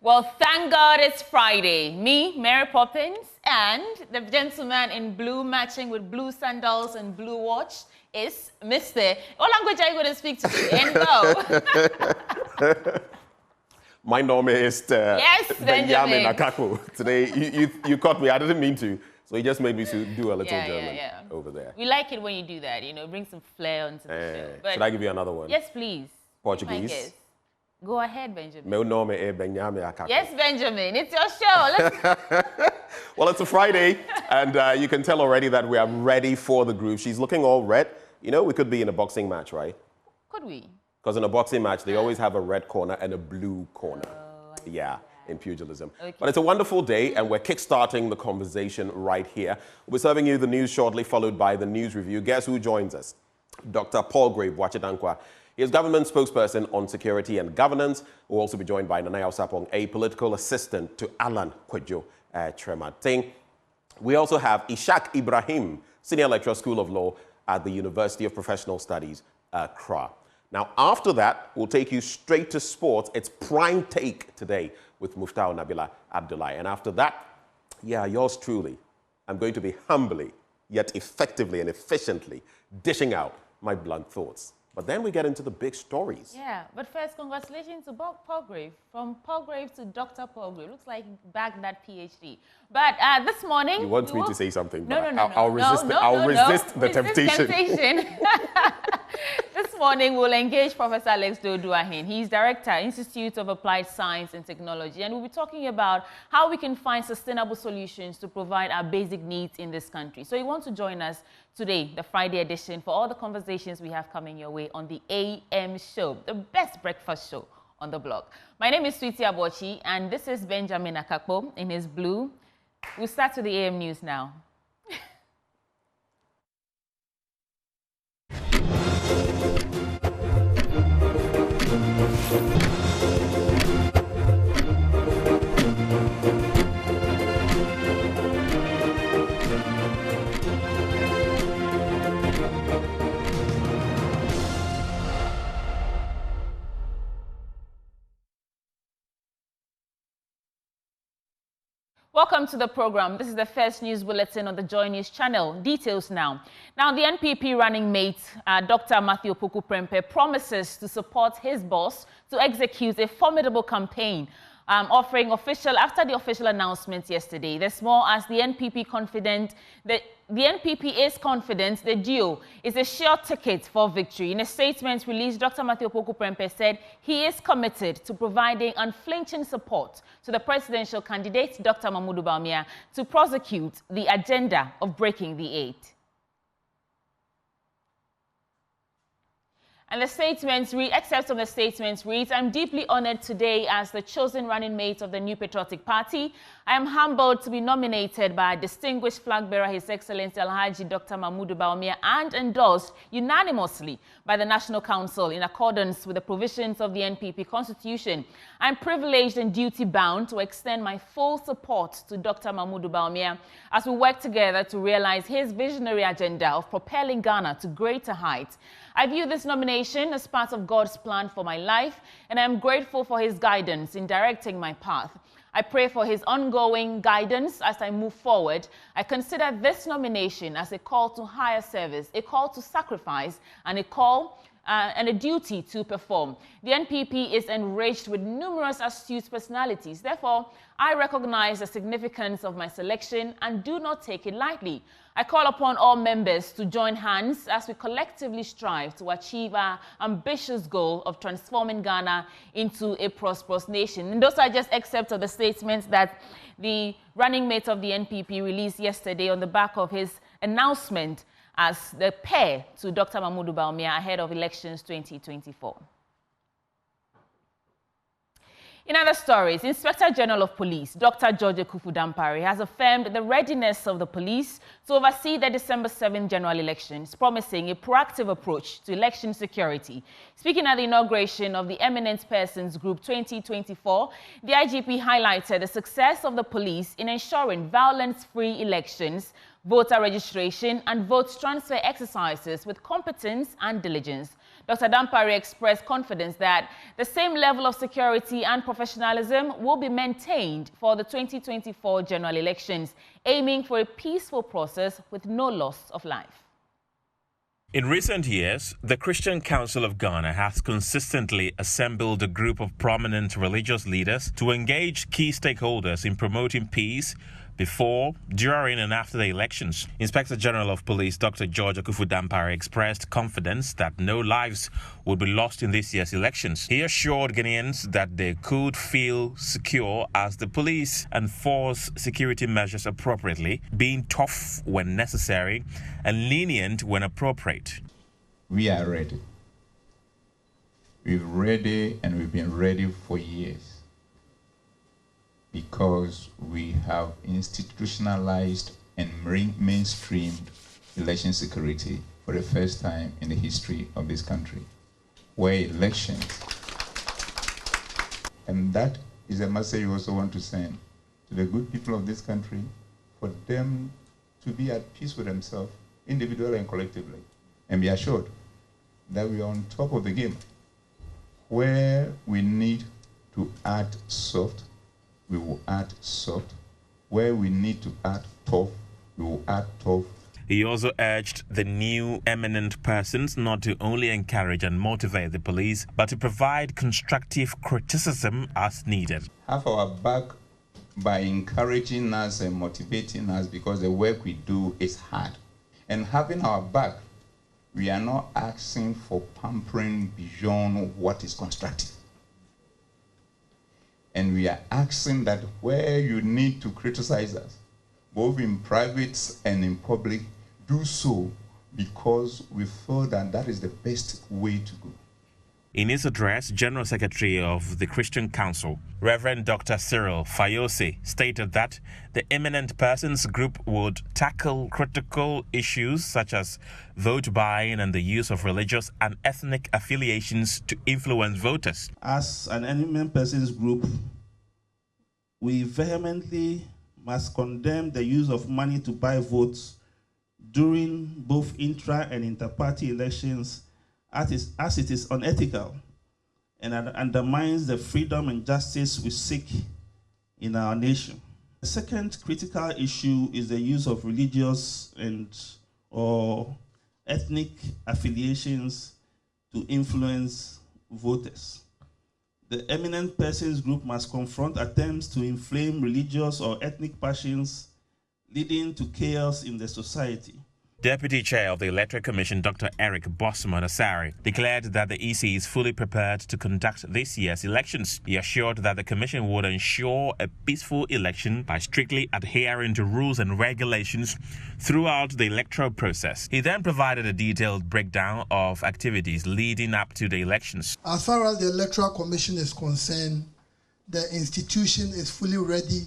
Well, thank God it's Friday. Me, Mary Poppins, and the gentleman in blue matching with blue sandals and blue watch is Mr. What language are you going to speak to today? And go. My name is yes, Benjamin Akaku. Today, you caught me. I didn't mean to. So you just made me do a little German over there. We like it when you do that, you know, bring some flair onto the show. But should I give you another one? Yes, please. Portuguese. Go ahead, Benjamin. Meu nome é Benjamin Akaku. Yes, Benjamin. It's your show. Well, it's a Friday, and you can tell already that we are ready for the groove. She's looking all red. You know, we could be in a boxing match, right? Could we? Because in a boxing match, they always have a red corner and a blue corner. Yeah, in pugilism. Okay. But it's a wonderful day, and we're kickstarting the conversation right here. We're serving you the news shortly, followed by the news review. Guess who joins us? Dr. Palgrave Boakye. He is government spokesperson on security and governance. We'll also be joined by Nanaya Osapong, a political assistant to Alan Kwadwo Tremating. We also have Ishaq Ibrahim, Senior Lecturer, School of Law at the University of Professional Studies, Accra. Now, after that, we'll take you straight to sports. It's prime take today with Muftau Nabila Abdullahi. And after that, yeah, yours truly, I'm going to be humbly, yet effectively and efficiently dishing out my blunt thoughts. But then we get into the big stories. Yeah, but first, congratulations to Palgrave. From Palgrave to Dr. Palgrave. Looks like he bagged that PhD. But this morning... You want me to say something? No. I'll resist the temptation. This morning, we'll engage Professor Alex Doduahin. He's Director, Institute of Applied Science and Technology. And we'll be talking about how we can find sustainable solutions to provide our basic needs in this country. So you want to join us today, the Friday edition, for all the conversations we have coming your way on the AM show, the best breakfast show on the block. My name is Sweetie Abochi, and this is Benjamin Akapo in his blue. We'll start with the AM news now. Welcome to the program. This is the first news bulletin on the Joy News channel. Details now. Now, the NPP running mate, Dr. Matthew Opoku Prempeh, promises to support his boss to execute a formidable campaign, offering after the official announcement yesterday. There's more as the NPP is confident the duo is a sure ticket for victory. In a statement released, Dr. Matthew Opoku Prempeh said he is committed to providing unflinching support to the presidential candidate, Dr. Mamudu Bawumia, to prosecute the agenda of breaking the eight. And the statements excerpts from the statements reads, I'm deeply honored today as the chosen running mate of the New Patriotic Party. I am humbled to be nominated by a distinguished flag bearer, His Excellency Alhaji Dr. Mamudu Bawumia, and endorsed unanimously by the National Council in accordance with the provisions of the NPP Constitution. I'm privileged and duty-bound to extend my full support to Dr. Mamudu Bawumia as we work together to realize his visionary agenda of propelling Ghana to greater heights. I view this nomination as part of God's plan for my life, and I am grateful for his guidance in directing my path. I pray for his ongoing guidance as I move forward. I consider this nomination as a call to higher service, a call to sacrifice, and a duty to perform. The NPP is enriched with numerous astute personalities. Therefore, I recognize the significance of my selection and do not take it lightly. I call upon all members to join hands as we collectively strive to achieve our ambitious goal of transforming Ghana into a prosperous nation. And those are just excerpts of the statements that the running mate of the NPP released yesterday on the back of his announcement as the pair to Dr. Mamudu Bawumia ahead of elections 2024. In other stories, Inspector General of Police, Dr. George Ekufu-Dampare, has affirmed the readiness of the police to oversee the December 7th general elections, promising a proactive approach to election security. Speaking at the inauguration of the Eminent Persons Group 2024, the IGP highlighted the success of the police in ensuring violence-free elections, voter registration, and vote transfer exercises with competence and diligence. Dr. Dampare expressed confidence that the same level of security and professionalism will be maintained for the 2024 general elections, aiming for a peaceful process with no loss of life. In recent years, the Christian Council of Ghana has consistently assembled a group of prominent religious leaders to engage key stakeholders in promoting peace before, during and after the elections. Inspector General of Police Dr. George Akufu Dampare expressed confidence that no lives would be lost in this year's elections. He assured Ghanaians that they could feel secure as the police enforce security measures appropriately, being tough when necessary and lenient when appropriate. We are ready. We're ready, and we've been ready for years, because we have institutionalized and mainstreamed election security for the first time in the history of this country, where elections, and that is a message we also want to send to the good people of this country, for them to be at peace with themselves, individually and collectively, and be assured that we are on top of the game. Where we need to act soft, we will act soft. Where we need to act tough, we will act tough. He also urged the new eminent persons not to only encourage and motivate the police, but to provide constructive criticism as needed. Have our back by encouraging us and motivating us, because the work we do is hard. And having our back, we are not asking for pampering beyond what is constructive. And we are asking that where you need to criticize us, both in private and in public, do so, because we feel that that is the best way to go. In his address, General Secretary of the Christian Council, Reverend Dr. Cyril Fayose, stated that the eminent persons group would tackle critical issues such as vote buying and the use of religious and ethnic affiliations to influence voters. As an eminent persons group, we vehemently must condemn the use of money to buy votes during both intra and inter-party elections, as it is unethical and undermines the freedom and justice we seek in our nation. The second critical issue is the use of religious or ethnic affiliations to influence voters. The eminent persons group must confront attempts to inflame religious or ethnic passions, leading to chaos in the society. Deputy Chair of the Electoral Commission, Dr. Eric Bosman-Asari, declared that the EC is fully prepared to conduct this year's elections. He assured that the Commission would ensure a peaceful election by strictly adhering to rules and regulations throughout the electoral process. He then provided a detailed breakdown of activities leading up to the elections. As far as the Electoral Commission is concerned, the institution is fully ready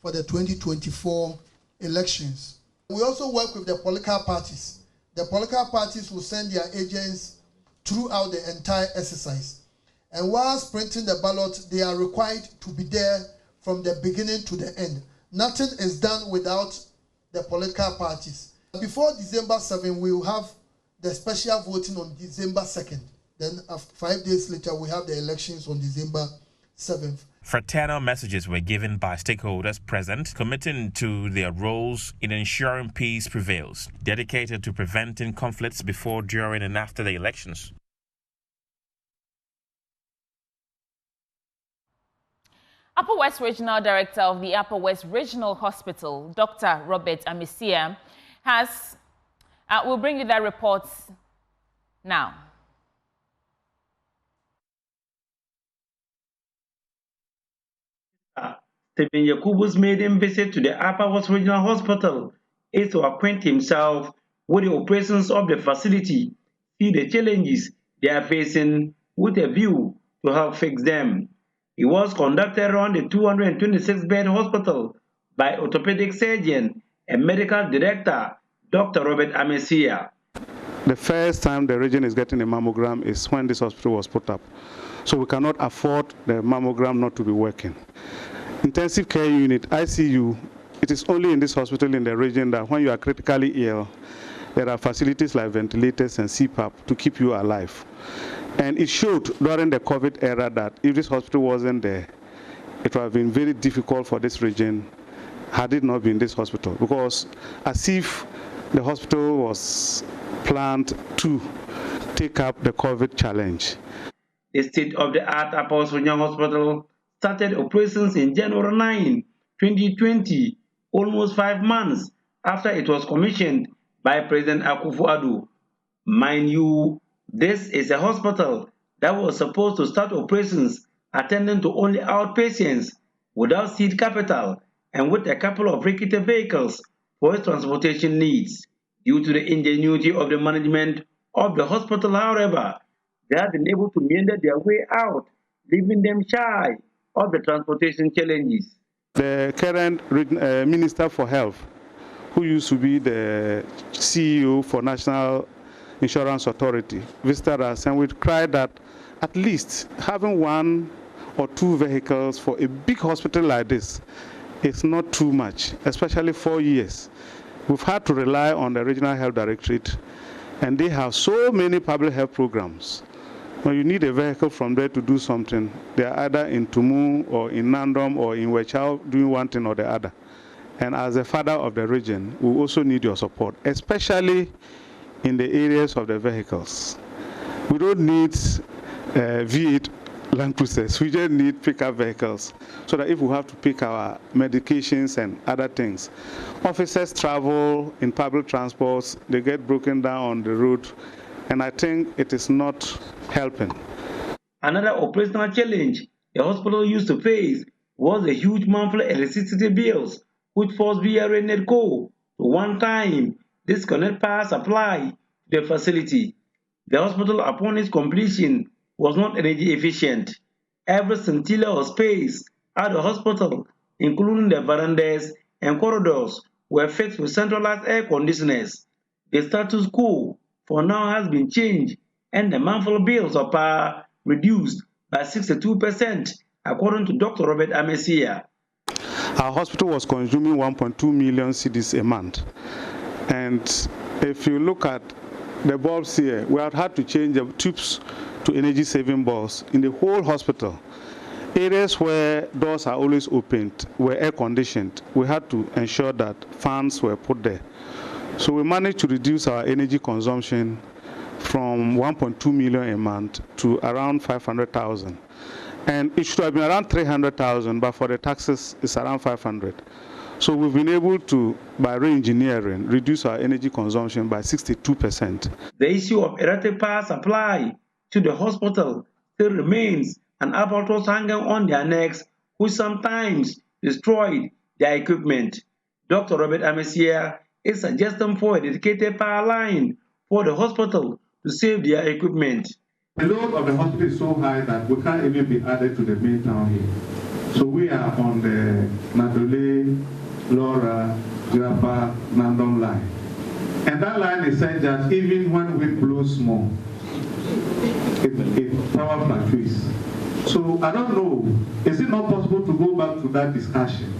for the 2024 elections. We also work with the political parties. The political parties will send their agents throughout the entire exercise. And whilst printing the ballot, they are required to be there from the beginning to the end. Nothing is done without the political parties. Before December 7, we will have the special voting on December 2nd. Then after 5 days later, we have the elections on December 7th. Fraternal messages were given by stakeholders present, committing to their roles in ensuring peace prevails, dedicated to preventing conflicts before, during, and after the elections. Upper West Regional Director of the Upper West Regional Hospital, Dr. Robert Amesia, will bring you that report now. Stephen Yakubu's maiden visit to the Upper West Regional Hospital is to acquaint himself with the operations of the facility, see the challenges they are facing with a view to help fix them. It was conducted around the 226-bed hospital by orthopedic surgeon and medical director, Dr. Robert Amesia. The first time the region is getting a mammogram is when this hospital was put up. So we cannot afford the mammogram not to be working. Intensive care unit, ICU, it is only in this hospital in the region that when you are critically ill there are facilities like ventilators and CPAP to keep you alive. And it showed during the COVID era that if this hospital wasn't there, it would have been very difficult for this region had it not been this hospital, because as if the hospital was planned to take up the COVID challenge. The state-of-the-art Upper Osei Hospital started operations in January 9, 2020, almost 5 months after it was commissioned by President Akufo-Addo. Mind you, this is a hospital that was supposed to start operations attending to only outpatients without seed capital and with a couple of rickety vehicles for its transportation needs. Due to the ingenuity of the management of the hospital, however, they have been able to meander their way out, leaving them shy of the transportation challenges. The current Minister for Health, who used to be the CEO for National Insurance Authority, visited us, and we cried that at least having 1 or 2 vehicles for a big hospital like this is not too much, especially 4 years. We've had to rely on the Regional Health Directorate, and they have so many public health programs. When you need a vehicle from there to do something, they are either in Tumu or in Nandom or in Wechau doing one thing or the other. And as a father of the region, we also need your support, especially in the areas of the vehicles. We don't need V8 Land Cruisers, we just need pickup vehicles, so that if we have to pick our medications and other things. Officers travel in public transports, they get broken down on the road, and I think it is not helping. Another operational challenge the hospital used to face was the huge monthly electricity bills, which forced VRA NEDCO to one time disconnect power supply to the facility. The hospital, upon its completion, was not energy efficient. Every scintilla of space at the hospital, including the verandas and corridors, were fixed with centralized air conditioners. The status quo for now has been changed, and the monthly bills of power reduced by 62%, according to Dr. Robert Amesia. Our hospital was consuming 1.2 million cedis a month. And if you look at the bulbs here, we have had to change the tubes to energy-saving bulbs in the whole hospital. Areas where doors are always opened were air-conditioned. We had to ensure that fans were put there. So we managed to reduce our energy consumption from 1.2 million a month to around 500,000. And it should have been around 300,000, but for the taxes, it's around 500. So we've been able to, by re-engineering, reduce our energy consumption by 62%. The issue of erratic power supply to the hospital still remains an albatross hanging on their necks, which sometimes destroyed their equipment. Dr. Robert Amesia is suggesting for a dedicated power line for the hospital to save their equipment. The load of the hospital is so high that we can't even be added to the main town here. So we are on the Nadole, Laura, Jaffa, Nandom line. And that line is said that even when wind blows small, it power fluctuates. So I don't know, is it not possible to go back to that discussion?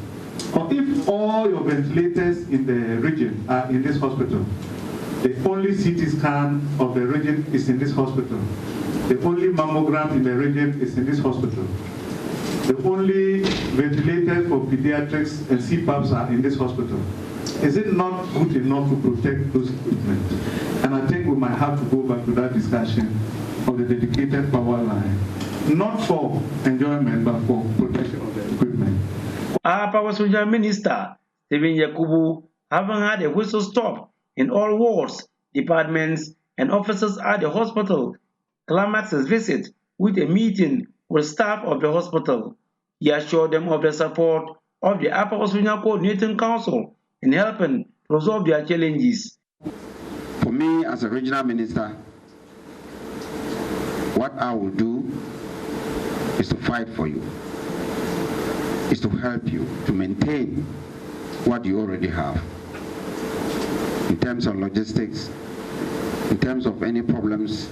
Or if all your ventilators in the region are in this hospital, the only CT scan of the region is in this hospital, the only mammogram in the region is in this hospital, the only ventilators for pediatrics and CPAPs are in this hospital. Is it not good enough to protect those equipment? And I think we might have to go back to that discussion of the dedicated power line, not for enjoyment, but for protection of the equipment. Our Power Soldier Minister, Stephen Yakubu, having had a whistle stop in all wards, departments, and officers at the hospital, climaxed his visit with a meeting with staff of the hospital. He assured them of the support of the Upper Osei Coordinating Council in helping to resolve their challenges. For me, as a regional minister, what I will do is to fight for you, is to help you to maintain what you already have in terms of logistics, in terms of any problems.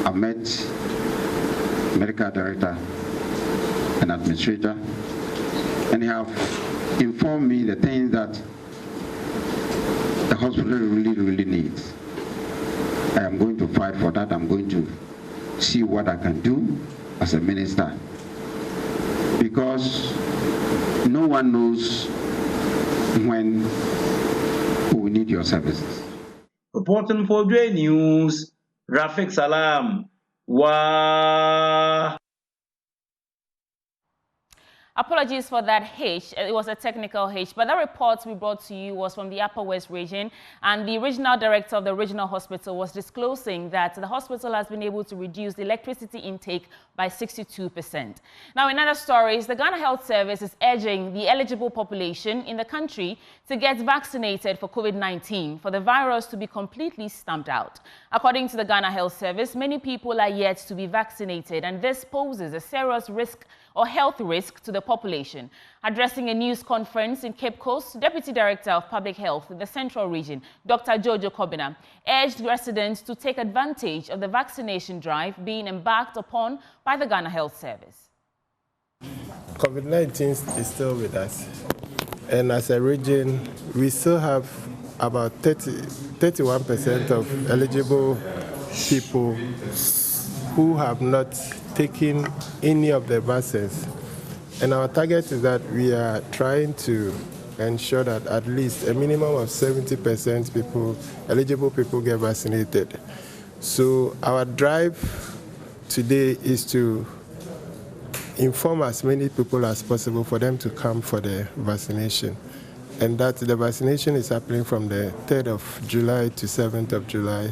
I've met medical director and administrator, and they have informed me the things that the hospital really needs. I am going to fight for that. I'm going to see what I can do as a minister, because no one knows when we need your services. Reporting for Dre News, Rafik Salam. Wow. Apologies for that hitch. It was a technical hitch, but the report we brought to you was from the Upper West region, and the regional director of the regional hospital was disclosing that the hospital has been able to reduce the electricity intake by 62%. Now, in other stories, the Ghana Health Service is urging the eligible population in the country to get vaccinated for COVID-19 for the virus to be completely stamped out. According to the Ghana Health Service, many people are yet to be vaccinated, and this poses a serious risk or health risk to the population. Addressing a news conference in Cape Coast, Deputy Director of Public Health in the Central Region, Dr. Jojo Kobina, urged residents to take advantage of the vaccination drive being embarked upon by the Ghana Health Service. COVID-19 is still with us, and as a region, we still have about 31% of eligible people who have not taken any of the vaccines. And our target is that we are trying to ensure that at least a minimum of 70% people, eligible people, get vaccinated. So our drive today is to inform as many people as possible for them to come for the vaccination. And that the vaccination is happening from the 3rd of July to 7th of July.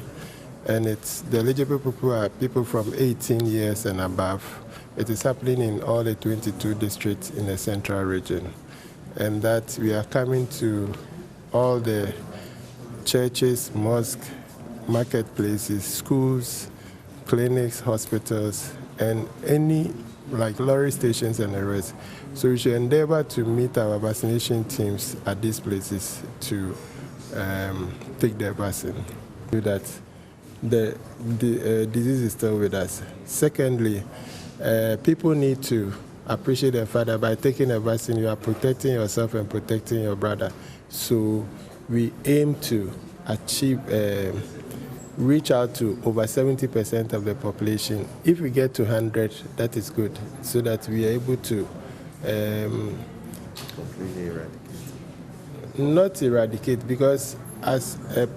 And the eligible people are people from 18 years and above. It is happening in all the 22 districts in the Central Region. And that we are coming to all the churches, mosques, marketplaces, schools, clinics, hospitals, and any like lorry stations and the rest. So we should endeavor to meet our vaccination teams at these places to take their vaccine. That the disease is still with us. Secondly, people need to appreciate the fact that by taking a vaccine, you are protecting yourself and protecting your brother. So we aim to achieve, reach out to over 70% of the population. If we get to 100, that is good, so that we are able to completely eradicate. Not eradicate, because as a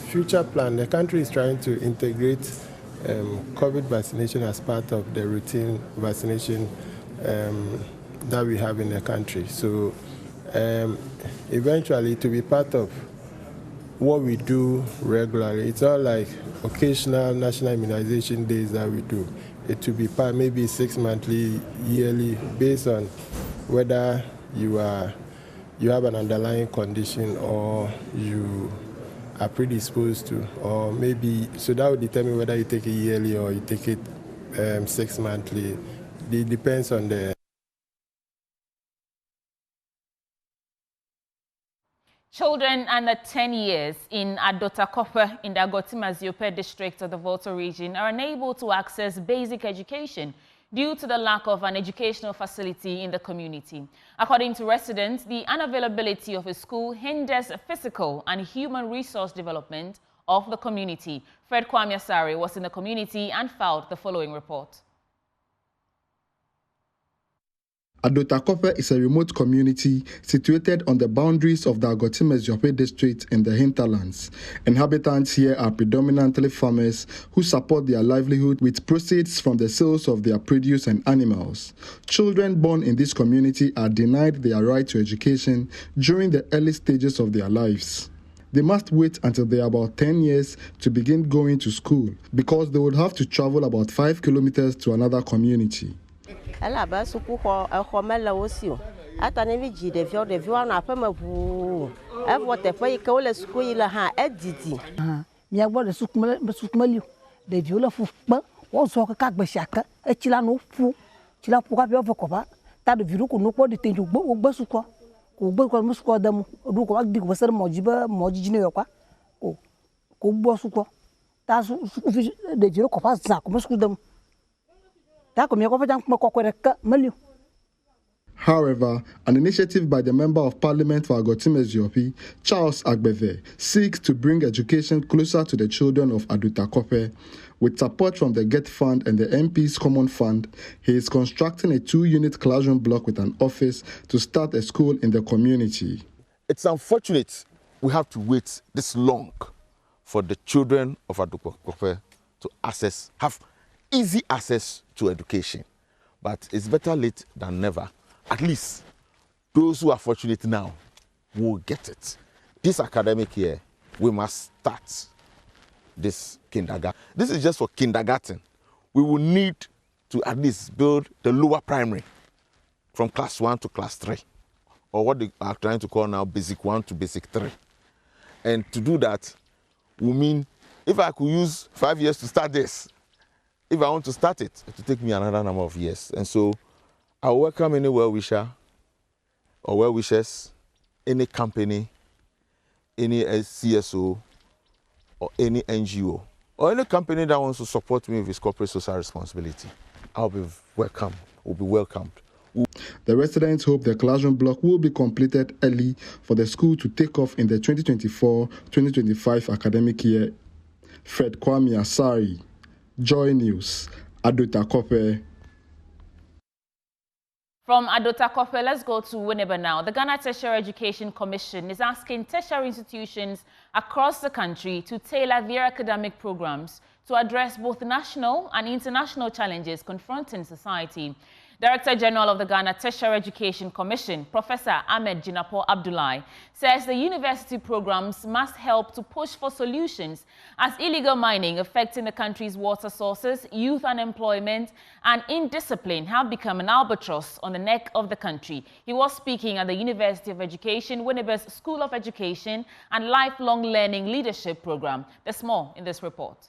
future plan, the country is trying to integrate COVID vaccination as part of the routine vaccination that we have in the country. So eventually to be part of what we do regularly. It's not like occasional national immunization days that we do. It will be part, maybe 6 monthly, yearly, based on whether you have an underlying condition or you are predisposed to, or maybe, so that will determine whether you take it yearly or you take it 6 monthly. It depends on the. Children under 10 years in Adotakope in the Agoti-Maziope district of the Volta region are unable to access basic education due to the lack of an educational facility in the community. According to residents, the unavailability of a school hinders physical and human resource development of the community. Fred Kwame Asare was in the community and filed the following report. Adotakope is a remote community situated on the boundaries of the Agoti-Maziope district in the hinterlands. Inhabitants here are predominantly farmers who support their livelihood with proceeds from the sales of their produce and animals. Children born in this community are denied their right to education during the early stages of their lives. They must wait until they are about 10 years to begin going to school because they would have to travel about 5 kilometers to another community. Ela ba suku ko khomela osio ata ne vi de vio na pa mabu e vote fa ike ole suku ile ha edidi mi agbo de sukmali de vio la fu pa o so ka gbe shaka e chila no fu chila fu ka bi ofo ko ba ta de viro ko no ko de tenju gbo suko ko gbo ko musuko damu du ko agdi ko ser moji ne yo kwa ko gbo suko ta su de viro ko pa za ko musuko damu. However, an initiative by the Member of Parliament for Agotime-Eziopi, Charles Agbeve, seeks to bring education closer to the children of Adota-Kope. With support from the GET Fund and the MP's Common Fund, he is constructing a 2-unit classroom block with an office to start a school in the community. It's unfortunate we have to wait this long for the children of Adota-Kope to have easy access to education. But it's better late than never. At least those who are fortunate now will get it. This academic year, we must start this kindergarten. This is just for kindergarten. We will need to at least build the lower primary from class 1 to class 3, or what they are trying to call now basic 1 to basic 3. And to do that will mean if I could use 5 years to start this, if I want to start it, it will take me another number of years. And so I welcome any well-wisher or well-wishers, any company, any CSO, or any NGO, or any company that wants to support me with its corporate social responsibility. I'll be welcomed. The residents hope the classroom block will be completed early for the school to take off in the 2024-2025 academic year. Fred Kwame Asari, Joy News, Adota-Kope. From Adota-Kope, let's go to Winneba now. The Ghana Tertiary Education Commission is asking tertiary institutions across the country to tailor their academic programs to address both national and international challenges confronting society. Director General of the Ghana Tertiary Education Commission, Professor Ahmed Jinapor Abdullahi, says the university programs must help to push for solutions as illegal mining affecting the country's water sources, youth unemployment, and indiscipline have become an albatross on the neck of the country. He was speaking at the University of Education, Winneba's School of Education and Lifelong Learning Leadership Program. There's more in this report.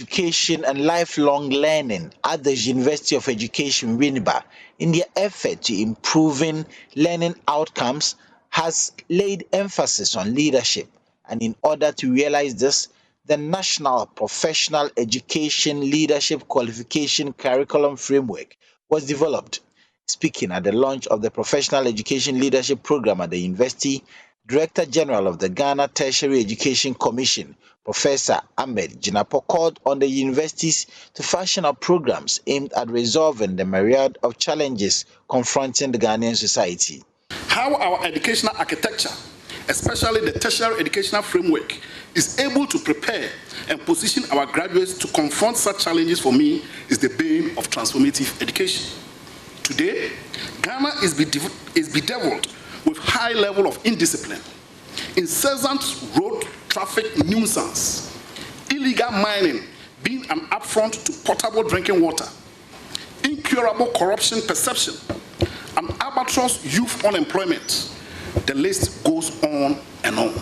Education and lifelong learning at the University of Education, Winneba, in their effort to improving learning outcomes, has laid emphasis on leadership. And in order to realize this, the National Professional Education Leadership Qualification Curriculum Framework was developed. Speaking at the launch of the Professional Education Leadership Program at the university, Director General of the Ghana Tertiary Education Commission, Professor Ahmed Jinapor, called on the universities to fashion up programs aimed at resolving the myriad of challenges confronting the Ghanaian society. How our educational architecture, especially the tertiary educational framework, is able to prepare and position our graduates to confront such challenges, for me, is the bane of transformative education. Today, Ghana is bedeviled with high level of indiscipline, incessant road traffic nuisance, illegal mining being an affront to potable drinking water, incurable corruption perception, and albatross youth unemployment. The list goes on and on.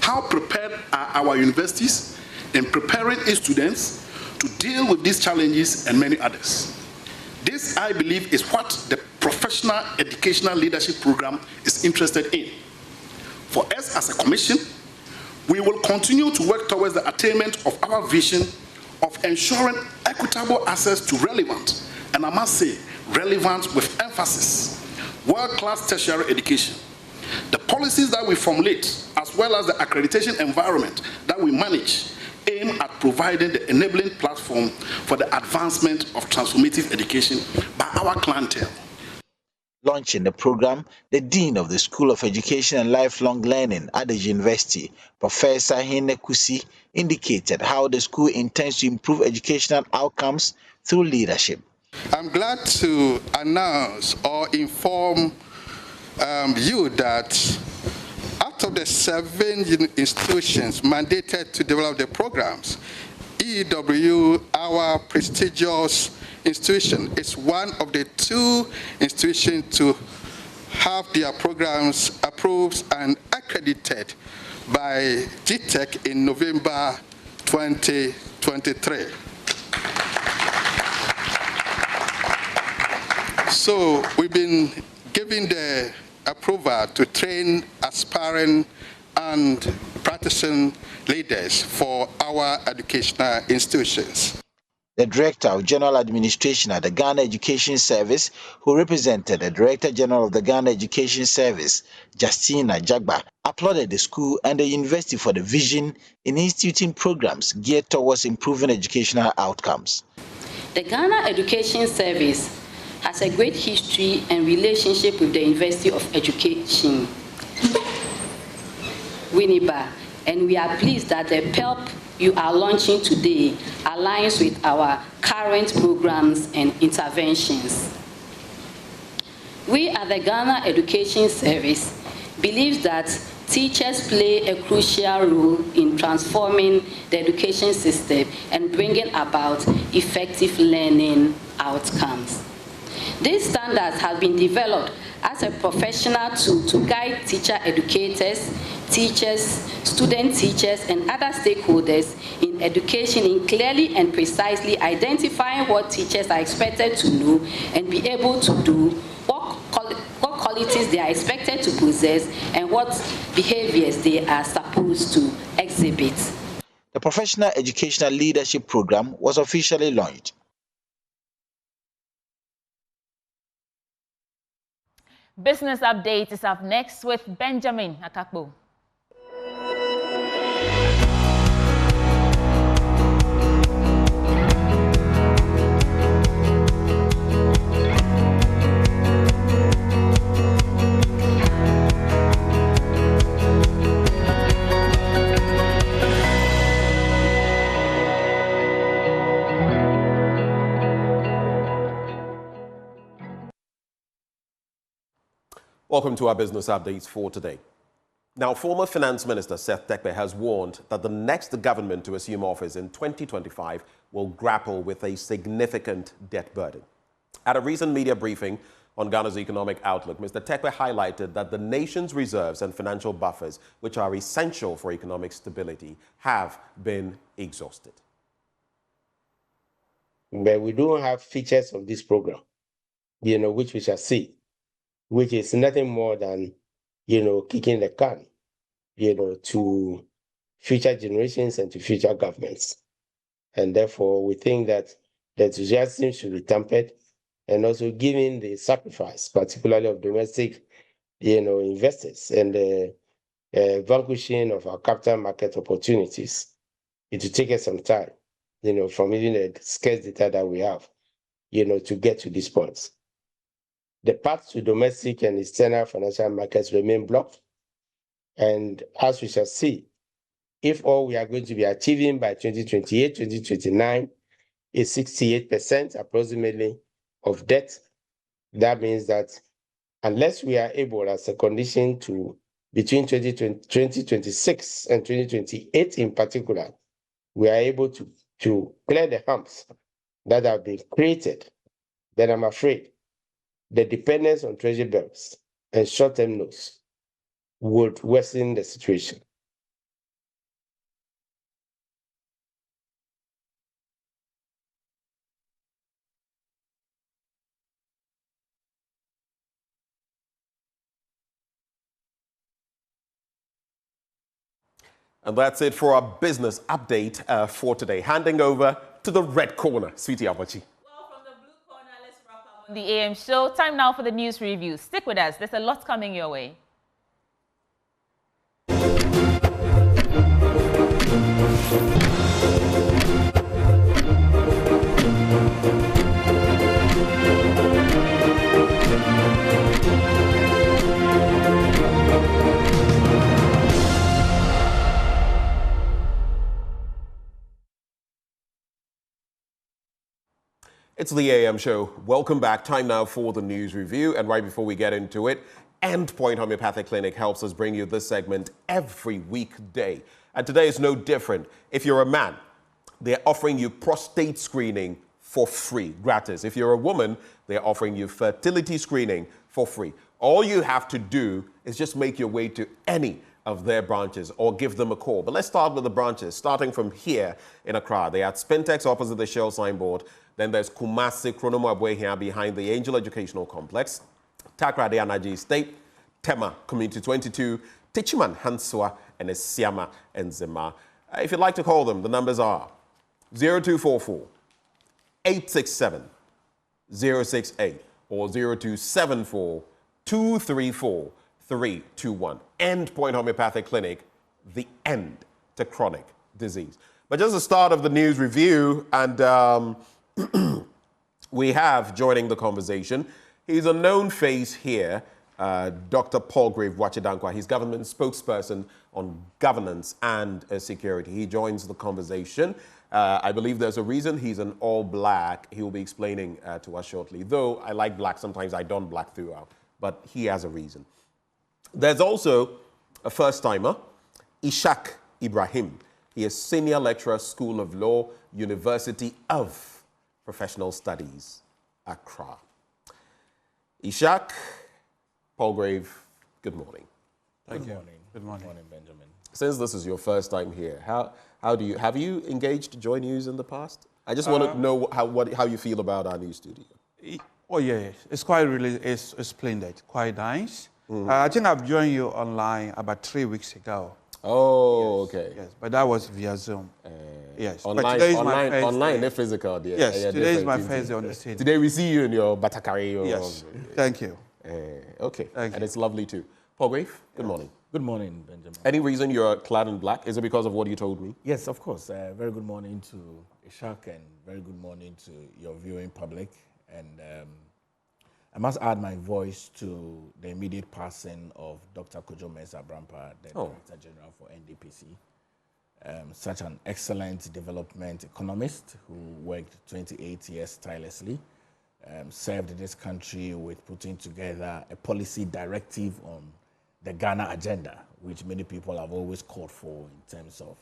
How prepared are our universities in preparing its students to deal with these challenges and many others? This, I believe, is what the Professional Educational Leadership Program is interested in. For us as a commission, we will continue to work towards the attainment of our vision of ensuring equitable access to relevant, and I must say, relevant with emphasis, world-class tertiary education. The policies that we formulate, as well as the accreditation environment that we manage, aim at providing the enabling platform for the advancement of transformative education by our clientele. Launching the program, the Dean of the School of Education and Lifelong Learning at the university, Professor Hene Kusi, indicated how the school intends to improve educational outcomes through leadership. I'm glad to announce or inform you that out of the 7 institutions mandated to develop the programs, EW, our prestigious institution, is one of the 2 institutions to have their programs approved and accredited by GTEC in November 2023. So we've been given the approval to train aspiring and practicing leaders for our educational institutions. The Director of General Administration at the Ghana Education Service, who represented the Director General of the Ghana Education Service, Justina Jagba, applauded the school and the university for the vision in instituting programs geared towards improving educational outcomes. The Ghana Education Service has a great history and relationship with the University of Education, Winneba, and we are pleased that the PELP you are launching today aligns with our current programs and interventions. We at the Ghana Education Service believe that teachers play a crucial role in transforming the education system and bringing about effective learning outcomes. These standards have been developed as a professional tool to guide teacher educators, teachers, student teachers, and other stakeholders in education in clearly and precisely identifying what teachers are expected to know and be able to do, what qualities they are expected to possess, and what behaviors they are supposed to exhibit. The Professional Educational Leadership Program was officially launched. Business Update is up next with Benjamin Akakbo. Welcome to our business updates for today. Now, former Finance Minister Seth Terkper has warned that the next government to assume office in 2025 will grapple with a significant debt burden. At a recent media briefing on Ghana's economic outlook, Mr. Terkper highlighted that the nation's reserves and financial buffers, which are essential for economic stability, have been exhausted. But we don't have features of this program, which we shall see, which is nothing more than, kicking the can, to future generations and to future governments. And therefore, we think that the enthusiasm should be tempered and also given the sacrifice, particularly of domestic, investors and the vanquishing of our capital market opportunities. It will take us some time, from even the scarce data that we have, to get to these points. The path to domestic and external financial markets remain blocked. And as we shall see, if all we are going to be achieving by 2028, 2029 is 68% approximately of debt, that means that unless we are able as a condition to, between 2026 and 2028 in particular, we are able to clear the humps that have been created, then I'm afraid the dependence on treasury bills and short-term notes would worsen the situation. And that's it for our business update for today. Handing over to the red corner, Sweetie Abachi. The AM show. Time now for the news review. Stick with us. There's a lot coming your way. It's the AM show. Welcome back. Time now for the news review. And right before we get into it, Endpoint Homeopathic Clinic helps us bring you this segment every weekday. And today is no different. If you're a man, they're offering you prostate screening for free, gratis. If you're a woman, they're offering you fertility screening for free. All you have to do is just make your way to any of their branches or give them a call. But let's start with the branches, starting from here in Accra. They're at Spintex opposite the Shell signboard. Then there's Kumasi Kronomo Abwe here behind the Angel Educational Complex, Takra de Anaji State, Tema Community 22, Tichiman Hanswa, and Esiama and Zema. If you'd like to call them, the numbers are 0244 867-068 or 0274-234-321. Endpoint Homeopathic Clinic, the end to chronic disease. But just the start of the news review, and we have joining the conversation, he's a known face here, Dr. Palgrave Boakye. He's government spokesperson on governance and security. He joins the conversation. I believe there's a reason he's an all-black. He will be explaining to us shortly. Though I like black, sometimes I don't black throughout, but he has a reason. There's also a first-timer, Ishaq Ibrahim. He is Senior Lecturer, School of Law, University of Professional Studies, Accra. Ishaq, Palgrave, good morning. Thank you. Good morning, Benjamin. Since this is your first time here, have you engaged Joy News in the past? I just want to know how you feel about our new studio. Oh yeah, it's quite it's splendid, quite nice. I think I've joined you online about 3 weeks ago. Oh, yes, okay. Yes, but that was via Zoom. Yes. Online, but today is online, my first online, day. physical. Yeah, yes, today is my first day on the scene. Today we see you in your Batakari. Yes, thank you. Okay, and it's lovely too. Palgrave, good morning. Good morning, Benjamin. Any reason you're clad in black? Is it because of what you told me? Yes, of course. Very good morning to Ishaq and very good morning to your viewing public. And I must add my voice to the immediate passing of Dr. Kojo Mensah Brampa, the Director General for NDPC. Such an excellent development economist who worked 28 years tirelessly, served this country with putting together a policy directive on the Ghana agenda, which many people have always called for in terms of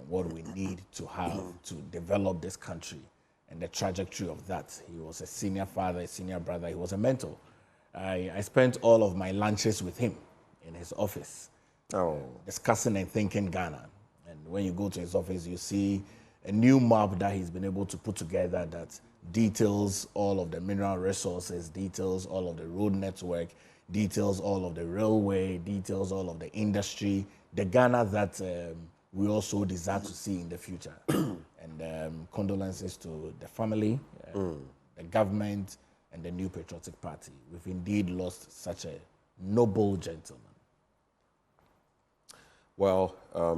what we need to have to develop this country and the trajectory of that. He was a senior father, a senior brother. He was a mentor. I spent all of my lunches with him in his office, discussing and thinking Ghana. And when you go to his office, you see a new map that he's been able to put together that details all of the mineral resources, details all of the road network, details all of the railway, details all of the industry, the Ghana that we also desire to see in the future. And condolences to the family, the government, and the New Patriotic Party. We've indeed lost such a noble gentleman. Well,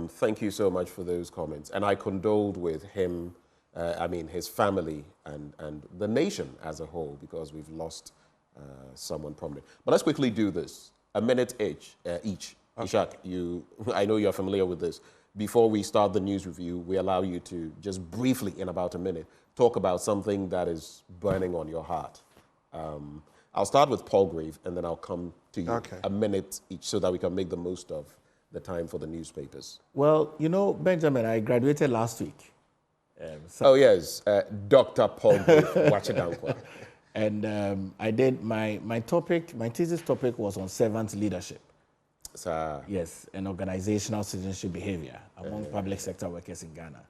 thank you so much for those comments. And I condoled with him, his family, and the nation as a whole, because we've lost someone prominent. But let's quickly do this. A minute each. Okay. Ishaq, I know you're familiar with this. Before we start the news review, we allow you to just briefly, in about a minute, talk about something that is burning on your heart. I'll start with Palgrave, and then I'll come to you. Okay. A minute each, so that we can make the most of the time for the newspapers. Well, you know, Benjamin, I graduated last week. Yes, Dr. Palgrave Boakye. And I did my thesis topic was on servant leadership. Yes, and organizational citizenship behavior among public sector workers in Ghana.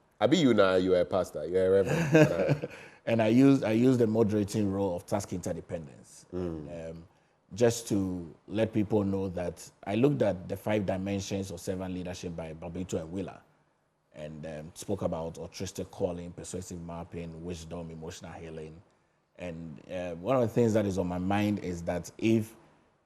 You're a pastor, you're a reverend. And I used the moderating role of task interdependence. Just to let people know that I looked at the 5 dimensions of servant leadership by Babito and Wheeler, and spoke about altruistic calling, persuasive mapping, wisdom, emotional healing. And one of the things that is on my mind is that if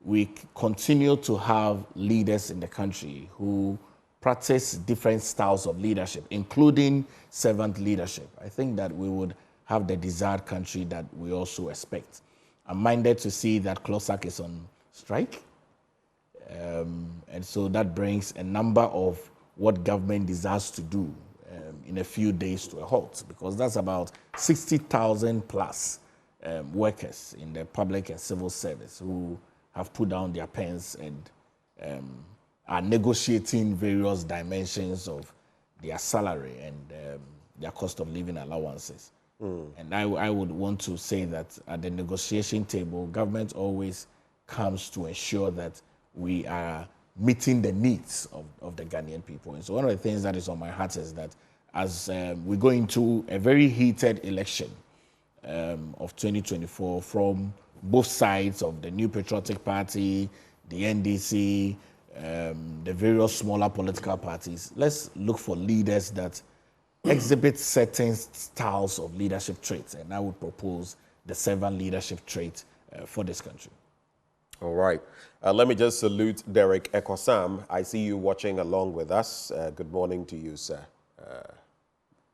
we continue to have leaders in the country who practice different styles of leadership, including servant leadership, I think that we would have the desired country that we also expect. I'm minded to see that CLOSAC is on strike. And so that brings a number of what government desires to do in a few days to a halt, because that's about 60,000 plus workers in the public and civil service who have put down their pens and are negotiating various dimensions of their salary and their cost of living allowances. And I would want to say that at the negotiation table, government always comes to ensure that we are meeting the needs of the Ghanaian people. And so one of the things that is on my heart is that as we go into a very heated election of 2024 from both sides of the New Patriotic Party, the NDC, the various smaller political parties, let's look for leaders that exhibit certain styles of leadership traits, and I would propose the 7 leadership traits for this country. All right. Let me just salute Derek Ekosam. I see you watching along with us. Good morning to you, sir.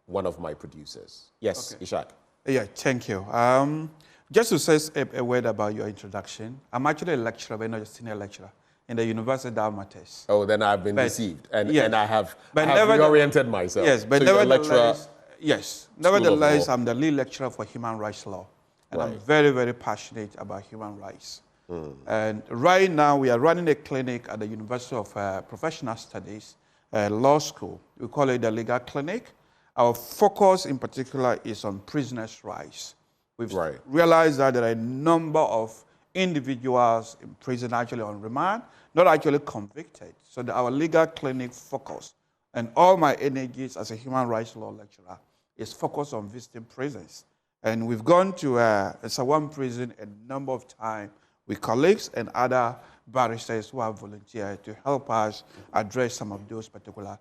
One of my producers. Yes, okay. Ishak. Yeah, thank you. Just to say a word about your introduction, I'm actually a lecturer, but not a senior lecturer in the University of Matters. Oh, then I've been deceived, and I have reoriented myself. Yes, but so nevertheless, I'm the lead lecturer for human rights law, and I'm very, very passionate about human rights. And right now, we are running a clinic at the University of Professional Studies Law School. We call it the Legal Clinic. Our focus in particular is on prisoners' rights. We've realized that there are a number of individuals in prison actually on remand, not actually convicted. So our legal clinic focus and all my energies as a human rights law lecturer is focused on visiting prisons. And we've gone to Sawan prison a number of times with colleagues and other barristers who have volunteered to help us address some of those particular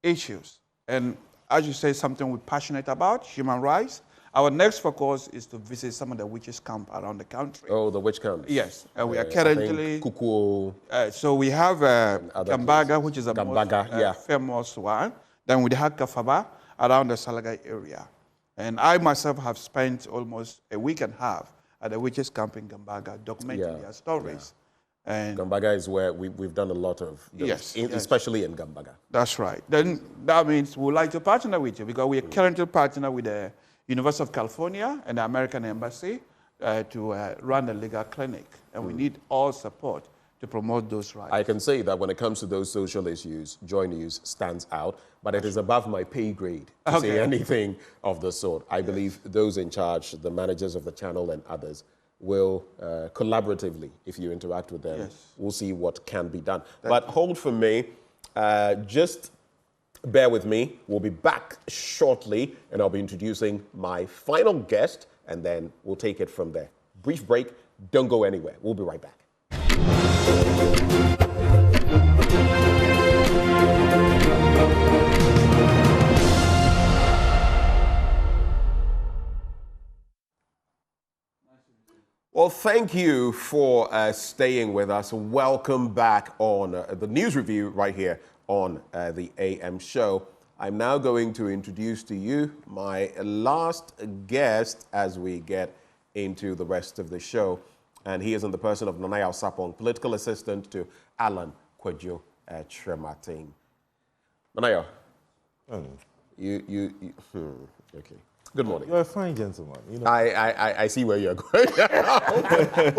issues. And as you say, something we're passionate about, human rights. Our next focus is to visit some of the witches' camps around the country. Oh, the witch camps. Yes, and we are currently... Kukuo. So we have Gambaga, which is the most famous one. Then we have Kafaba around the Salaga area. And I myself have spent almost a week and a half at the witches' camp in Gambaga, documenting their stories. And Gambaga is where we've done a lot of those, especially in Gambaga. That's right. Then that means we'd like to partner with you because we are currently partnering with the University of California and the American Embassy to run a legal clinic. And we need all support to promote those rights. I can say that when it comes to those social issues, Joy News stands out, but it is above my pay grade to say anything of the sort. I believe those in charge, the managers of the channel and others, will collaboratively, if you interact with them, we'll see what can be done. But hold for me, just bear with me. We'll be back shortly, and I'll be introducing my final guest, and then we'll take it from there. Brief break, don't go anywhere. We'll be right back. Well, thank you for staying with us. Welcome back on the news review right here on the AM show. I'm now going to introduce to you my last guest as we get into the rest of the show. And he is in the person of Nanaya Sapong, political assistant to Alan Kwadwo Tremating. Nanaya, okay. Good morning. You're a fine gentleman. You know. I see where you're going. I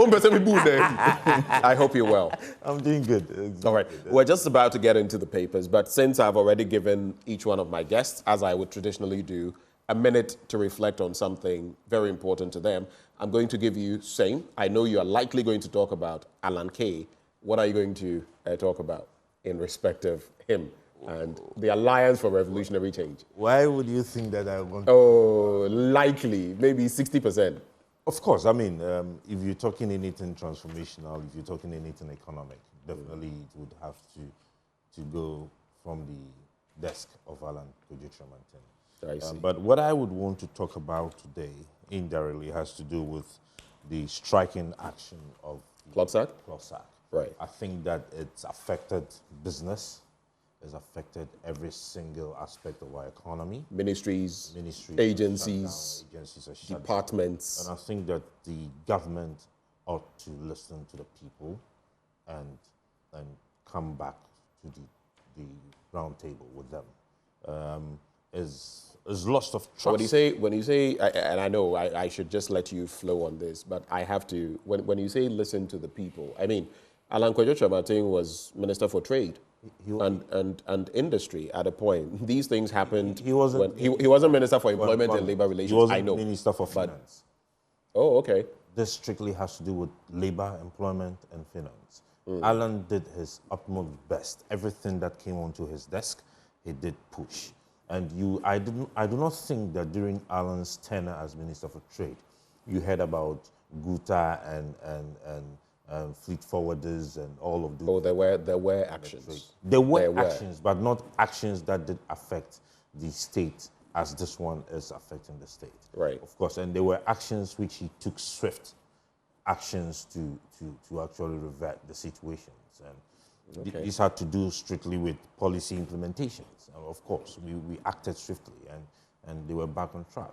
hope you're well. I'm doing good. All right. We're just about to get into the papers, but since I've already given each one of my guests, as I would traditionally do, a minute to reflect on something very important to them, I'm going to give you same. I know you are likely going to talk about Alan Kay. What are you going to talk about in respect of him and the Alliance for Revolutionary Change? Why would you think that I want to? Oh, likely, maybe 60%. Of course, I mean, if you're talking anything transformational, if you're talking anything economic, definitely it would have to go from the desk of Alan Kwadwo Tremating. But what I would want to talk about today, indirectly, has to do with the striking action of Klotsak. Right. I think that it's affected business. Has affected every single aspect of our economy. Ministries agencies departments. And I think that the government ought to listen to the people and come back to the round table with them. Is lost of trust. So when you say, and I know I should just let you flow on this, but I have to, when you say listen to the people, I mean, Alan Kwadwo Tremating was Minister for Trade. And industry at a point. These things happened. He wasn't Minister for Employment and Labor Relations. He wasn't I know. Minister for Finance. Oh, okay. This strictly has to do with labor, employment, and finance. Alan did his utmost best. Everything that came onto his desk, he did push. And I do not think that during Alan's tenure as Minister for Trade, you heard about Guta and fleet forwarders and all of those. Oh, there were actions. There were actions, but not actions that did affect the state as this one is affecting the state. Right. Of course, and there were actions which he took swift actions to actually revert the situations. And this had to do strictly with policy implementations. And of course, we acted swiftly and they were back on track.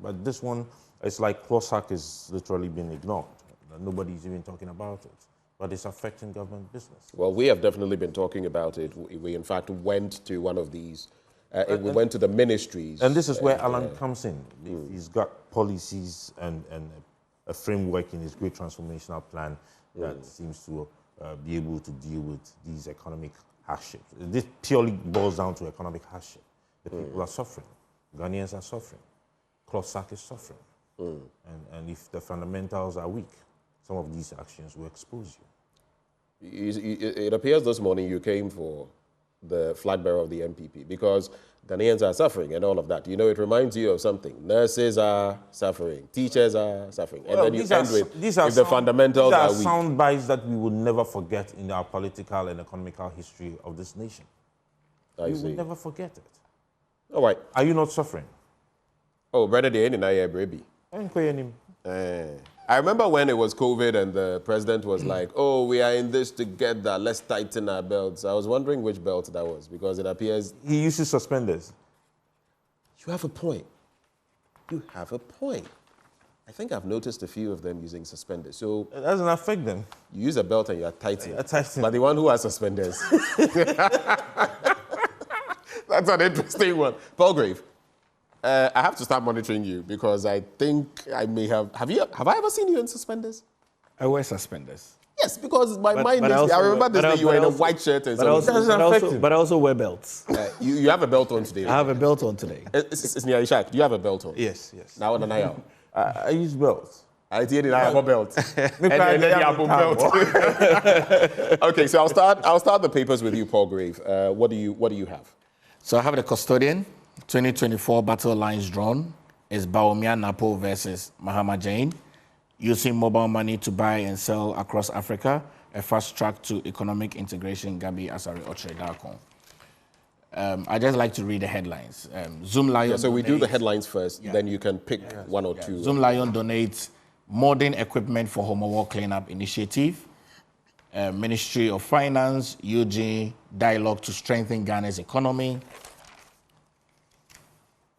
But this one, it's like Closac is literally being ignored. Nobody's even talking about it. But it's affecting government business. Well, we have definitely been talking about it. We in fact, went to one of these. We went to the ministries. And this is where Alan comes in. He's got policies and a framework in his great transformational plan that seems to be able to deal with these economic hardships. This purely boils down to economic hardship. The people are suffering. Ghanaians are suffering. Closac is suffering. And if the fundamentals are weak, some of these actions will expose you. It appears this morning you came for the flag bearer of the NPP because Ghanaians are suffering and all of that. You know, it reminds you of something. Nurses are suffering. Teachers are suffering. And then you end with, if the fundamentals are weak. These are sound bites that we will never forget in our political and economical history of this nation. We will never forget it. All right. Are you not suffering? Oh, brother, they ain't in a baby. I remember when it was COVID and the president was like, oh, we are in this together, let's tighten our belts. I was wondering which belt that was because it appears... He uses suspenders. You have a point. You have a point. I think I've noticed a few of them using suspenders. So it doesn't affect them. You use a belt and you're tightening. But the one who has suspenders... That's an interesting one. Palgrave. I have to start monitoring you because I think I may have... Have I ever seen you in suspenders? I wear suspenders. Yes, because my mind is... I remember this day you were in a white shirt and so... But I also wear belts. You have a belt on today? I have a belt on today. It's near Ishak. Do you have a belt on? Yes. Now on the I use belts. I did it. I have a belt. And then the Apple belt. Okay, so I'll start the papers with you, Palgrave. What do you have? So I have the custodian. 2024 battle lines drawn is Baumia Napo versus Mahama Jain, using mobile money to buy and sell across Africa, a fast track to economic integration, Gabi Asari Otre Darkon. I just like to read the headlines. Zoom Lion. So we do the headlines first, then you can pick one or two. Zoom Lion donates modern equipment for Homo War Cleanup Initiative. Ministry of Finance, UG, dialogue to strengthen Ghana's economy.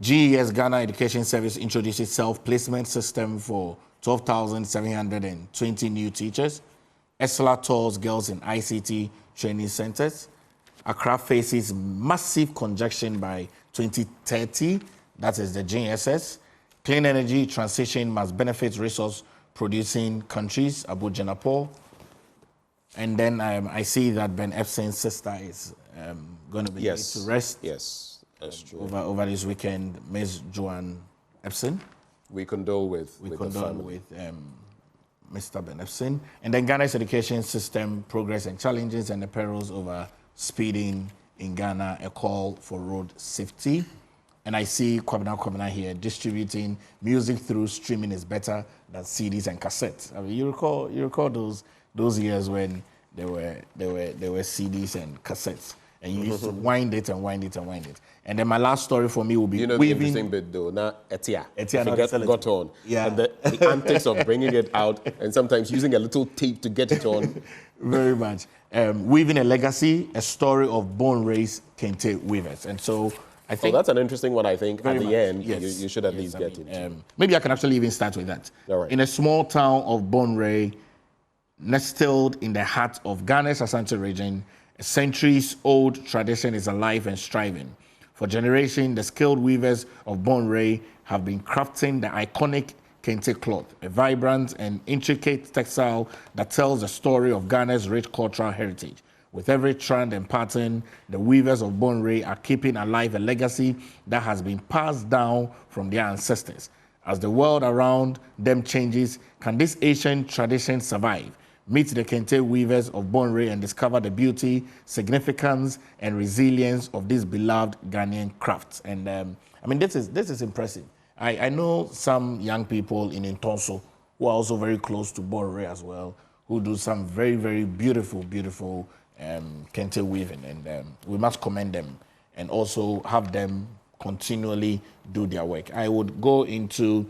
GES Ghana Education Service introduces self-placement system for 12,720 new teachers. ESLA tours girls in ICT training centers. Accra faces massive congestion by 2030. That is the GSS. Clean energy transition must benefit resource-producing countries, Abu Janapur. And then I see that Ben Epstein's sister is going to be laid to rest. Yes. That's true. Over this weekend, Ms. Joanne Epstein. We condole with Mr. Ben Epstein. And then Ghana's education system, progress and challenges and the perils over speeding in Ghana, a call for road safety. And I see Kwabena here distributing music through streaming is better than CDs and cassettes. I mean, you recall those years when there were CDs and cassettes. And you used to wind it and wind it and wind it. And then my last story for me will be the interesting bit though, now Etia got on. Yeah. And the antics of bringing it out and sometimes using a little tape to get it on. Very much. Weaving a legacy, a story of born-raised Kente weavers. And so I think... that's an interesting one, I think. At the end, you should at least get into. Maybe I can actually even start with that. All right. In a small town of Bonray, nestled in the heart of Ghana's Asante region, a centuries-old tradition is alive and striving. For generations, the skilled weavers of Bonray have been crafting the iconic Kente cloth, a vibrant and intricate textile that tells the story of Ghana's rich cultural heritage. With every trend and pattern, the weavers of Bonray are keeping alive a legacy that has been passed down from their ancestors. As the world around them changes, can this ancient tradition survive? Meet the Kente weavers of Bonray and discover the beauty, significance, and resilience of this beloved Ghanaian craft. And I mean, this is impressive. I know some young people in Ntonso who are also very close to Bonray as well, who do some very, very beautiful Kente weaving. And we must commend them and also have them continually do their work. I would go into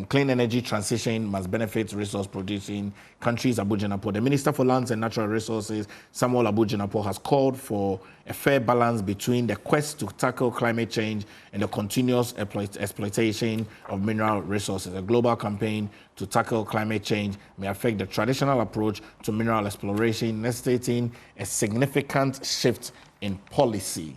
clean energy transition must benefit resource producing countries. Abu Jinapo, the Minister for Lands and Natural Resources, Samuel Abu Jinapo, has called for a fair balance between the quest to tackle climate change and the continuous exploitation of mineral resources. A global campaign to tackle climate change may affect the traditional approach to mineral exploration, necessitating a significant shift in policy.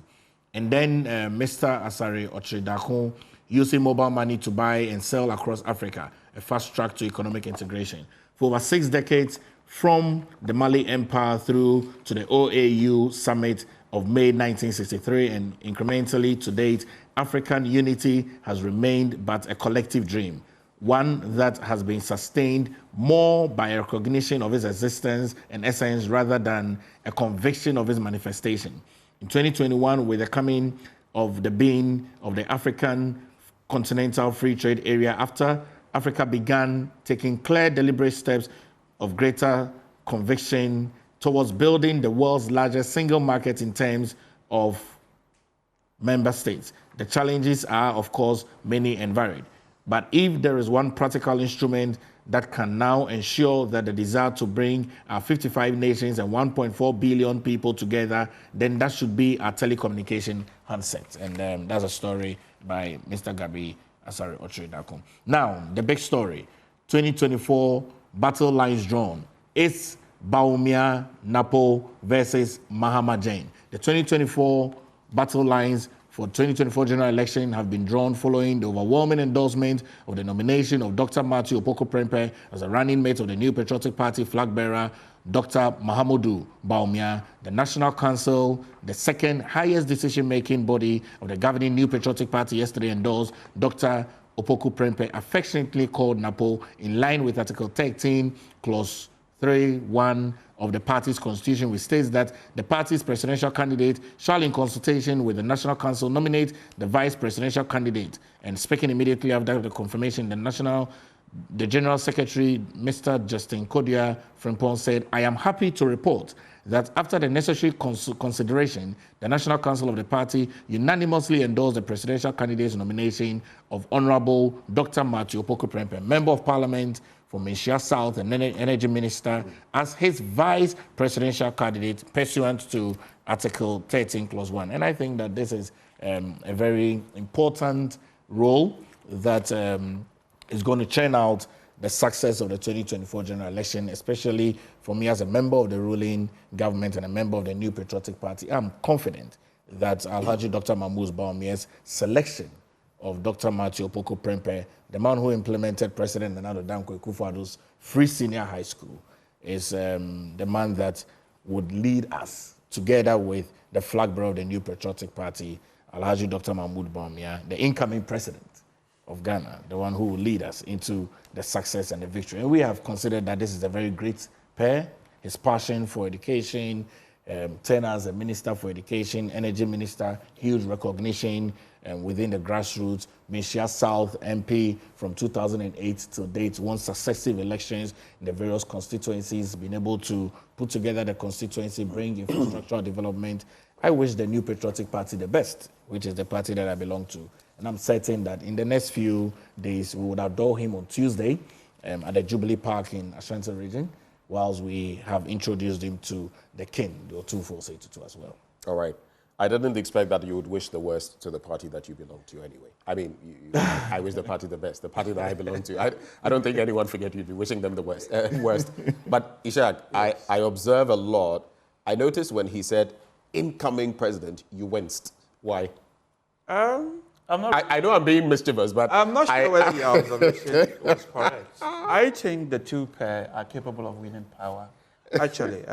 And then Mr. Asare Ochridakun, using mobile money to buy and sell across Africa, a fast track to economic integration. For over 6 decades, from the Mali Empire through to the OAU Summit of May 1963 and incrementally to date, African unity has remained but a collective dream, one that has been sustained more by a recognition of its existence and essence rather than a conviction of its manifestation. In 2021, with the coming of the being of the African Continental Free Trade Area, after Africa began taking clear, deliberate steps of greater conviction towards building the world's largest single market in terms of member states. The challenges are, of course, many and varied. But if there is one practical instrument that can now ensure that the desire to bring our 55 nations and 1.4 billion people together, then that should be our telecommunication handset. And that's a story by Mr. Gabi Asare Ochridakun. Now, the big story, 2024 battle lines drawn. It's Bawumia Napo versus Mahama Jane. The 2024 battle lines for 2024 general election have been drawn following the overwhelming endorsement of the nomination of Dr. Matthew Opoku Prempeh as a running mate of the New Patriotic Party flag bearer, Dr. Mahamudu Bawumia. The National Council, the second highest decision-making body of the governing New Patriotic Party, yesterday endorsed Dr. Opoku Prempeh, affectionately called Napo, in line with Article 13, Clause 3.1 of the party's constitution, which states that the party's presidential candidate shall, in consultation with the National Council, nominate the vice presidential candidate. And speaking immediately after the confirmation, the General Secretary, Mr. Justin Kodia Frimpong, said, "I am happy to report that after the necessary consideration, the National Council of the party unanimously endorsed the presidential candidate's nomination of Honorable Dr. Matthew Opoku Prempeh, Member of Parliament for Menchia South and Energy Minister, as his vice presidential candidate pursuant to Article 13, Clause 1. And I think that this is a very important role that is going to churn out the success of the 2024 general election, especially for me as a member of the ruling government and a member of the New Patriotic Party. I'm confident that Alhaji Dr. Mahmoud Bawumia's selection of Dr. Matthew Opoku Prempeh, the man who implemented President Nana Dankwa Akufo-Addo's free senior high school, is the man that would lead us, together with the flag bearer of the New Patriotic Party, Alhaji Dr. Mahmoud Bawumia, the incoming president of Ghana, the one who will lead us into the success and the victory. And we have considered that this is a very great pair. His passion for education, tenure as a minister for education, energy minister, huge recognition within the grassroots. Menchia South MP from 2008 to date, won successive elections in the various constituencies, been able to put together the constituency, bring infrastructural development. I wish the New Patriotic Party the best, which is the party that I belong to. And I'm certain that in the next few days, we would adore him on Tuesday at the Jubilee Park in Ashanti region, whilst we have introduced him to the king, the Otufo Osei Tutu as well. All right. I didn't expect that you would wish the worst to the party that you belong to anyway. I mean, I wish the party the best, the party that I belong to. I don't think anyone forget you'd be wishing them the worst. But Ishak, I observe a lot. I noticed when he said, incoming president, you winced. Why? I know I'm being mischievous, but I'm not sure whether your observation was correct. I think the two pair are capable of winning power. Actually,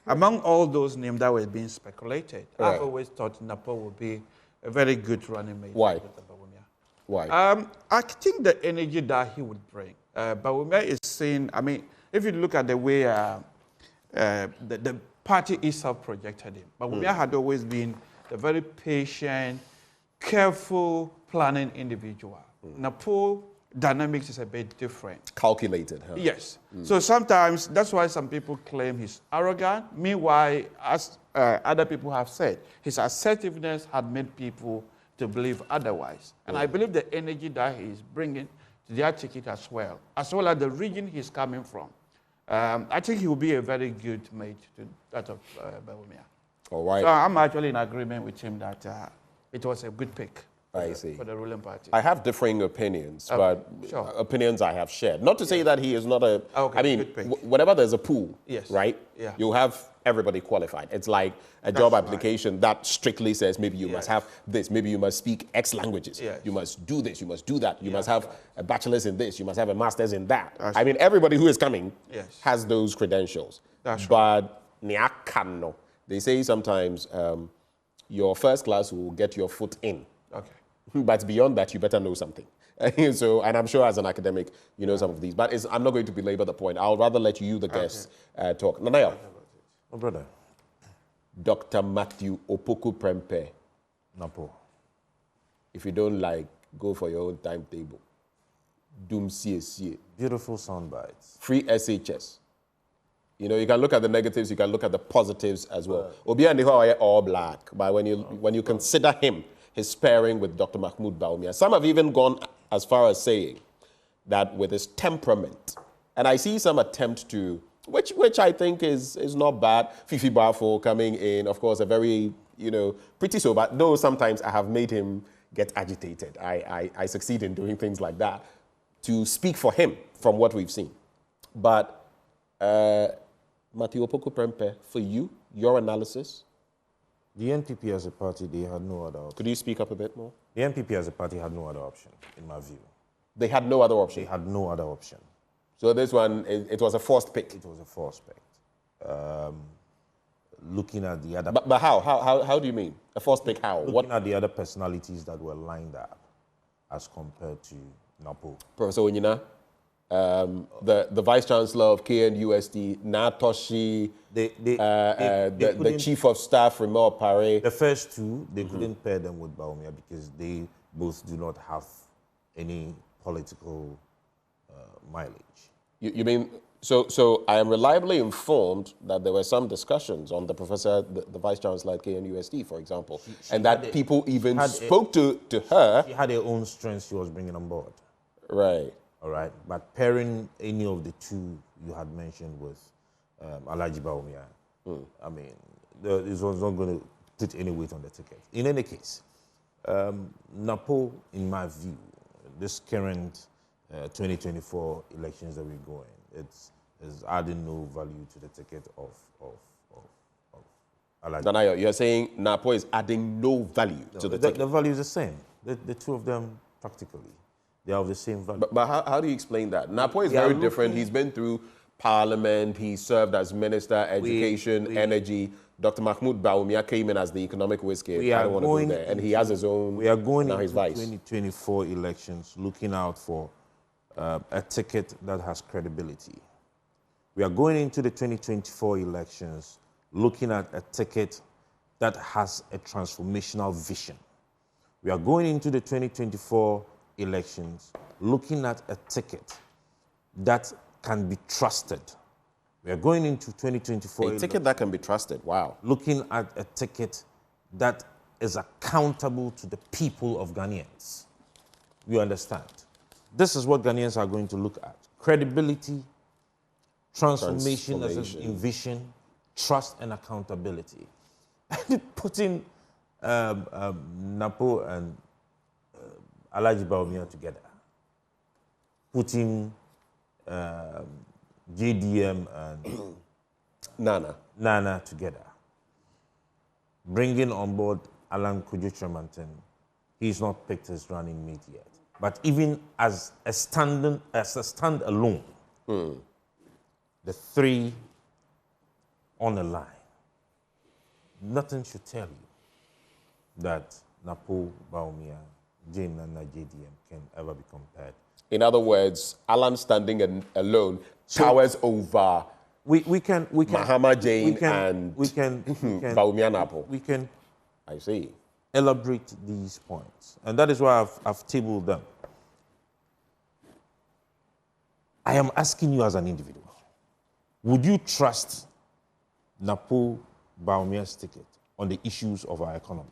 among all those names that were being speculated, I've always thought Napo would be a very good running mate. Why? Why? I think the energy that he would bring. Bawumia is seen, I mean, if you look at the way the party itself projected him, Bawumia had always been a very patient, careful, planning individual. Napo dynamics is a bit different. Calculated, huh? Yes. So sometimes, that's why some people claim he's arrogant. Meanwhile, as other people have said, his assertiveness had made people to believe otherwise. And I believe the energy that he's bringing to their ticket as well as the region he's coming from. I think he will be a very good mate to that of Bawumia. All right. So I'm actually in agreement with him that it was a good pick for the ruling party. I have differing opinions, but sure. Opinions I have shared. Not to say that he is not a... I mean, whenever there's a pool, right, you have everybody qualified. It's like a job application that strictly says maybe you must have this, maybe you must speak X languages, you must do this, you must do that, you must have a bachelor's in this, you must have a master's in that. I mean, everybody who is coming has those credentials. But they say sometimes your first class will get your foot in. Okay. But beyond that, you better know something. So, and I'm sure as an academic, you know some of these. But I'm not going to belabor the point. I'll rather let you, the guests, talk. Nanayo. Oh, brother. Dr. Matthew Opoku Prempeh. Napo. If you don't like, go for your own timetable. Doom CSC. Beautiful sound bites. Free SHS. You know, you can look at the negatives, you can look at the positives as well. Obi and are all black, but when you consider him, his pairing with Dr. Mahmoud Bawumia, some have even gone as far as saying that with his temperament, and I see some attempt to, which I think is not bad. Fifi Bafo coming in, of course, a very, pretty sober, though sometimes I have made him get agitated. I succeed in doing things like that to speak for him from what we've seen. But Matthew Opoku Prempeh, for you, your analysis? The NPP as a party, they had no other option. Could you speak up a bit more? The NPP as a party had no other option, in my view. They had no other option? They had no other option. So this one, it was a forced pick? It was a forced pick. Looking at the other... But how do you mean? A forced pick how? Looking at the other personalities that were lined up as compared to Napo. Professor Onyina, the Vice Chancellor of KNUST, Natoshi, the Chief of Staff, Remor Pare. The first two, they couldn't pair them with Bawumia because they both do not have any political mileage. You mean, so I am reliably informed that there were some discussions on the professor, the Vice Chancellor at KNUST, for example, and that people even spoke to her. She had her own strengths she was bringing on board. Right. All right, but pairing any of the two you had mentioned with Alhaji Bawumia, I mean, this was not going to put any weight on the ticket. In any case, Napo, in my view, this current 2024 elections that we're going, it's adding no value to the ticket of Alhaji. Danayo, you're saying Napo is adding no value to the ticket? The value is the same. The two of them, practically. They are of the same value. But how do you explain that? Napo is very different. He's been through Parliament. He served as Minister, Education, Energy. Dr. Mahmoud Bawumia came in as the economic whiskey. I don't want to go there. And he has his own. We are going into 2024 elections looking out for a ticket that has credibility. We are going into the 2024 elections looking at a ticket that has a transformational vision. We are going into the 2024 elections looking at a ticket that can be trusted. We are going into 2024 a ticket that can be trusted. Wow. Looking at a ticket that is accountable to the people of Ghanaians. You understand? This is what Ghanaians are going to look at. Credibility, transformation as in vision, trust and accountability. Putting Napo and Alhaji Bawumia together, putting JDM and Nana together, bringing on board Alan Kujo Tremantin. He's not picked his running mate yet, but even as a standalone, the three on the line, nothing should tell you that Napo, Bawumia, Jane and JDM can ever be compared. In other words, Alan standing alone towers over Mahama Jane and Bawumia Napo. We can I see. Elaborate these points. And that is why I've tabled them. I am asking you as an individual, would you trust Napo Bawumia's ticket on the issues of our economy?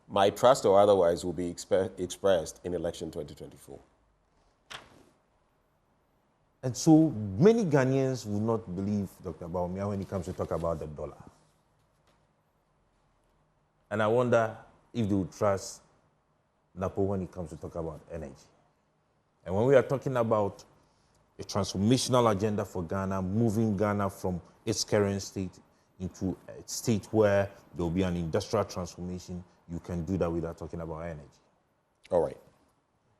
my trust or otherwise will be expressed in election 2024. And so many Ghanaians will not believe Dr. Bawumia when he comes to talk about the dollar. And I wonder if they will trust Napo when it comes to talk about energy. And when we are talking about a transformational agenda for Ghana, moving Ghana from its current state into a state where there will be an industrial transformation, you can do that without talking about energy. All right.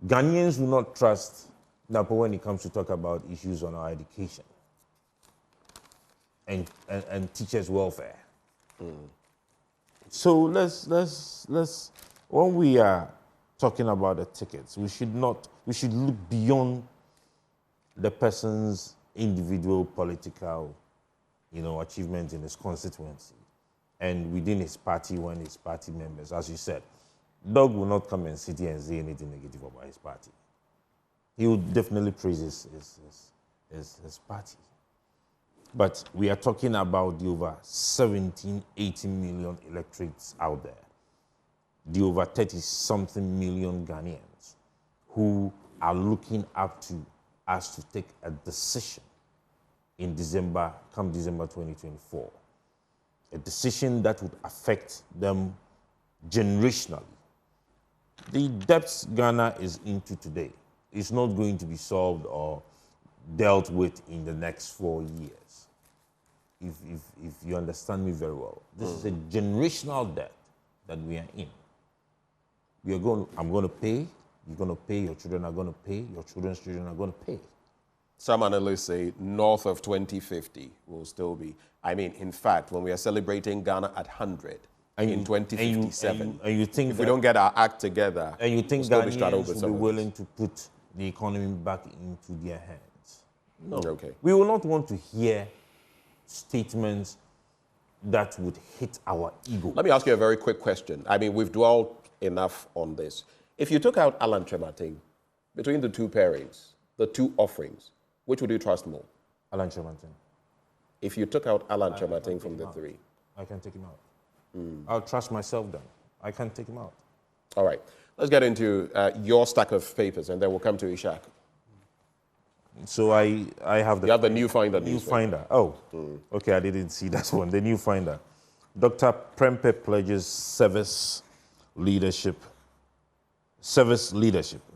Ghanaians will not trust Napo when it comes to talk about issues on our education and teachers' welfare. So let's when we are talking about the tickets, we should look beyond the person's individual political, achievement in his constituency and within his party when his party members, as you said, Doug will not come and sit here and say anything negative about his party. He will definitely praise his party. But we are talking about the over 17, 18 million electorates out there, the over 30-something million Ghanaians who are looking up to us to take a decision in December, come December 2024. A decision that would affect them generationally. The debts Ghana is into today is not going to be solved or dealt with in the next 4 years. If you understand me very well. This is a generational debt that we are in. I'm going to pay, you're going to pay, your children are going to pay, your children's children are going to pay. Some analysts say north of 2050 will still be. I mean, in fact, when we are celebrating Ghana at 100 in 2057, and you think if we don't get our act together, and you think we'll Ghanaians will be willing to put the economy back into their hands? No. Okay. We will not want to hear statements that would hit our ego. Let me ask you a very quick question. I mean, we've dwelled enough on this. If you took out Alan Chemating, between the two pairings, the two offerings, which would you trust more? Alan Chemating. If you took out Alan Chemating from the three? I can take him out. I'll trust myself then. I can take him out. All right. Let's get into your stack of papers, and then we'll come to Ishak. So I have the... You have the New Finder. New Finder. Oh, okay, I didn't see that one. The New Finder. Dr. Prempeh pledges service leadership,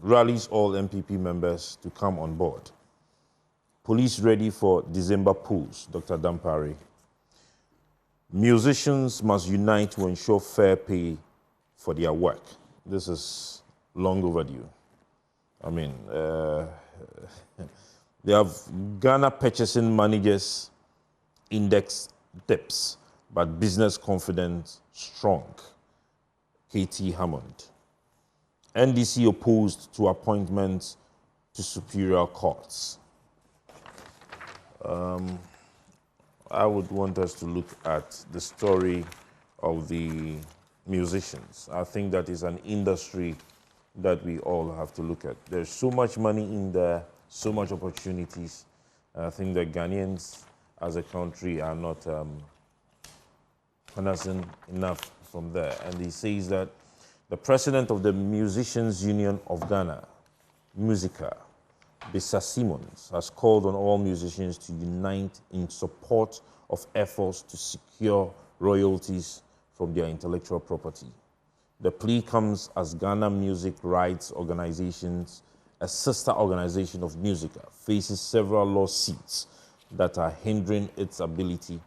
rallies all NPP members to come on board. Police ready for December polls, Dr. Dampare. Musicians must unite to ensure fair pay for their work. This is long overdue. I mean, they have Ghana Purchasing Managers Index dips, but business confidence strong. K.T. Hammond. NDC opposed to appointments to superior courts. I would want us to look at the story of the musicians. I think that is an industry that we all have to look at. There's so much money in there, so much opportunities. I think that Ghanaians as a country are not harnessing enough from there. And he says that the president of the Musicians Union of Ghana, Musica, Bisa Simmons, has called on all musicians to unite in support of efforts to secure royalties from their intellectual property. The plea comes as Ghana Music Rights Organizations, a sister organization of Musica, faces several lawsuits that are hindering its ability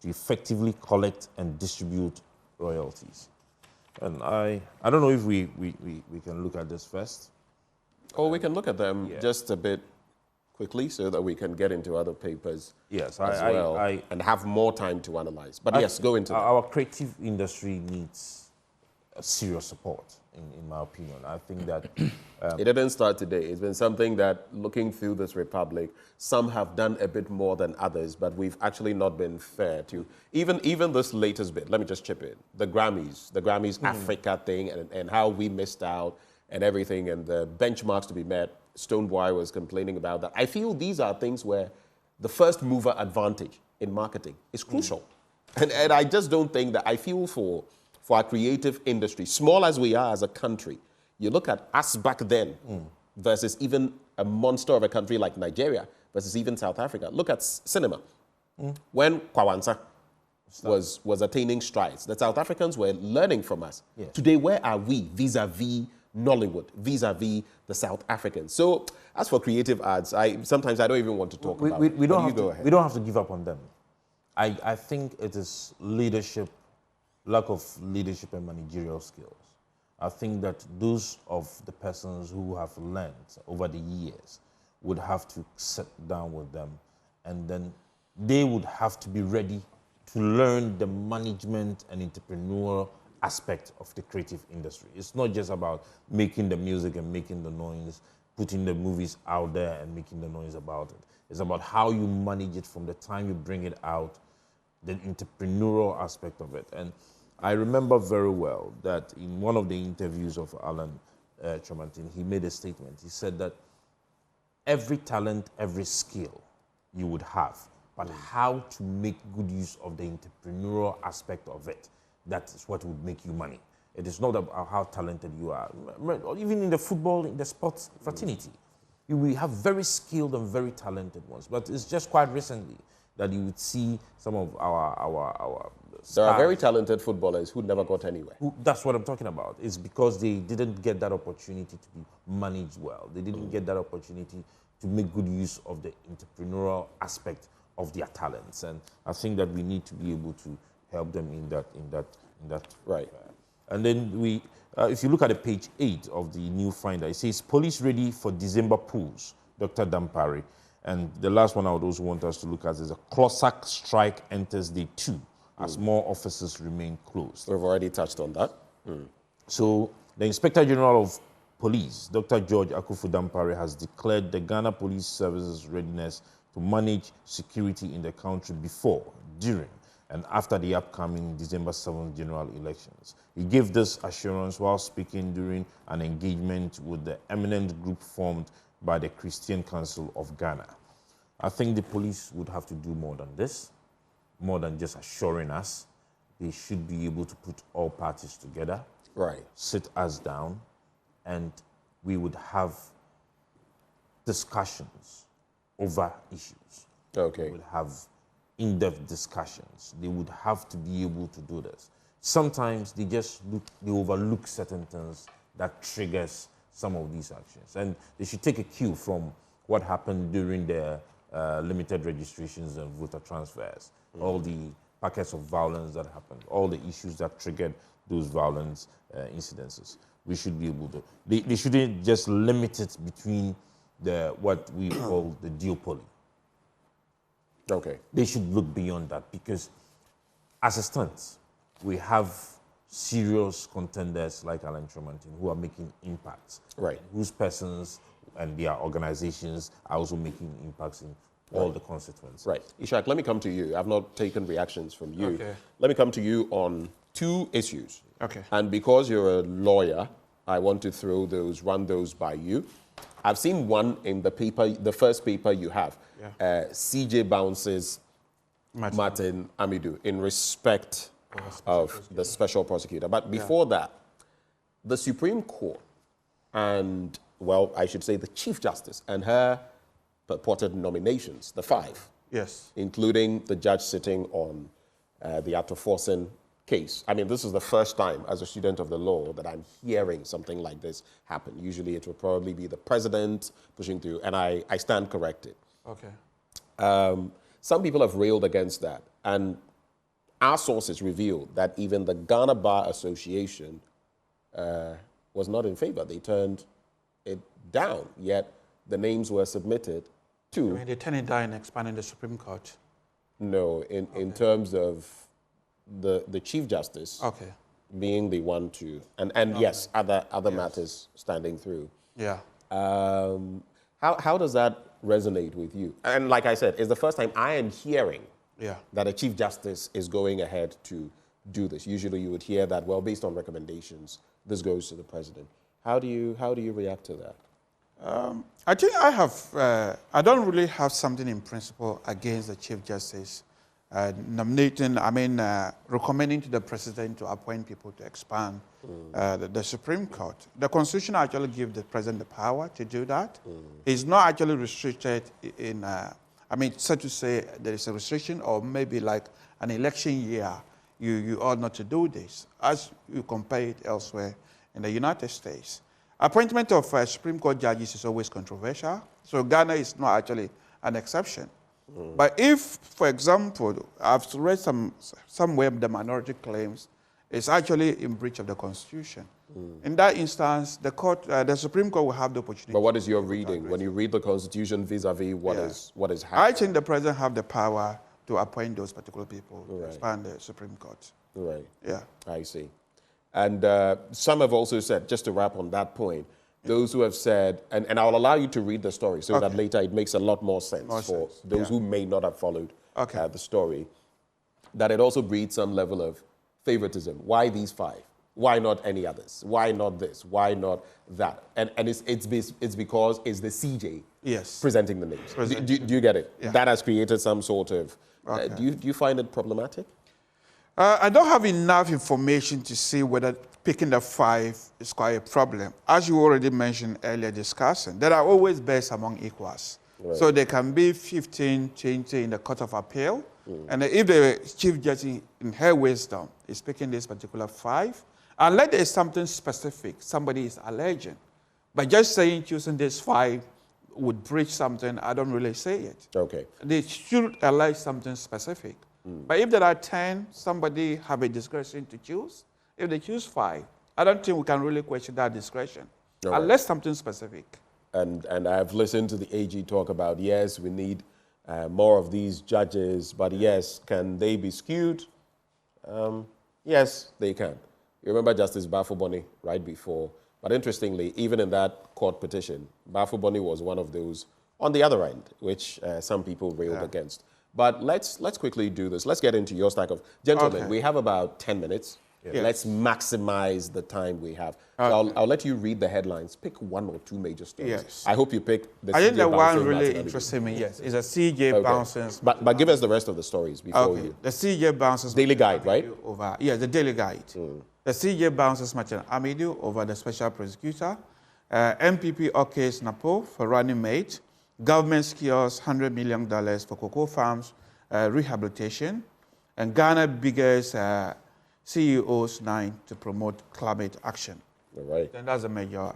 to effectively collect and distribute royalties. And I don't know if we can look at this first. Oh, we can look at them just a bit quickly so that we can get into other papers as well and have more time to analyze. But yes, go into that. Our creative industry needs serious support, in my opinion. I think that... it didn't start today. It's been something that, looking through this republic, some have done a bit more than others, but we've actually not been fair to... Even this latest bit, let me just chip in. The Grammys Africa thing and how we missed out and everything and the benchmarks to be met. Stonebwoy was complaining about that. I feel these are things where the first mover advantage in marketing is crucial. And I just don't think that... I feel for for our creative industry, small as we are as a country, you look at us back then versus even a monster of a country like Nigeria versus even South Africa. Look at cinema. When Kwawansa was attaining strides, the South Africans were learning from us. Yes. Today, where are we vis-a-vis Nollywood, vis-a-vis the South Africans? So, as for creative arts, sometimes I don't even want to talk about it. We don't have to give up on them. I think it is leadership, lack of leadership and managerial skills. I think that those of the persons who have learned over the years would have to sit down with them, and then they would have to be ready to learn the management and entrepreneurial aspect of the creative industry. It's not just about making the music and making the noise, putting the movies out there and making the noise about it. It's about how you manage it from the time you bring it out, the entrepreneurial aspect of it. And I remember very well that in one of the interviews of Alan Tremontin, he made a statement. He said that every talent, every skill you would have, but how to make good use of the entrepreneurial aspect of it, that is what would make you money. It is not about how talented you are. Even in the football, in the sports fraternity, we have very skilled and very talented ones. But it's just quite recently that you would see some of our stars. There are very talented footballers who never got anywhere. That's what I'm talking about. It's because they didn't get that opportunity to be managed well. They didn't get that opportunity to make good use of the entrepreneurial aspect of their talents. And I think that we need to be able to help them in that. Right. And then if you look at the page 8 of the new finder, it says police ready for December polls, Dr. Dampare. And the last one I would also want us to look at is a Closac strike enters day 2 as more offices remain closed. We've already touched on that. So the Inspector General of Police, Dr. George Akufu Dampare, has declared the Ghana Police Service's readiness to manage security in the country before, during, and after the upcoming December 7th general elections. He gave this assurance while speaking during an engagement with the eminent group formed by the Christian Council of Ghana. I think the police would have to do more than this, more than just assuring us. They should be able to put all parties together, sit us down, and we would have discussions over issues. We would have in-depth discussions. They would have to be able to do this. Sometimes they overlook certain things that triggers some of these actions. And they should take a cue from what happened during the limited registrations and voter transfers, all the packets of violence that happened, all the issues that triggered those violence incidences. We should be able to, they shouldn't just limit it between what we call the duopoly. They should look beyond that, because as it stands, we have serious contenders like Alan Tremontin who are making impacts, whose persons and their organizations are also making impacts in all the constituencies. Ishak, let me come to you. I've not taken reactions from you. Let me come to you on 2 issues. And because you're a lawyer, I want to run those by you. I've seen one in the paper, the first paper you have. CJ bounces Martin Amidou in respect of the special prosecutor. But before that, the Supreme Court and, well, I should say the Chief Justice and her purported nominations, the 5, including the judge sitting on the Atoforsen case. I mean, this is the first time as a student of the law that I'm hearing something like this happen. Usually it will probably be the president pushing through, and I stand corrected. Some people have railed against that, and our sources revealed that even the Ghana Bar Association was not in favor. They turned it down, yet the names were submitted to... I mean, they turned it down expanding the Supreme Court? No, in terms of the Chief Justice being the one to... And yes, other matters standing through. How does that resonate with you? And like I said, it's the first time I am hearing that a Chief Justice is going ahead to do this. Usually you would hear that, well, based on recommendations, this goes to the president. How do you react to that? I think I don't really have something in principle against the Chief Justice recommending to the president to appoint people to expand the Supreme Court. The Constitution actually gives the president the power to do that. It's not actually restricted in, so to say, there is a restriction, or maybe like an election year, you ought not to do this, as you compare it elsewhere in the United States. Appointment of Supreme Court judges is always controversial, so Ghana is not actually an exception. But if, for example, I've read somewhere the minority claims it's actually in breach of the Constitution. In that instance, the Supreme Court will have the opportunity. But what is your reading? When you read the Constitution vis-a-vis what is happening? I think the president have the power to appoint those particular people to expand the Supreme Court. Right. Yeah. I see. And some have also said, just to wrap on that point, those who have said, and I'll allow you to read the story so that later it makes a lot more sense for those who may not have followed the story, that it also breeds some level of favoritism. Why these 5? Why not any others? Why not this? Why not that? And it's because it's the CJ presenting the names. Do you get it? Yeah. That has created some sort of... do you find it problematic? I don't have enough information to see whether picking the 5 is quite a problem. As you already mentioned earlier discussing, there are always bears among equals. Right. So there can be 15, 20 in the Court of Appeal. And if the Chief Judge in her wisdom is picking this particular 5, unless there is something specific somebody is alleging, but just saying choosing this 5 would breach something, I don't really say it. Okay. They should allege something specific. But if there are 10, somebody have a discretion to choose. If they choose 5, I don't think we can really question that discretion, unless something specific. And I've listened to the AG talk about, yes, we need more of these judges, but yes, can they be skewed? Yes, they can. You remember Justice Bafuboni right before. But interestingly, even in that court petition, Bafuboni was one of those on the other end, which some people railed against. But let's quickly do this. Let's get into your stack of... Gentlemen, we have about 10 minutes. Yeah. Let's maximize the time we have. So I'll let you read the headlines. Pick 1 or 2 major stories. Yes. I hope you pick the I CJ think the one bouncing really interested me, is a CJ bounces. But give us the rest of the stories before you... The CJ bounces... Daily Guide, right? The Daily Guide. The CJ bounces Martin Amidu over the Special Prosecutor. NPP OK's Napo for running mate. Government secures $100 million for cocoa farms rehabilitation. And Ghana biggest CEOs 9 to promote climate action. All right. And that's a major.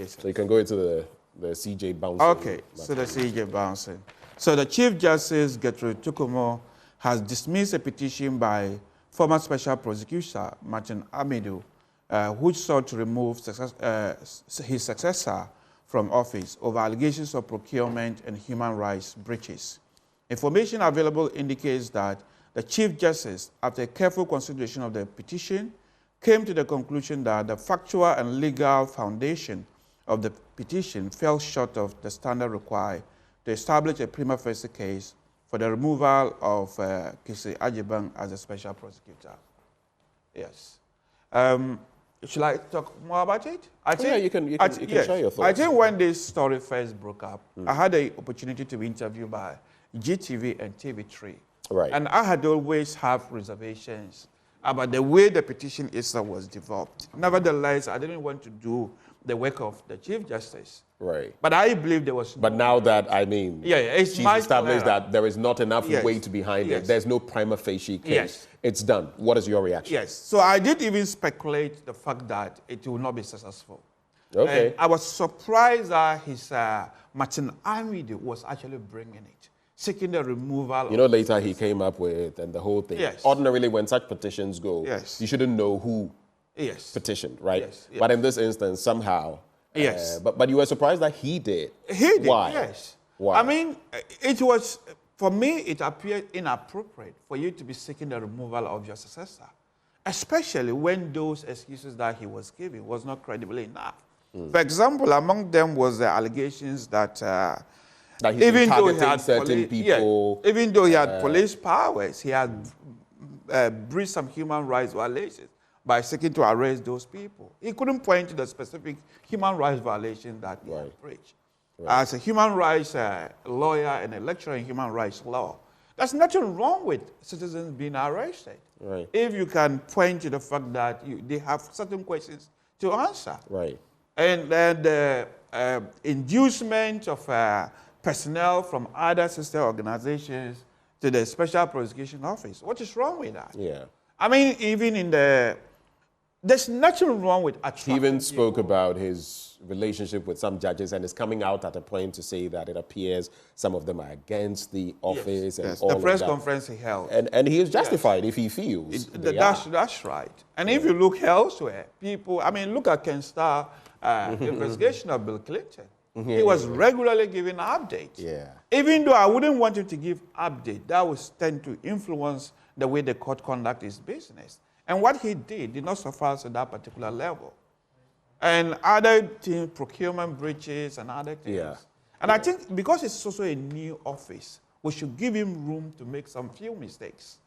So you can go into the CJ bouncing. Okay, so the CJ bouncing. So the Chief Justice, Gertrude Tukumo, has dismissed a petition by former Special Prosecutor Martin Amidu, which sought to remove his successor from office over allegations of procurement and human rights breaches. Information available indicates that the Chief Justice, after careful consideration of the petition, came to the conclusion that the factual and legal foundation of the petition fell short of the standard required to establish a prima facie case for the removal of Kisi Ajibang as a special prosecutor. Yes. Should I talk more about it? I think, you can share your thoughts. I think when this story first broke up, I had the opportunity to be interviewed by GTV and TV3. Right. And I had always have reservations about the way the petition itself was developed. Nevertheless, I didn't want to do the work of the Chief Justice. Right. But I believe there was... But now that, she's established that there is not enough weight behind it, there's no prima facie case, it's done. What is your reaction? Yes. So I did even speculate the fact that it will not be successful. Okay. And I was surprised that his Martin Amidu was actually bringing it, seeking the removal. You know, later he came up with and the whole thing. Yes. Ordinarily, when such petitions go, you shouldn't know who petitioned, right? Yes. But in this instance, somehow. Yes. But you were surprised that he did. He did. Why? Yes. Why? I mean, it was, for me, it appeared inappropriate for you to be seeking the removal of your successor, especially when those excuses that he was giving was not credible enough. For example, among them was the allegations that even though he had certain people, even though he had police powers, he had breached some human rights violations by seeking to arrest those people. He couldn't point to the specific human rights violation that he had breached. As a human rights lawyer and a lecturer in human rights law, There's nothing wrong with citizens being arrested. Right. If you can point to the fact that they have certain questions to answer. Right. And then the inducement of personnel from other sister organizations to the Special Prosecution Office. What is wrong with that? Yeah. I mean, even in there's nothing wrong with attracting He even spoke about his relationship with some judges and is coming out at a point to say that it appears some of them are against the office and all the of press that. conference he held. And he is justified if he feels That's right. And if you look elsewhere, people, I mean, look at Ken Starr investigation of Bill Clinton. He was regularly giving updates. Yeah. Even though I wouldn't want him to give update, that would tend to influence the way the court conduct its business. And what he did not suffice at that particular level. And other things, procurement breaches and other things. Yeah. And I think because it's also a new office, we should give him room to make some few mistakes.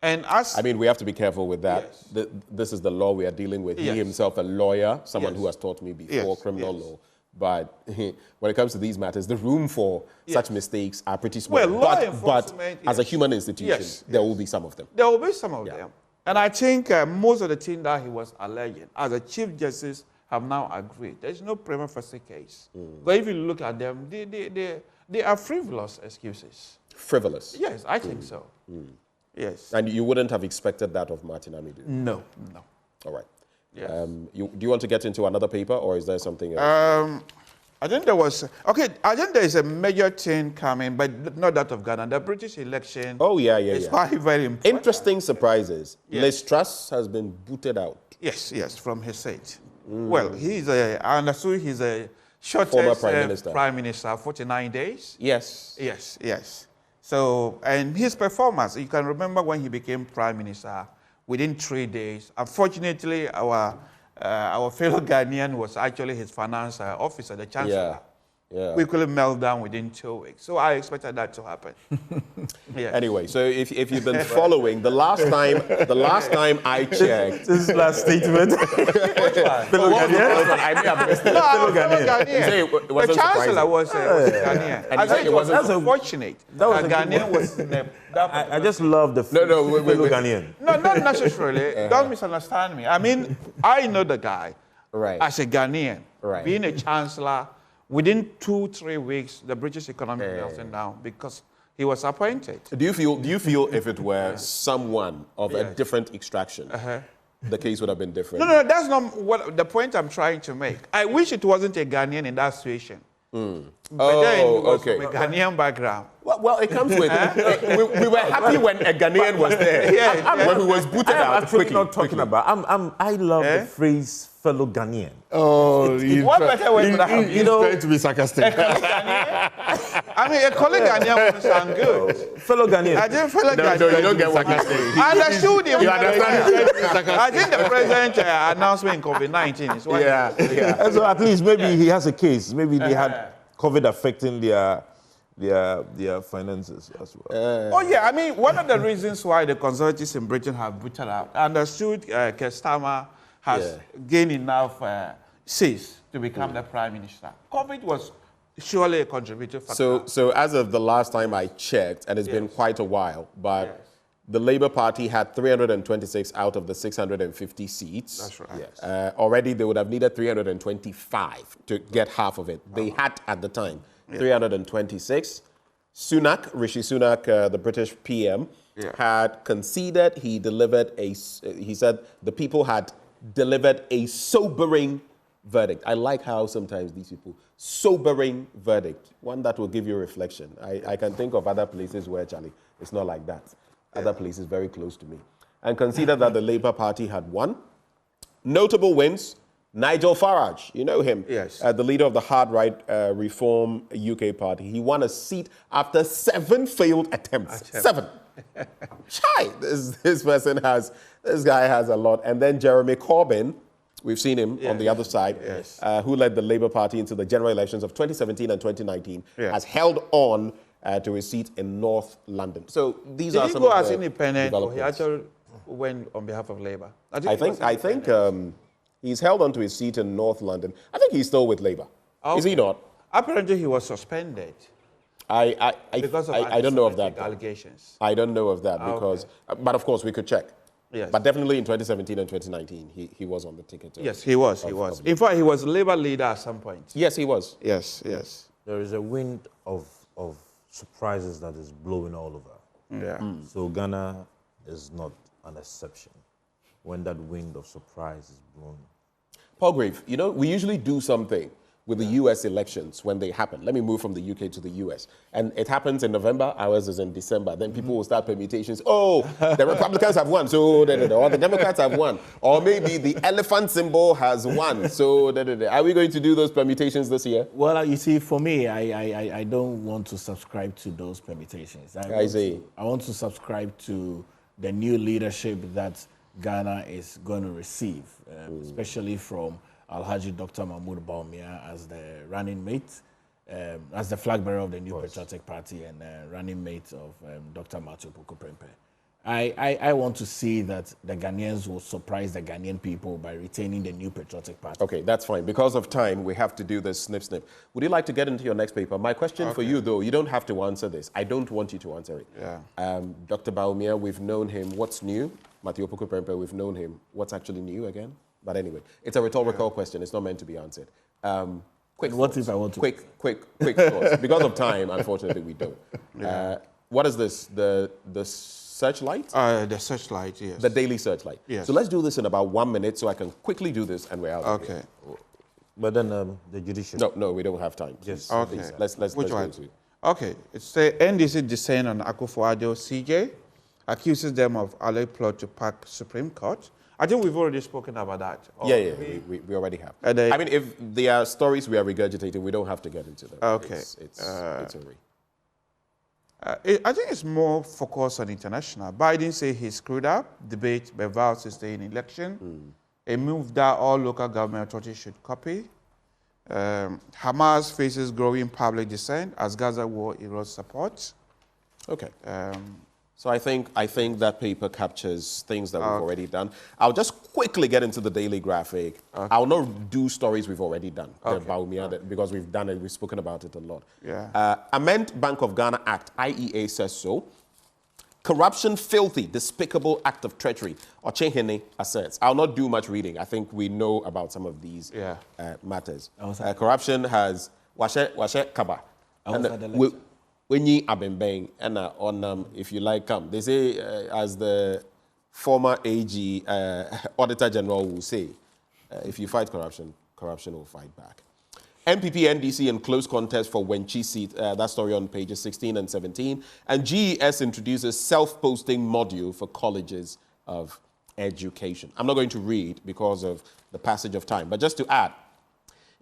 And I mean, we have to be careful with that. Yes. This is the law we are dealing with. Yes. He himself, a lawyer, someone Yes. who has taught me before Yes. criminal law. But when it comes to these matters, the room for such mistakes are pretty small. Well, law but enforcement, as a human institution, Yes. there will be some of them. There will be some of them. And I think most of the things that he was alleging, as a Chief Justice, have now agreed. There's no prima facie case. But if you look at them, they are frivolous excuses. Frivolous? Yes, I think so. Yes. And you wouldn't have expected that of Martin Amidu? No. All right. Yes. Do you want to get into another paper, or is there something else? I think there was, I think there is a major thing coming, but not that of Ghana. The British election is quite very important. Interesting surprises. Liz Truss has been booted out. Yes, from his seat. Well, I understood he's a shortest Former Prime Minister. 49 days. Yes. So, and his performance, you can remember when he became Prime Minister, within 3 days, unfortunately, our fellow Ghanaian was actually his finance officer, the Chancellor. Yeah. We couldn't melt down within 2 weeks. So I expected that to happen. Anyway, so if you've been following, the last time I checked. This last statement. Fellow Ghanaian? I may have missed it. Fellow Ghanaian. The Chancellor was Ghanaian. And I think it was unfortunate that a Ghanaian was in the... I just love the fellow Ghanaian. No, not necessarily. Don't misunderstand me. I mean, I know the guy as a Ghanaian, being a Chancellor. Within 2-3 weeks, the British economy melted down because he was appointed. Do you feel if it were someone of a different extraction, the case would have been different? No, that's not what the point I'm trying to make. I wish it wasn't a Ghanaian in that situation. But then it was from a Ghanaian background. Well, it comes with. We were happy when a Ghanaian was there. When he was booted out. I'm not talking about. I love the phrase "fellow Ghanaian." Oh, what better way to have? He's trying to be sarcastic. I mean, a colleague Ghanaian would sound good. Fellow Ghanaian. I think fellow Ghanaian. No, you don't get what he's saying. I understood him. You understand? I think the president announcement in COVID-19 is why. Yeah. So at least maybe he has a case. Maybe they had COVID affecting their finances as well. I mean, one of the reasons why the Conservatives in Britain have booted out, I understood Keir Starmer has gained enough seats to become the Prime Minister. COVID was surely a contributing factor. So as of the last time I checked, and it's been quite a while, but the Labour Party had 326 out of the 650 seats. That's right. Yes. Already they would have needed 325 to get half of it. They had at the time 326. Rishi Sunak, the British PM, had conceded. He said the people had delivered a sobering verdict. I like how sometimes these people, sobering verdict, one that will give you reflection. I can think of other places where, Charlie, it's not like that. Other places very close to me. And consider that the Labour Party had won. Notable wins, Nigel Farage, you know him. Yes. The leader of the hard right Reform UK party. He won a seat after 7 failed attempts. 7. Chai, this guy has a lot. And then Jeremy Corbyn, we've seen him on the other side, who led the Labour Party into the general elections of 2017 and 2019, has held on to his seat in North London. So these are some of the Did he go as independent or he actually went on behalf of Labour? I think he's held on to his seat in North London. I think he's still with Labour. Okay. Is he not? Apparently he was suspended. Because of I don't know of that. Allegations. I don't know of that because, but of course we could check. Yes. But definitely in 2017 and 2019, he was on the ticket. Yes, he was. In fact, he was Labour leader at some point. Yes, he was. Yes, yes. There is a wind of surprises that is blowing all over. Yeah. So Ghana is not an exception when that wind of surprise is blowing. Palgrave, you know, we usually do something with the US elections when they happen. Let me move from the UK to the US. And it happens in November, ours is in December. Then people will start permutations. Oh, the Republicans have won, so or the Democrats have won. Or maybe the elephant symbol has won, so Are we going to do those permutations this year? Well, you see, for me, I don't want to subscribe to those permutations. I want to subscribe to the new leadership that Ghana is going to receive, especially from Alhaji Dr. Mahmoud Bawumia as the running mate, as the flag bearer of the New Patriotic Party and running mate of Dr. Matthew Pukuprempe. I want to see that the Ghanaians will surprise the Ghanaian people by retaining the New Patriotic Party. Okay, that's fine. Because of time, we have to do this snip. Would you like to get into your next paper? My question for you, though, you don't have to answer this. I don't want you to answer it. Yeah. Dr. Bawumia, we've known him. What's new? Matthew Pukuprempe, we've known him. What's actually new again? But anyway, it's a rhetorical question. It's not meant to be answered. Quick what thoughts. if I want to? Quick thoughts. Because of time, unfortunately, we don't. Yeah. What is this? The Searchlight? The Searchlight, yes. The Daily Searchlight. Yes. So let's do this in about 1 minute so I can quickly do this and we're out. Okay. But then the judicial. No, we don't have time. Yes. Okay. Please, let's Which go one? to it. Okay. It's the NDC descent on Akufo-Addo CJ, accuses them of alleged plot to pack Supreme Court. I think we've already spoken about that. We already have. I mean, if there are stories we are regurgitating, we don't have to get into them. Okay. It's a way. I think it's more focused on international. Biden says he screwed up, debate, but vows to stay in election. A move that all local government authorities should copy. Hamas faces growing public dissent as Gaza war erodes support. Okay. So I think that paper captures things that we've already done. I'll just quickly get into the daily graphic. I'll not do stories we've already done because we've done it. We've spoken about it a lot. Yeah. Amend Bank of Ghana Act. IEA says so. Corruption, filthy, despicable act of treachery. Ochehene asserts. I'll not do much reading. I think we know about some of these matters. Corruption has washe kaba. When you abembeng and on if you like come, they say as the former AG Auditor General will say, if you fight corruption, corruption will fight back. NPP NDC in close contest for Wenchi seat. That story on pages 16 and 17. And GES introduces self-posting module for colleges of education. I'm not going to read because of the passage of time, but just to add.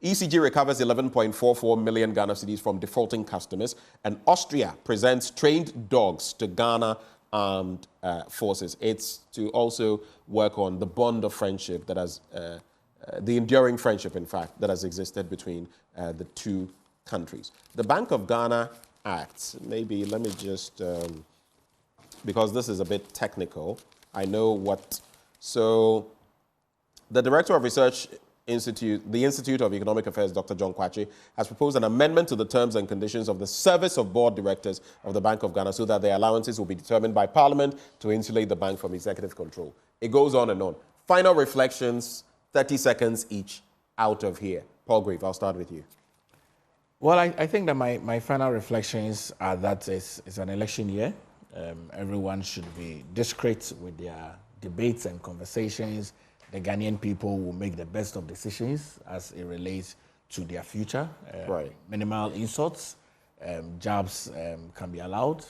ECG recovers 11.44 million Ghana cedis from defaulting customers, and Austria presents trained dogs to Ghana armed forces. It's to also work on the bond of friendship that has, the enduring friendship, in fact, that has existed between the two countries. The Bank of Ghana Act, maybe let me just, because this is a bit technical, I know what, so the Director of Research the Institute of Economic Affairs, Dr. John Kwache, has proposed an amendment to the terms and conditions of the service of board directors of the Bank of Ghana so that their allowances will be determined by Parliament to insulate the bank from executive control. It goes on and on. Final reflections, 30 seconds each out of here. Palgrave, I'll start with you. Well, I think that my final reflections are that it's an election year. Everyone should be discreet with their debates and conversations. The Ghanaian people will make the best of decisions as it relates to their future. Minimal insults, jabs can be allowed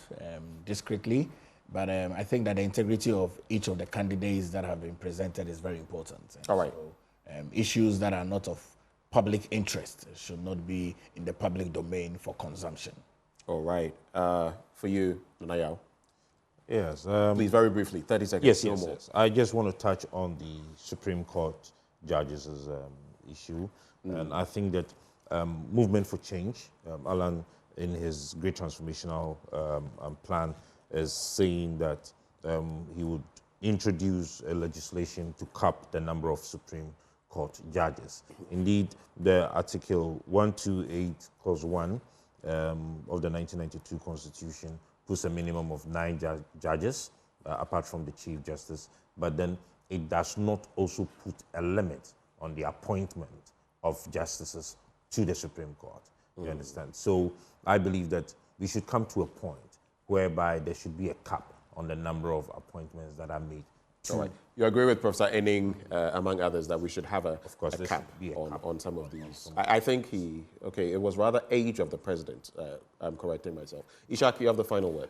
discreetly, but I think that the integrity of each of the candidates that have been presented is very important. All right. So, issues that are not of public interest should not be in the public domain for consumption. All right. For you, Nanayao. Yes. Please, very briefly, 30 seconds. Yes. I just want to touch on the Supreme Court judges' issue. And I think that movement for change, Alan, in his great transformational plan, is saying that he would introduce a legislation to cap the number of Supreme Court judges. Indeed, the Article 128, Clause 1 of the 1992 Constitution puts a minimum of 9 judges, apart from the Chief Justice, but then it does not also put a limit on the appointment of justices to the Supreme Court. You understand? So I believe that we should come to a point whereby there should be a cap on the number of appointments that are made. All right. You agree with Professor Enning, among others, that we should have a cap on some of these? I think it was rather age of the president. I'm correcting myself. Ishak, you have the final word.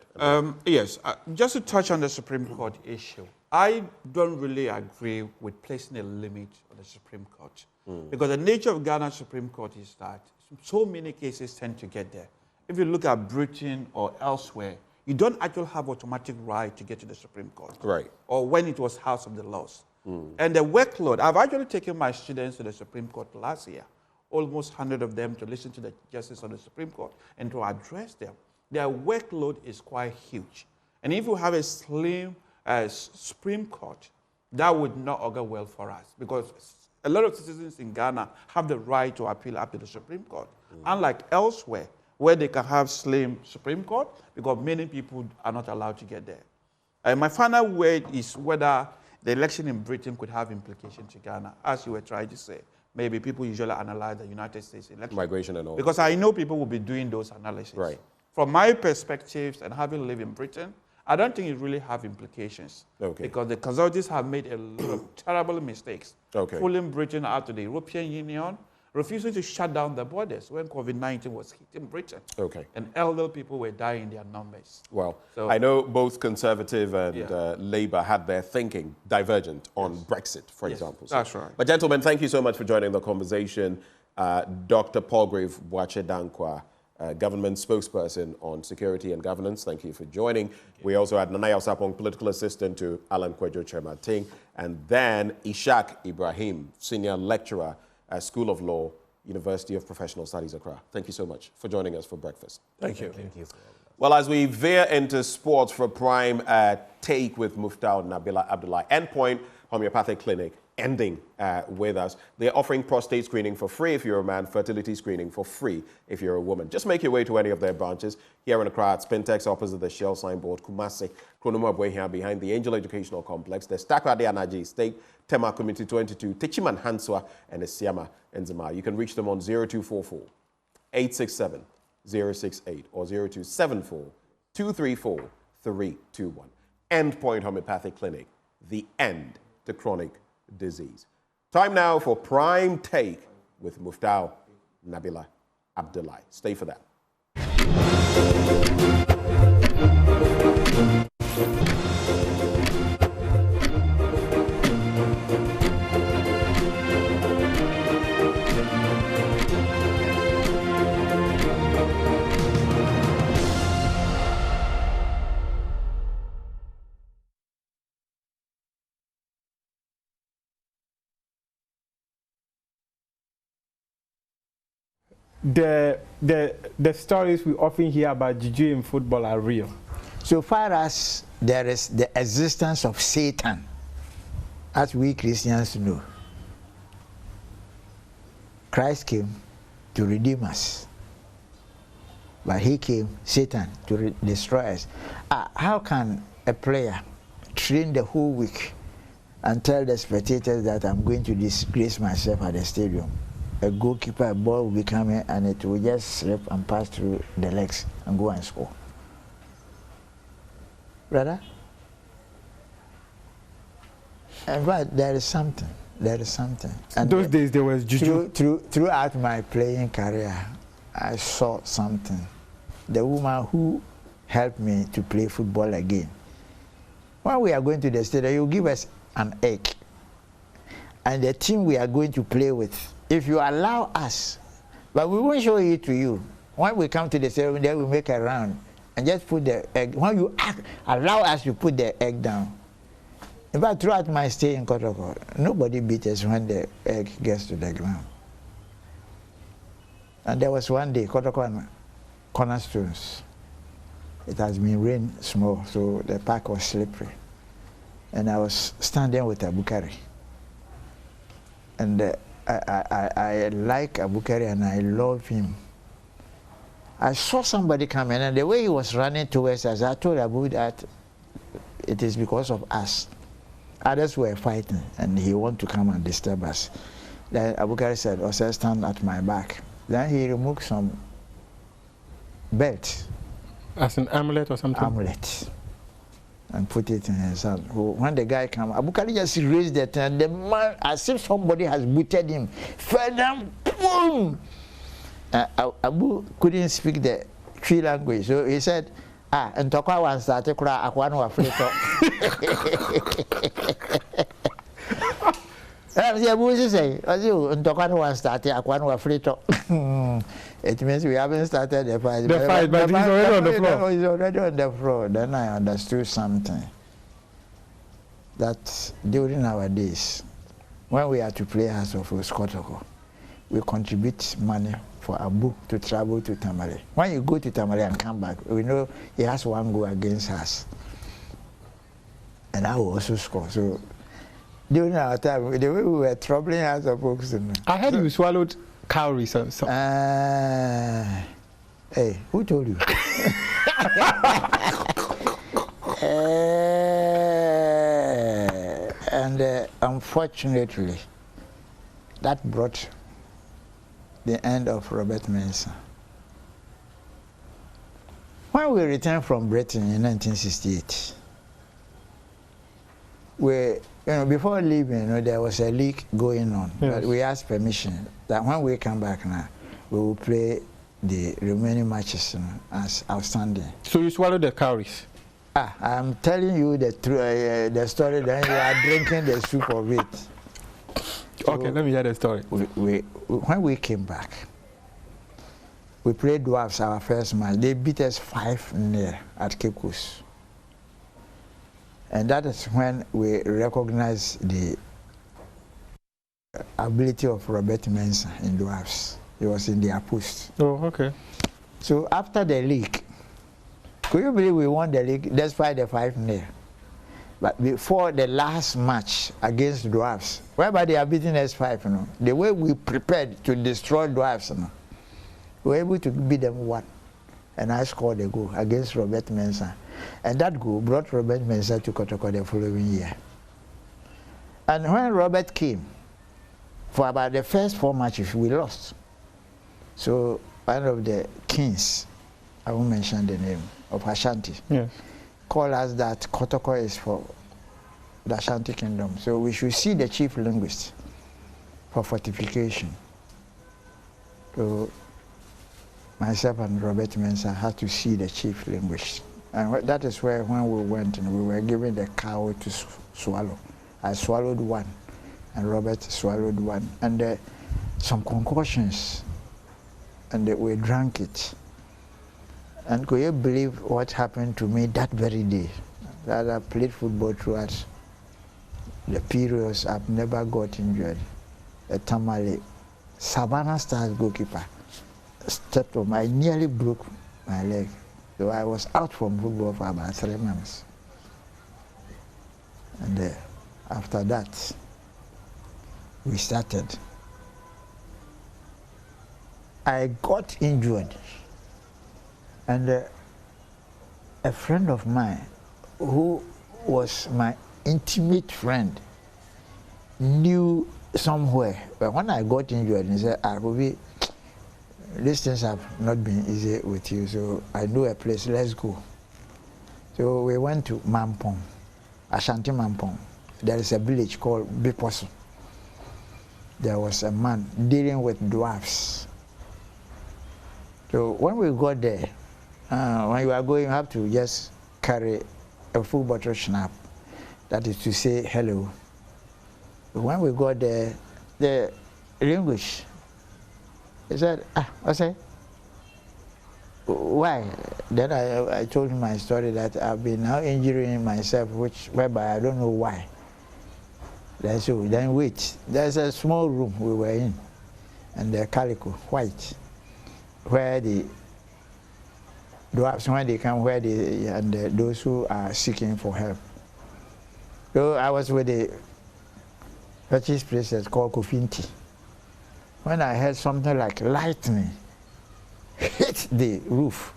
Yes, just to touch on the Supreme Court issue, I don't really agree with placing a limit on the Supreme Court. Because the nature of Ghana's Supreme Court is that so many cases tend to get there. If you look at Britain or elsewhere, you don't actually have automatic right to get to the Supreme Court. Right. Or when it was House of the Laws. And the workload, I've actually taken my students to the Supreme Court last year, almost 100 of them, to listen to the justice of the Supreme Court and to address them. Their workload is quite huge. And if you have a slim Supreme Court, that would not augur well for us, because a lot of citizens in Ghana have the right to appeal up to the Supreme Court, unlike elsewhere, where they can have slim Supreme Court, because many people are not allowed to get there. My final word is whether the election in Britain could have implications to Ghana, as you were trying to say. Maybe people usually analyze the United States election. Migration and all. Because I know people will be doing those analyses. Right. From my perspectives and having lived in Britain, I don't think it really have implications. Okay. Because the consultants have made a lot of terrible mistakes. Okay. Pulling Britain out of the European Union, refusing to shut down the borders when COVID-19 was hitting Britain. Okay. And elderly people were dying in their numbers. Well, So- I know both Conservative and Labour had their thinking divergent on Brexit, for example. So- that's right. But gentlemen, thank you so much for joining the conversation. Dr. Palgrave Boakye Dankwa, government spokesperson on security and governance, thank you for joining. We also had Nanaya Osapong, political assistant to Alan Kwejo Chemating, and then Ishak Ibrahim, senior lecturer at School of Law, University of Professional Studies, Accra. Thank you so much for joining us for breakfast. Thank you. Thank you. Well, as we veer into sports for Prime Take with Muftau Nabila Abdullah, Endpoint Homeopathic Clinic, ending with us. They're offering prostate screening for free if you're a man, fertility screening for free if you're a woman. Just make your way to any of their branches here in Accra at Spintex opposite the Shell signboard, Kumasi, Kronoma Bwehia behind the Angel Educational Complex, the Stakrade Anaji State, Tema Community 22, Tichiman Hanswa, and Esiama Enzima. You can reach them on 0244 867 068 or 0274 234 321. Endpoint Homeopathic Clinic, the end to chronic disease. Time now for Prime Take with Muftau Nabila Abdullah. Stay for that. The stories we often hear about juju in football are real. So far as there is the existence of Satan, as we Christians know, Christ came to redeem us, but he came, Satan, to destroy us. How can a player train the whole week and tell the spectators that I'm going to disgrace myself at the stadium? A goalkeeper, a ball will be coming and it will just slip and pass through the legs and go and score. Brother? In fact, there is something. There is something. And those days there was juju. Throughout my playing career, I saw something. The woman who helped me to play football again. When we are going to the stadium, you give us an egg. And the team we are going to play with, if you allow us, but we won't show it to you. When we come to the ceremony, then we make a round and just put the egg. When you allow us to put the egg down. In fact, throughout my stay in Kotoko, nobody beat us when the egg gets to the ground. And there was one day, Kotoko and Cornerstones. It has been rain small, so the park was slippery. And I was standing with Abukari. And I like Abukari and I love him. I saw somebody coming, and the way he was running towards us, I told Abu that it is because of us. Others were fighting, and he wanted to come and disturb us. Then Abukari said, Osei, stand at my back. Then he removed some belt. As an amulet or something? Amulet. And put it in his hand. When the guy came, Abukari just raised it, and the man, as if somebody has booted him, fell down, boom! Abu couldn't speak the Tree language, so he said, and Tokwa one started cry, Aquano Africa. Abu say, as you, and Tokwa one started, Aquano Africa. It means we haven't started the fight. The fight, but he's already on the floor. He's already on the floor. Then I understood something. That during our days, when we had to play House of Kotoko, we contribute money for Abu to travel to Tamale. When you go to Tamale and come back, we know he has one goal against us. And I will also score. So during our time, the way we were troubling House of Oaks. I heard you swallowed calories. Hey, who told you? And unfortunately, that brought the end of Robert Mensah. When we returned from Britain in 1968, before leaving, there was a league going on. Yes. But we asked permission that when we come back now, we will play the remaining matches as outstanding. So you swallowed the calories? I'm telling you the story, then you are drinking the soup of it. So okay, let me hear the story. When we came back, we played Dwarfs our first match. They beat us 5-0 at Cape Coast. And that is when we recognized the ability of Robert Mensah in Dwarfs. He was in their post. Oh, okay. So after the league, could you believe we won the league despite the 5-0? But before the last match against Dwarfs, whereby they are beating us 5, the way we prepared to destroy Dwarfs, we were able to beat them 1. And I scored a goal against Robert Mensah. And that goal brought Robert Mensah to Kotoko the following year. And when Robert came, for about the first 4 matches, we lost. So one of the kings, I won't mention the name, of Ashanti, called us that Kotoko is for the Ashanti Kingdom. So we should see the chief linguist for fortification. So myself and Robert Mensah had to see the chief linguist. And that is where, when we went, and we were given the cow to swallow. I swallowed 1, and Robert swallowed 1. And some concoctions, and we drank it. And could you believe what happened to me that very day? That I played football throughout the periods. I've never got injured. A Tamale, Savannah Stars goalkeeper stepped on I nearly broke my leg. So I was out from football for about 3 months. And after that, we started. I got injured. And a friend of mine, who was my intimate friend, knew somewhere. But when I got injured, he said, Kofi, these things have not been easy with you, so I know a place, let's go. So we went to Mampong, Ashanti Mampong. There is a village called Biposo. There was a man dealing with dwarfs. So when we got there, when you are going, you have to just carry a full bottle schnapp. That is to say hello. When we got there, the linguist, he said, Osei, why? Then I told him my story that I've been now injuring myself, whereby I don't know why. Then wait, there's a small room we were in, and the calico, white, where the dwarfs, when they come, those who are seeking for help. So I was with the fetish priestess called Kofi. When I heard something like lightning hit the roof.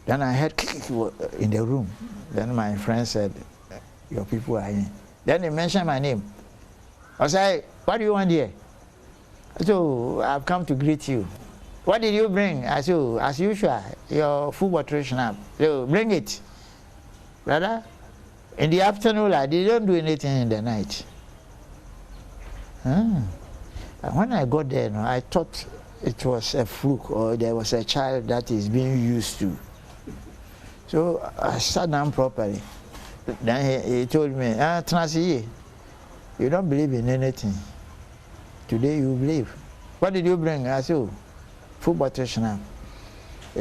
Then I heard in the room. Then my friend said, your people are in. Then they mentioned my name. I said, what do you want here? So I've come to greet you. What did you bring? I said, as usual, your food bottle snap. So bring it. Brother, in the afternoon, they don't do anything in the night. And when I got there, I thought it was a fluke or there was a child that is being used to. So I sat down properly. Then he told me, Transi, you don't believe in anything. Today you believe. What did you bring? I said, food bottle snap.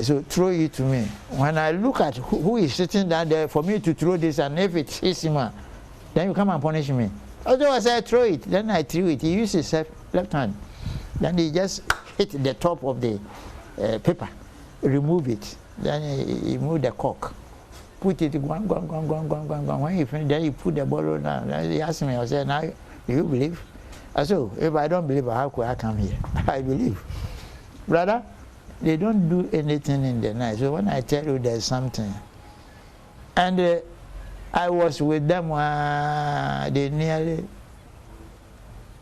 So throw it to me. When I look at who is sitting down there for me to throw this, and if it hits him, then you come and punish me. Although I said throw it, then I threw it. He used his left hand. Then he just hit the top of the paper, remove it. Then he moved the cork, put it, When he finished, then he put the bottle down. Then he asked me, I said, now, do you believe? I said, if I don't believe, how could I come here? I believe. Brother, they don't do anything in the night. So when I tell you there's something, and I was with them, they nearly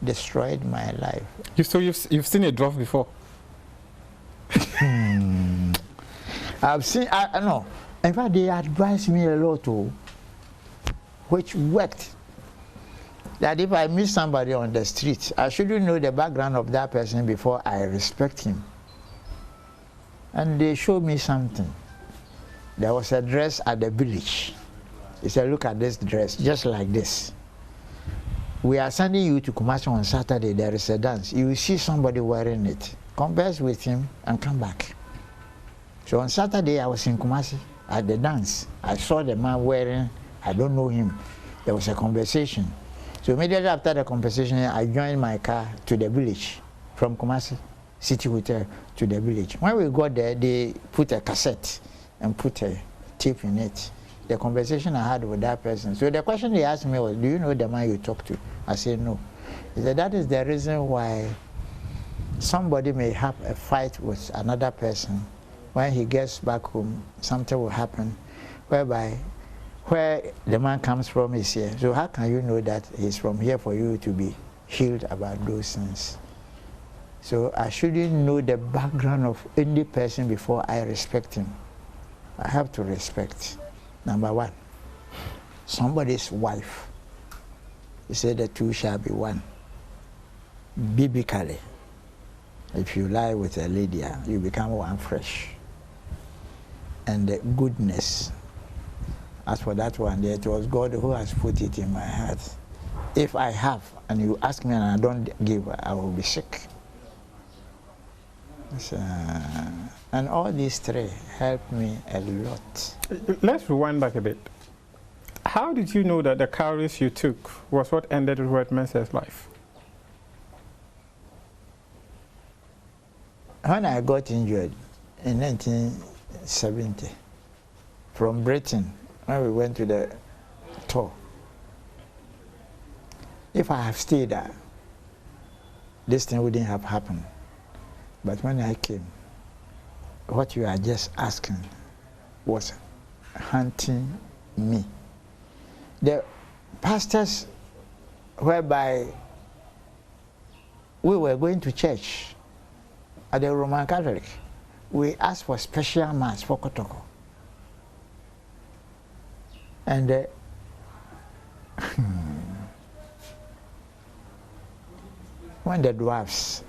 destroyed my life. So you've seen a dwarf before? I've seen, no. In fact, they advised me a lot too, which worked. That if I meet somebody on the street, I shouldn't know the background of that person before I respect him. And they showed me something. There was a dress at the village. They said, look at this dress, just like this. We are sending you to Kumasi on Saturday. There is a dance. You will see somebody wearing it. Converse with him and come back. So on Saturday, I was in Kumasi at the dance. I saw the man wearing, I don't know him. There was a conversation. So immediately after the conversation, I joined my car to the village from Kumasi City Hotel to the village. When we got there, they put a cassette and put a tape in it. The conversation I had with that person. So the question they asked me was, do you know the man you talked to? I said, no. He said, that is the reason why somebody may have a fight with another person. When he gets back home, something will happen whereby where the man comes from is here. So how can you know that he's from here for you to be healed about those things? So I shouldn't know the background of any person before I respect him. I have to respect. Number one, somebody's wife. He said the two shall be one. Biblically, if you lie with a lady, you become one fresh. And the goodness. As for that one, it was God who has put it in my heart. If I have, and you ask me and I don't give, I will be sick. So, and all these three helped me a lot. Let's rewind back a bit. How did you know that the cowries you took was what ended Robert Mensah's life? When I got injured in 1970 from Britain, when we went to the tour, if I have stayed there, this thing wouldn't have happened. But when I came, what you are just asking was haunting me. The pastors whereby we were going to church at the Roman Catholic, we asked for special mass for Kotoko. And when the dwarfs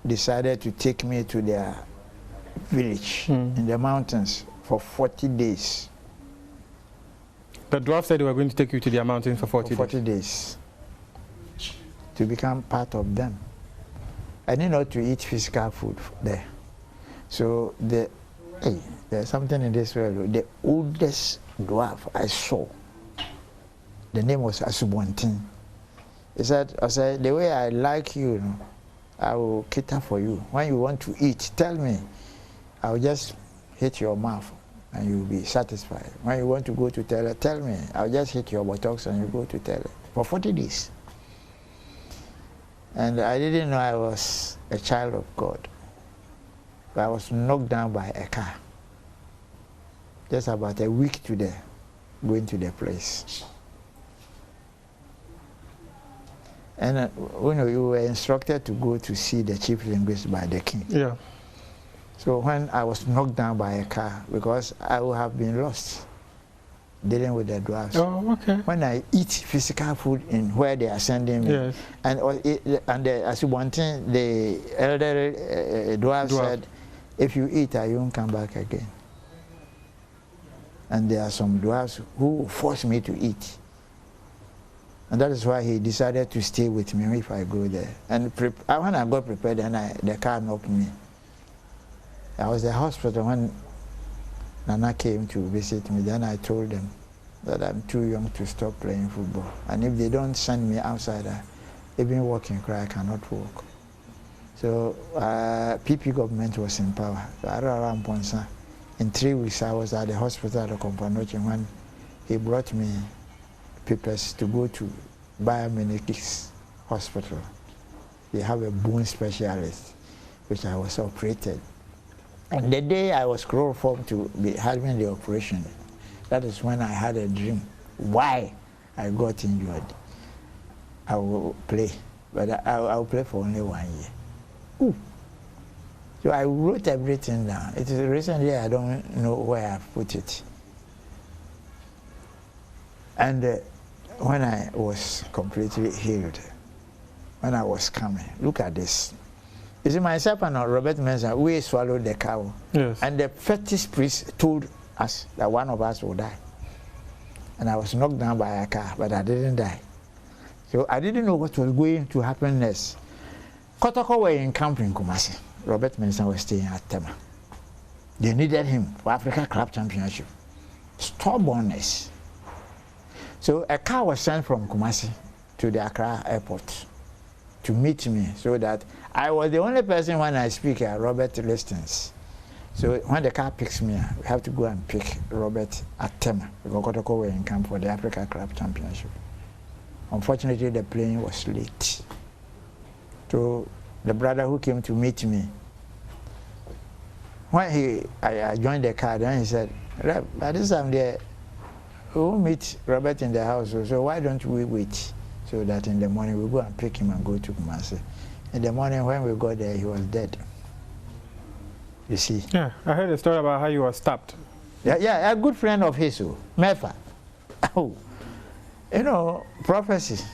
decided to take me to their village in the mountains for 40 days. The dwarf said they were going to take you to their mountains for 40 days. To become part of them. I need not to eat physical food there. So there's something in this world. The oldest dwarf I saw, the name was Asubwantin. He said, I said, the way I like you, I will cater for you. When you want to eat, tell me. I will just hit your mouth and you will be satisfied. When you want to go to toilet, tell me. I'll just hit your buttocks and you go to toilet. For 40 days. And I didn't know I was a child of God. But I was knocked down by a car. Just about a week to going to the place. And you were instructed to go to see the chief linguist by the king. Yeah. So when I was knocked down by a car, because I would have been lost dealing with the dwarves. Oh, okay. When I eat physical food in where they are sending me, yes. and as one thing, the elder dwarf said, if you eat, you won't come back again. And there are some dwarves who force me to eat. And that is why he decided to stay with me if I go there. And when I got prepared, the car knocked me. I was at the hospital when Nana came to visit me. Then I told them that I'm too young to stop playing football. And if they don't send me outside, even walking, I cannot walk. So PP government was in power. So in 3 weeks, I was at the hospital at the Companoche when he brought me papers to go to Biomedics Hospital. They have a bone specialist, which I was operated. And the day I was chloroformed to be having the operation, that is when I had a dream. Why I got injured. I will play, but I will play for only 1 year. Ooh. So I wrote everything down. It is recently I don't know where I've put it. And when I was completely healed, when I was coming, look at this. You see, myself and Robert Mensah, we swallowed the cow. Yes. And the fetish priest told us that one of us will die. And I was knocked down by a car, but I didn't die. So I didn't know what was going to happen next. Kotoko were in camp in Kumasi. Robert Mensah was staying at Tema. They needed him for Africa Club Championship. Stubbornness. So a car was sent from Kumasi to the Accra airport to meet me, so that I was the only person when I speak Robert listens. So when the car picks me, we have to go and pick Robert at Tema, because Kotoko were in camp for the Africa Club Championship. Unfortunately, the plane was late. So the brother who came to meet me, when I joined the car, then he said, by this time we will meet Robert in the house, so why don't we wait so that in the morning we go and pick him and go to Kumasi. In the morning when we got there, he was dead. You see? Yeah, I heard a story about how you were stabbed. Yeah, a good friend of his, Mefa. Oh, you know, prophecy.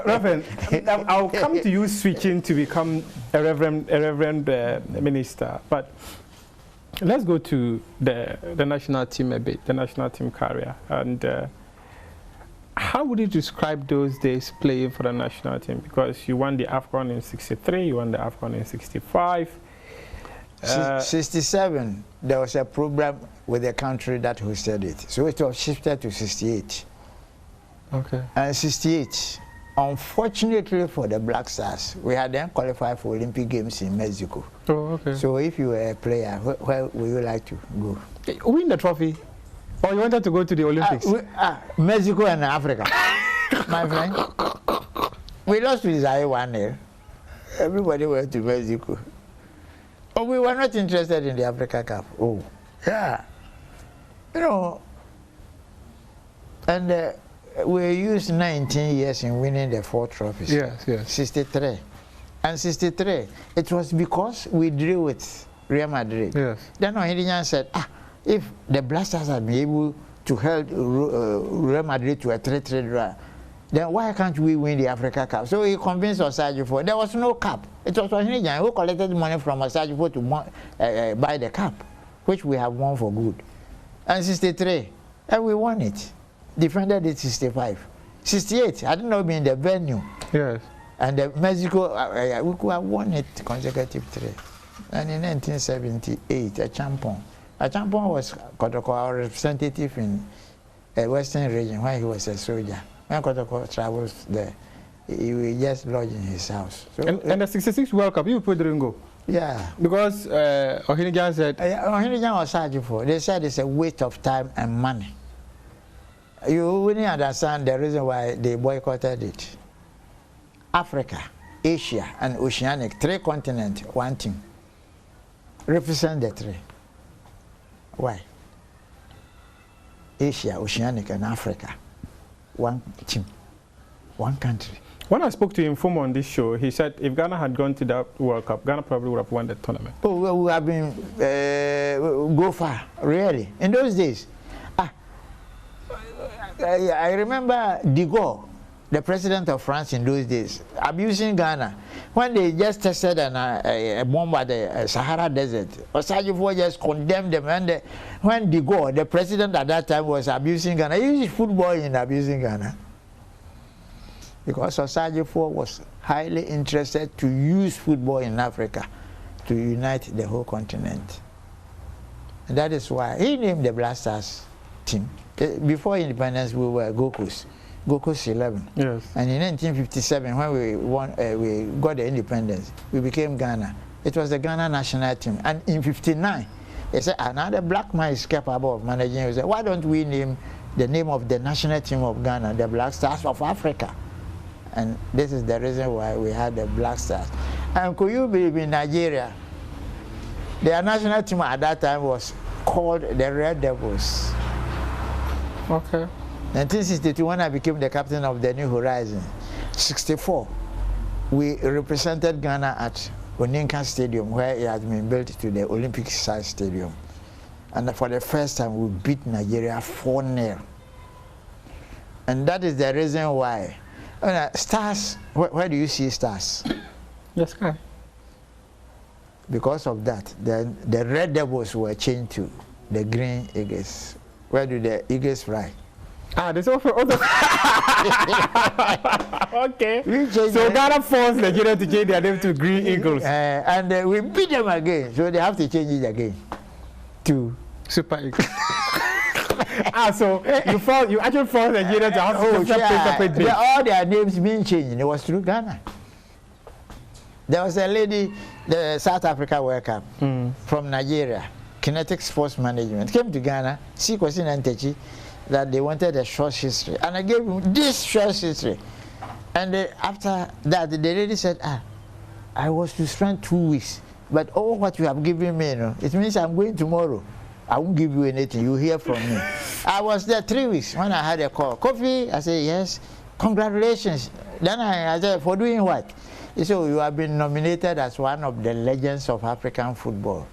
Reverend, I'll come to you switching to become a reverend minister, but let's go to the national team a bit, the national team career. And how would you describe those days playing for the national team? Because you won the AFCON in '63, you won the AFCON in '65. 67, there was a problem with the country that hosted it, so it was shifted to 68. Okay. And 68, unfortunately for the Black Stars, we had then qualified for Olympic Games in Mexico. Oh, okay. So if you were a player, where would you like to go? Win the trophy? Or you wanted to go to the Olympics? Mexico and Africa. My friend. We lost with Zaire 1-0. Everybody went to Mexico. Oh, we were not interested in the Africa Cup. Oh, yeah. You know, and we used 19 years in winning the 4 trophies. Yes, yes. 63. And 63, it was because we drew with Real Madrid. Yes. Then Ohinian said, if the Blasters had been able to hold Real Madrid to a 3-3 draw, then why can't we win the Africa Cup? So he convinced Osei. There was no cup. It was Ohinian who collected money from Osei to buy the cup, which we have won for good. And 63, and we won it. Defended it 65. 68, I don't know, be in the venue. Yes. And Mexico, we could have won it consecutive 3. And in 1978, a champion was Kotoko, our representative in a Western region when he was a soldier. When Kotoko travels there, he will just lodge in his house. So, and the 66 World Cup, you didn't go? Yeah. Because Ohinian said... Ohinian was charged for. They said it's a waste of time and money. You wouldn't understand the reason why they boycotted it. Africa, Asia, and Oceanic, 3 continents, 1 team. Represent the 3. Why? Asia, Oceanic, and Africa, 1 team, 1 country. When I spoke to him on this show, he said if Ghana had gone to that World Cup, Ghana probably would have won the tournament. Oh, well, we have been go far, really. In those days, I remember De Gaulle, the president of France in those days, abusing Ghana. When they just tested a bomb at the Sahara Desert, Osei just condemned them. And when De Gaulle, the president at that time, was abusing Ghana, he used football in abusing Ghana. Because Osei was highly interested to use football in Africa to unite the whole continent. And that is why he named the Black Stars team. Before independence, we were Gokus 11. Yes. And in 1957, when we got the independence, we became Ghana. It was the Ghana national team. And in 59, they said, another black man is capable of managing. We said, why don't we name the name of the national team of Ghana, the Black Stars of Africa? And this is the reason why we had the Black Stars. And could you believe in Nigeria, their national team at that time was called the Red Devils. Okay. 1962, when I became the captain of the New Horizon, 64, we represented Ghana at Oninka Stadium, where it has been built to the Olympic-sized stadium. And for the first time, we beat Nigeria 4-0. And that is the reason why. Stars, where do you see stars? Yes, sir. Because of that, the Red Devils were changed to the Green Eagles. Where do the Eagles fly? There's also okay. So Ghana forced Nigeria to change their name to Green Eagles. And we beat them again, so they have to change it again to Super Eagles. So you actually forced Nigeria to have separate names. All their names being changed. It was through Ghana. There was a lady, the South Africa World Cup from Nigeria, Kinetic Sports Management, came to Ghana, see Kwesi Ntechi, that they wanted a short history. And I gave him this short history. And after that, the lady said, I was to spend 2 weeks. But all what you have given me, it means I'm going tomorrow. I won't give you anything. You hear from me. I was there 3 weeks when I had a call. Kofi, I said, yes, congratulations. Then I said, for doing what? He said, you have been nominated as one of the legends of African football.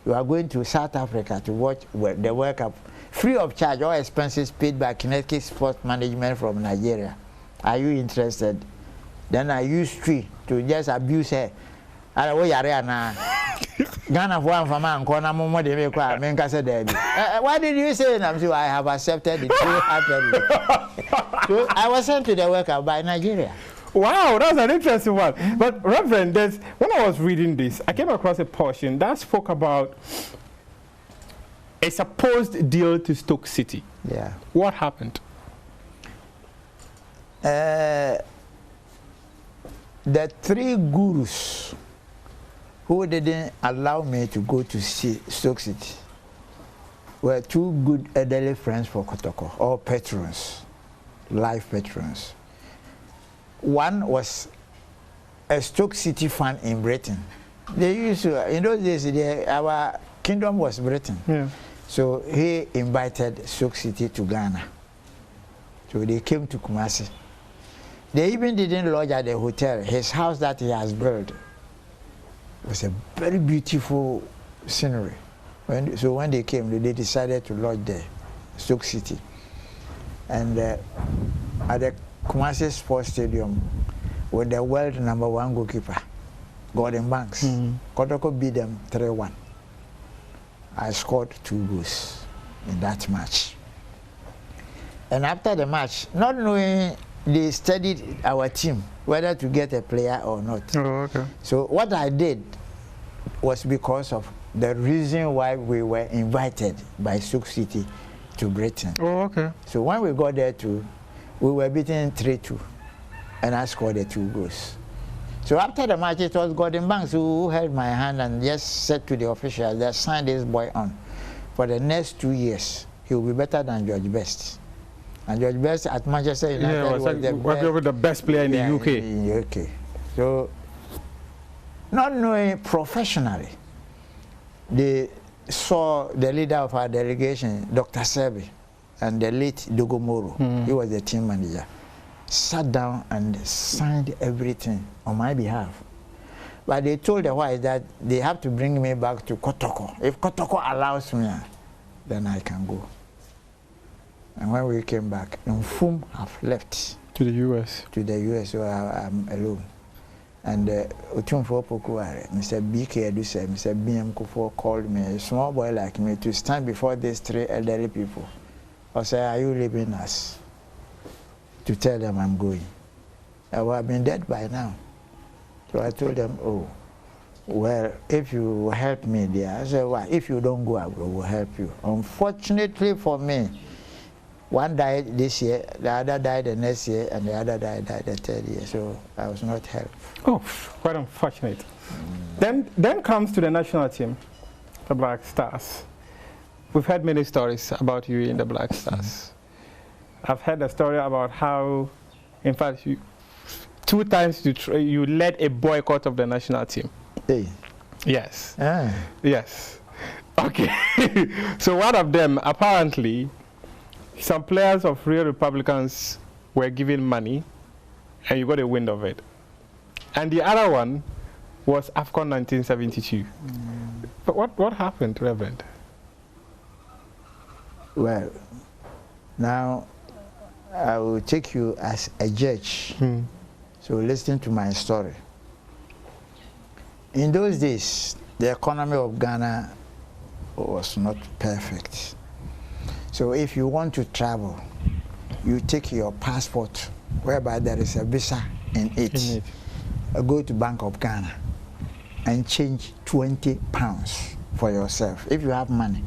You are going to South Africa to watch the World Cup. Free of charge, all expenses paid by Kinetic Sports Management from Nigeria. Are you interested? Then I used Tree to just abuse her. Ghana for and corner more they make why did you say it? I'm sure I have accepted it wholeheartedly. So I was sent to the World Cup by Nigeria. Wow, that's an interesting one. But Reverend, when I was reading this, I came across a portion that spoke about a supposed deal to Stoke City. Yeah. What happened? The 3 gurus who didn't allow me to go to see Stoke City were 2 good elderly friends for Kotoko, or patrons, life patrons. One was a Stoke City fan in Britain. They used to, in those days, our kingdom was Britain. Yeah. So he invited Stoke City to Ghana. So they came to Kumasi. They even didn't lodge at the hotel. His house that he has built was a very beautiful scenery. So when they came, they decided to lodge there, Stoke City. And at the Kumasi Sports Stadium, with the world #1 goalkeeper, Gordon Banks, Kotoko beat them 3-1. I scored 2 goals in that match. And after the match, not knowing, they studied our team, whether to get a player or not. Oh, okay. So what I did was because of the reason why we were invited by Stoke City to Britain. Oh, okay. So when we got there too, we were beaten 3-2, and I scored the 2 goals. So after the match, it was Gordon Banks who held my hand and just said to the officials, they signed this boy on. For the next 2 years, he will be better than George Best. And George Best at Manchester United was the best player in the UK. In the UK. So, not knowing professionally, they saw the leader of our delegation, Dr. Sebi, and the late Dogomoro, he was the team manager, sat down and signed everything on my behalf. But they told the whites that they have to bring me back to Kotoko. If Kotoko allows me, then I can go. And when we came back, Nfum have left. To the U.S. To the U.S., so I'm alone. And Otumfo Pokuare, Mr. BK Eduse, Mr. BM Kufo called me, a small boy like me, to stand before these 3 elderly people. I said, are you leaving us? To tell them I'm going. I would have been dead by now. So I told them, oh, well, if you help me there, I said, well, if you don't go, I will help you. Unfortunately for me, one died this year, the other died the next year, and the other died the 3rd year, so I was not helped. Oh, quite unfortunate. Then comes to the national team, the Black Stars. We've heard many stories about you in the Black Stars. I've heard a story about how, in fact, 2 times you led a boycott of the national team. Hey. Yes. Ah. Yes. Okay. So one of them, apparently, some players of Real Republicans were given money, and you got a wind of it. And the other one was AFCON 1972. But what happened, Reverend? Well, now I will take you as a judge. So listen to my story. In those days, the economy of Ghana was not perfect. So if you want to travel, you take your passport, whereby there is a visa in it. Go to Bank of Ghana and change 20 pounds for yourself. If you have money,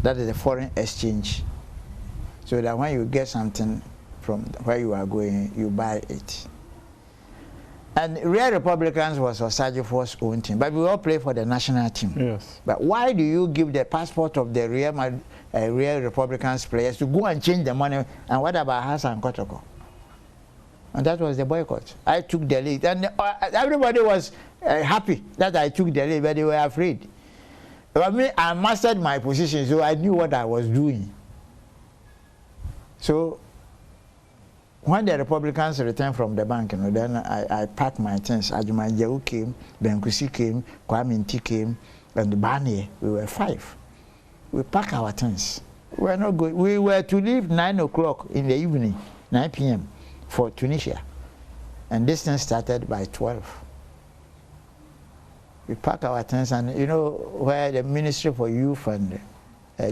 that is a foreign exchange. So that when you get something from where you are going, you buy it. And Real Republicans was Osagyef's own team, but we all play for the national team. Yes. But why do you give the passport of the Real Republicans players to go and change the money? And what about Hassan Kotoko? And that was the boycott. I took the lead, and everybody was happy that I took the lead, but they were afraid. I mean, I mastered my position, so I knew what I was doing. So when the Republicans returned from the bank, you know, then I packed my things. Ajuman Jehu came, Benkusi came, Kwame Nti came, and Bani. We were 5. We packed our things. We were not going. We were to leave 9 o'clock in the evening, 9 p.m. for Tunisia, and this thing started by 12. We packed our things, and you know where the Ministry for Youth and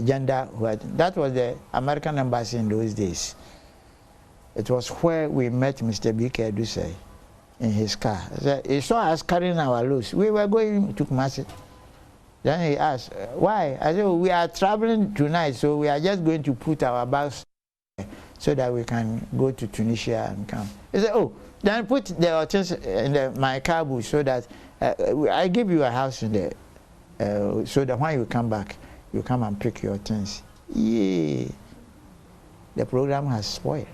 Gender, that was the American embassy in those days. It was where we met Mr. BK Eduse in his car. He saw us carrying our loads. We were going to Kumasi. Then he asked, why? I said, we are traveling tonight, so we are just going to put our bags so that we can go to Tunisia and come. He said, oh, then put the things in my car boot so that I give you a house in there, so that when you come back, you come and pick your things. Yeah, the program has spoiled.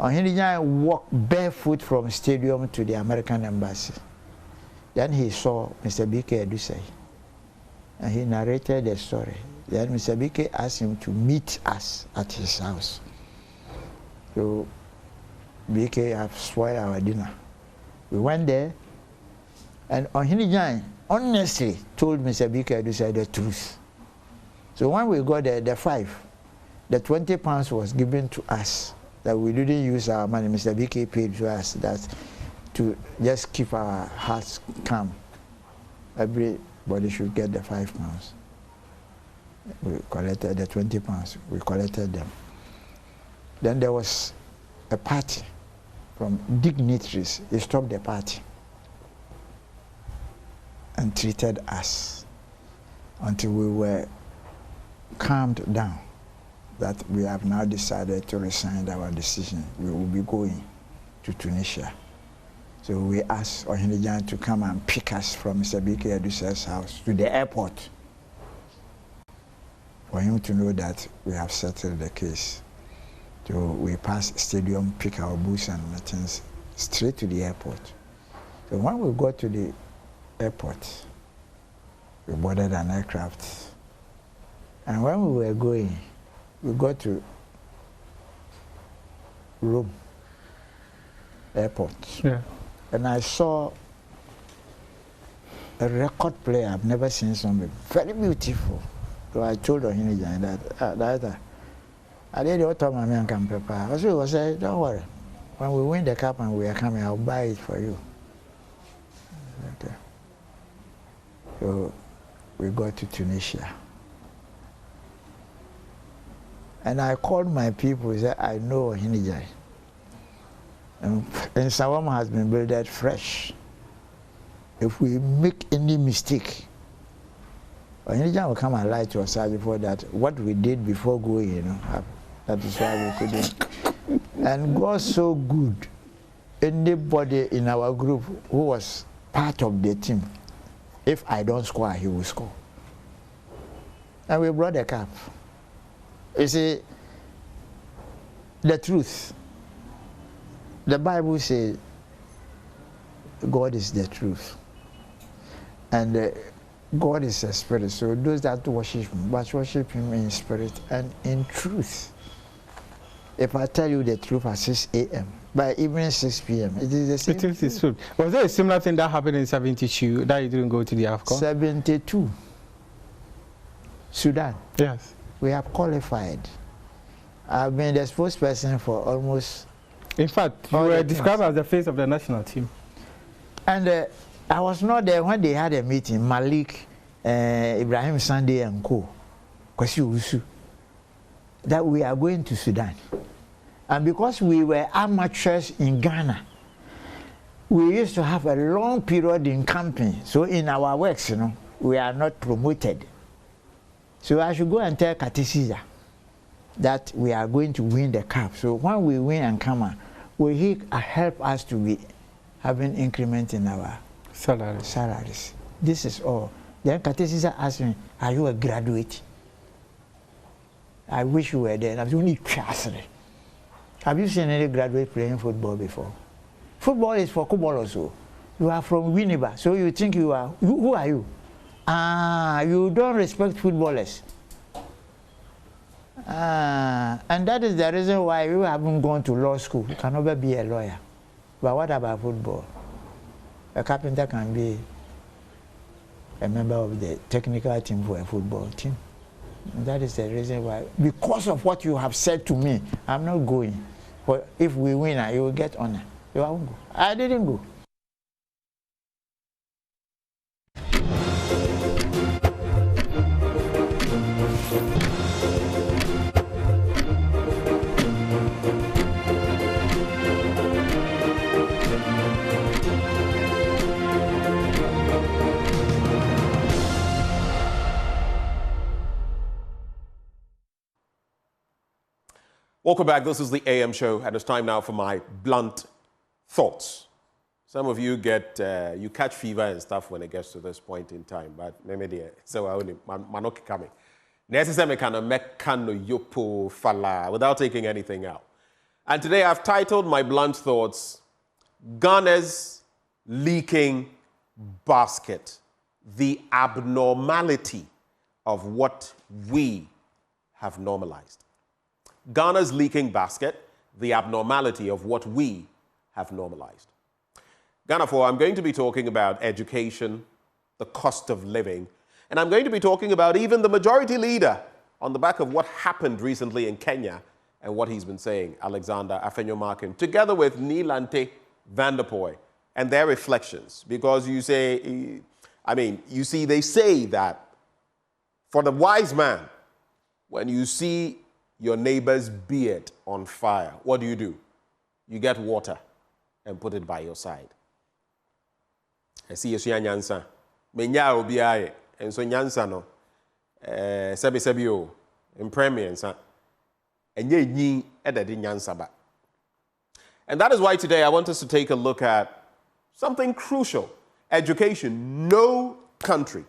Ohinija walked barefoot from stadium to the American embassy. Then he saw Mr. BK Eduse, and he narrated the story. Then Mr. BK asked him to meet us at his house. So BK have spoiled our dinner. We went there, and Ohinija honestly told Mr. BK Eduse the truth. So when we got there, the 5, the 20 pounds was given to us, that we didn't use our money. Mr. BK paid to us that to just keep our hearts calm. Everybody should get the 5 pounds. We collected the 20 pounds. We collected them. Then there was a party from dignitaries. They stopped the party and treated us until we were calmed down, that we have now decided to resign our decision. We will be going to Tunisia. So we asked Ohinija to come and pick us from Mr. BK Eduse's house to the airport for him to know that we have settled the case. So we passed stadium, pick our boots and things, straight to the airport. So when we got to the airport, we boarded an aircraft. And when we were going, we got to Rome airport. Yeah. And I saw a record player I've never seen somebody very beautiful. So I told Ohinija that I did the time I can prepare. Osei was saying, don't worry. When we win the cup and we are coming, I'll buy it for you. Okay. So we got to Tunisia. And I called my people and said, I know Ohinija. And Sawama has been built fresh. If we make any mistake, Ohinija will come and lie to us before that. What we did before going, you know, that is why we couldn't. And God's so good. Anybody in our group who was part of the team, if I don't score, he will score. And we brought the cup. You see, the truth. The Bible says God is the truth. And God is a spirit. So those that worship him, must worship him in spirit and in truth. If I tell you the truth at 6 a.m., by evening 6 p.m., it is the same. It is true. Was there a similar thing that happened in 72 that you didn't go to the AFCON? 72. Sudan. Yes. We have qualified. I've been the spokesperson for almost... In fact, you were described as the face of the national team. And I was not there when they had a meeting, Malik, Ibrahim Sunday and co. Kwesi Usu, that we are going to Sudan. And because we were amateurs in Ghana, we used to have a long period in camping. So in our works, you know, we are not promoted. So I should go and tell Katisiza that we are going to win the cup. So when we win and come on, will he help us to be having increment in our salaries? This is all. Then Katisiza asked me, are you a graduate? I wish you were there. I was only classroom. Have you seen any graduate playing football before? Football is for football also. You are from Winneba, so you think you are, who are you? You don't respect footballers. And that is the reason why you haven't gone to law school. You can never be a lawyer. But what about football? A carpenter can be a member of the technical team for a football team. And that is the reason why, because of what you have said to me, I'm not going. But if we win, you will get honor. You won't go. I didn't go. Welcome back. This is the AM show, and it's time now for my blunt thoughts. Some of you get, you catch fever and stuff when it gets to this point in time, but maybe so I only manoki coming. Necessarily kind of mekano yopo fala without taking anything out. And today I've titled my blunt thoughts, Ghana's leaking basket, the abnormality of what we have normalized. Ghana's leaking basket, the abnormality of what we have normalized. Ghana 4, I'm going to be talking about education, the cost of living, and I'm going to be talking about even the majority leader on the back of what happened recently in Kenya and what he's been saying, Alexander Afenyo-Markin, together with Nilante Vanderpoy and their reflections. Because you say, I mean, you see, they say that for the wise man, when you see your neighbor's beard on fire, what do? You get water and put it by your side. I see Yeshua Nyansa. Menya obiaye. And so Nyansa no. Sebi o. In premiersa. And ye ni edadi Nyansa ba. And that is why today I want us to take a look at something crucial. Education. No country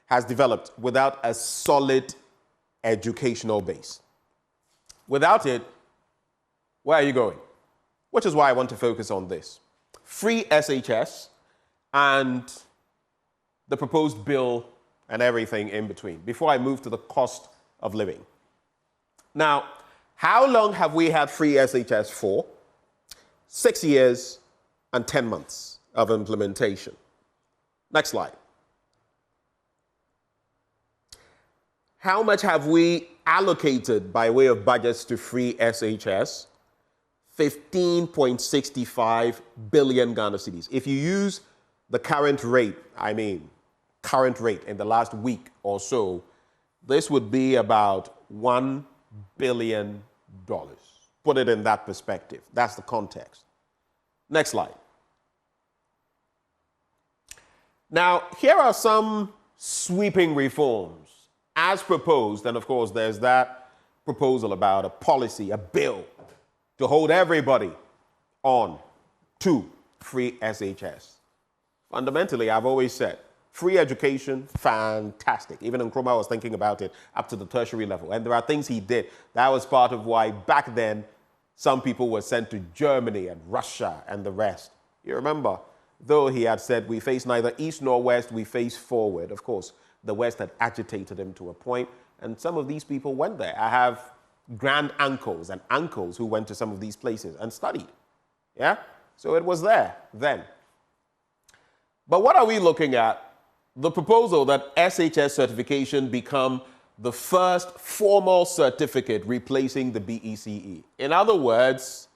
has developed without a solid educational base. Without it, where are you going? Which is why I want to focus on this. free SHS and the proposed bill and everything in between before I move to the cost of living. Now, how long have we had free SHS for? 6 years and 10 months of implementation. Next slide. How much have we allocated by way of budgets to free SHS? 15.65 billion Ghana cedis. If you use the current rate, current rate in the last week or so, this would be about $1 billion. Put it in that perspective. That's the context. Next slide. Now, here are some sweeping reforms as proposed, and of course, there's that proposal about a policy, a bill, to hold everybody on to free SHS. Fundamentally, I've always said, free education, fantastic. Even Nkrumah was thinking about it up to the tertiary level. And there are things he did. That was part of why back then some people were sent to Germany and Russia and the rest. You remember, though he had said, we face neither east nor west, we face forward. Of course, the West had agitated him to a point, and some of these people went there. I have grand uncles and uncles who went to some of these places and studied. Yeah? So it was there then. But what are we looking at? The proposal that SHS certification become the first formal certificate replacing the BECE. In other words,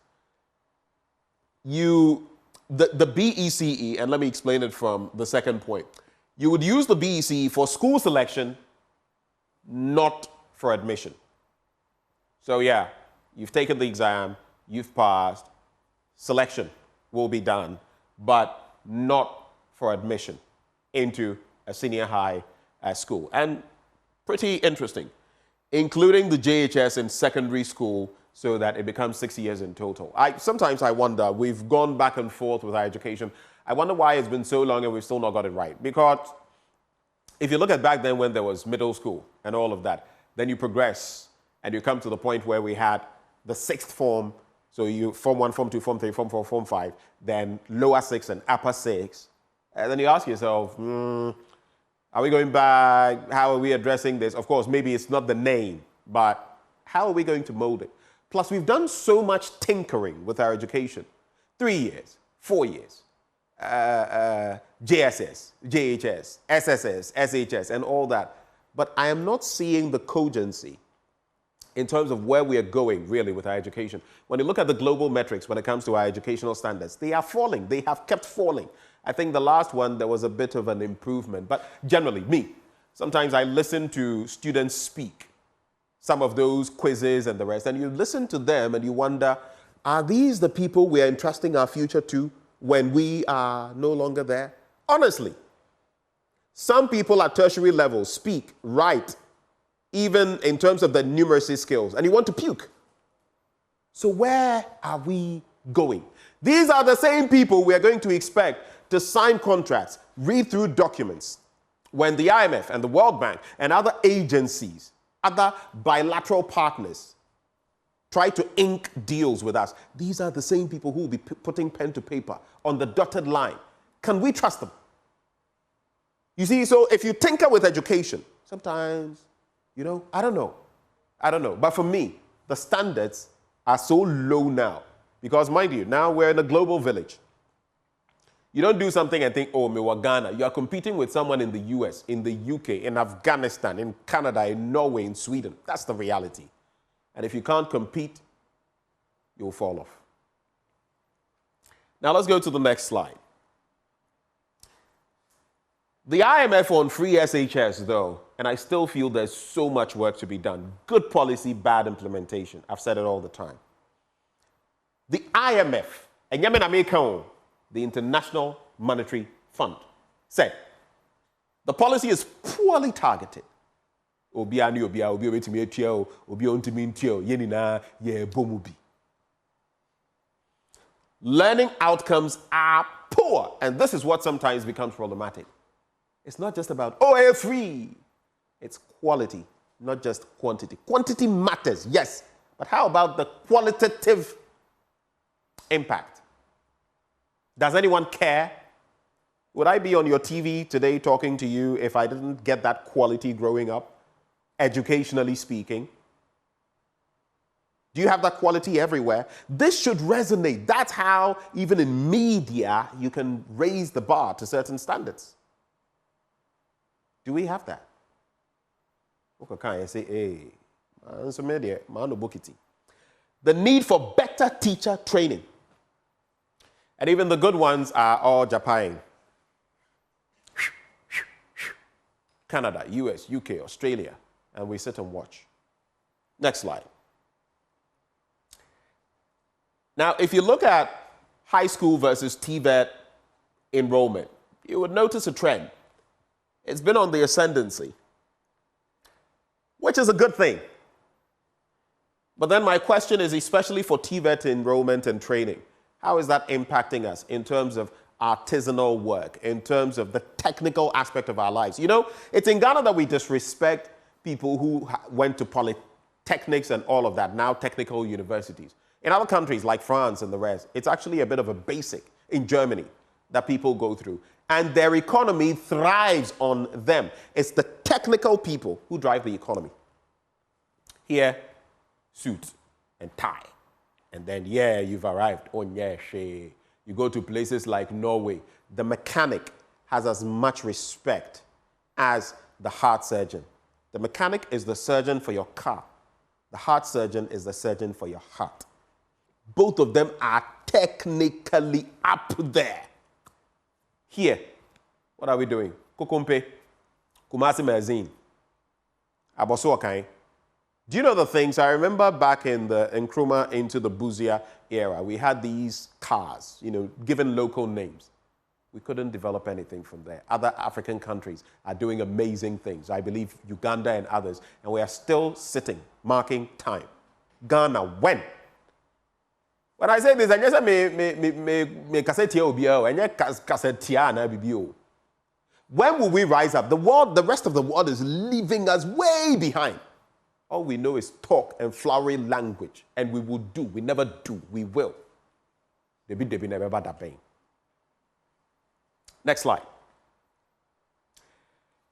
the BECE, and let me explain it from the second point. You would use the BECE for school selection, not for admission. So yeah, you've taken the exam, you've passed, selection will be done, but not for admission into a senior high school. And pretty interesting, including the JHS in secondary school so that it becomes 6 years in total. Sometimes I wonder, we've gone back and forth with our education. I wonder why it's been so long and we've still not got it right. Because if you look at back then when there was middle school and all of that, then you progress and you come to the point where we had the sixth form. So you form 1, form 2, form 3, form 4, form 5, then lower 6 and upper 6. And then you ask yourself, are we going back? How are we addressing this? Of course, maybe it's not the name, but how are we going to mold it? Plus, we've done so much tinkering with our education. 3 years, 4 years, JSS, JHS, SSS, SHS, and all that. But I am not seeing the cogency in terms of where we are going, really, with our education. When you look at the global metrics when it comes to our educational standards, they are falling. They have kept falling. I think the last one, there was a bit of an improvement. But generally, sometimes I listen to students speak, some of those quizzes and the rest, and you listen to them and you wonder, are these the people we are entrusting our future to when we are no longer there? Honestly, some people at tertiary level speak, write, even in terms of the numeracy skills, and you want to puke. So where are we going? These are the same people we are going to expect to sign contracts, read through documents, when the IMF and the World Bank and other agencies, other bilateral partners, try to ink deals with us. These are the same people who will be putting pen to paper on the dotted line. Can we trust them? You see, so if you tinker with education, sometimes, I don't know. But for me, the standards are so low now. Because mind you, now we're in a global village. You don't do something and think, oh, me wa Ghana. You are competing with someone in the US, in the UK, in Afghanistan, in Canada, in Norway, in Sweden. That's the reality. And if you can't compete, you'll fall off. Now let's go to the next slide. The IMF on free SHS, though, and I still feel there's so much work to be done. Good policy, bad implementation. I've said it all the time. The IMF, and the International Monetary Fund, said the policy is poorly targeted. Learning outcomes are poor, and this is what sometimes becomes problematic. It's not just about OFA free. It's quality, not just quantity. Quantity matters, yes, but how about the qualitative impact? Does anyone care? Would I be on your TV today talking to you if I didn't get that quality growing up, educationally speaking? Do you have that quality everywhere? This should resonate. That's how, even in media, you can raise the bar to certain standards. Do we have that? Okay, say, hey, the need for better teacher training. And even the good ones are all Japan. Canada, US, UK, Australia, and we sit and watch. Next slide. Now, if you look at high school versus TVET enrollment, you would notice a trend. It's been on the ascendancy, which is a good thing. But then my question is, especially for TVET enrollment and training, how is that impacting us in terms of artisanal work, in terms of the technical aspect of our lives? You know, it's in Ghana that we disrespect people who went to polytechnics and all of that, now technical universities. In other countries like France and the rest, it's actually a bit of a basic in Germany that people go through. And their economy thrives on them. It's the technical people who drive the economy. Here, suit and tie. And then, yeah, you've arrived. Oh, yeah, she. You go to places like Norway. The mechanic has as much respect as the heart surgeon. The mechanic is the surgeon for your car. The heart surgeon is the surgeon for your heart. Both of them are technically up there. Here, what are we doing? Kokompe, Kumasi Mazin, Abosuakai. Do you know the things? I remember back in the Nkrumah into the Buzia era, we had these cars, you know, given local names. We couldn't develop anything from there. Other African countries are doing amazing things. I believe Uganda and others. And we are still sitting, marking time. Ghana, when? When I say this, I just say, when will we rise up? The world, the rest of the world is leaving us way behind. All we know is talk and flowery language. And we will do. We never do. We will. Next slide.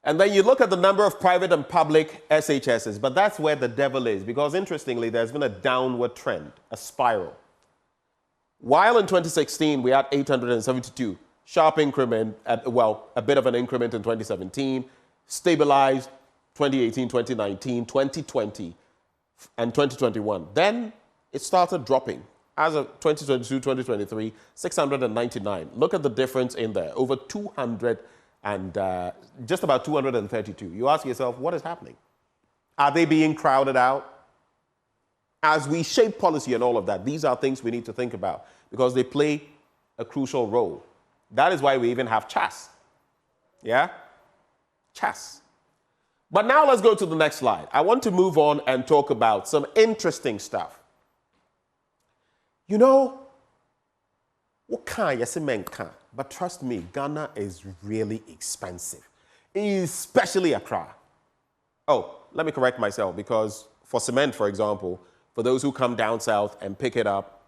And then you look at the number of private and public SHSs, but that's where the devil is, because interestingly, there's been a downward trend, a spiral. While in 2016, we had 872, sharp increment, a bit of an increment in 2017, stabilized 2018, 2019, 2020, and 2021. Then it started dropping. As of 2022, 2023, 699. Look at the difference in there, over 200 and just about 232. You ask yourself, what is happening? Are they being crowded out? As we shape policy and all of that, these are things we need to think about because they play a crucial role. That is why we even have CHAS. Yeah? CHAS. But now let's go to the next slide. I want to move on and talk about some interesting stuff. You know, but trust me, Ghana is really expensive, especially Accra. Oh, let me correct myself, because for cement, for example, for those who come down south and pick it up,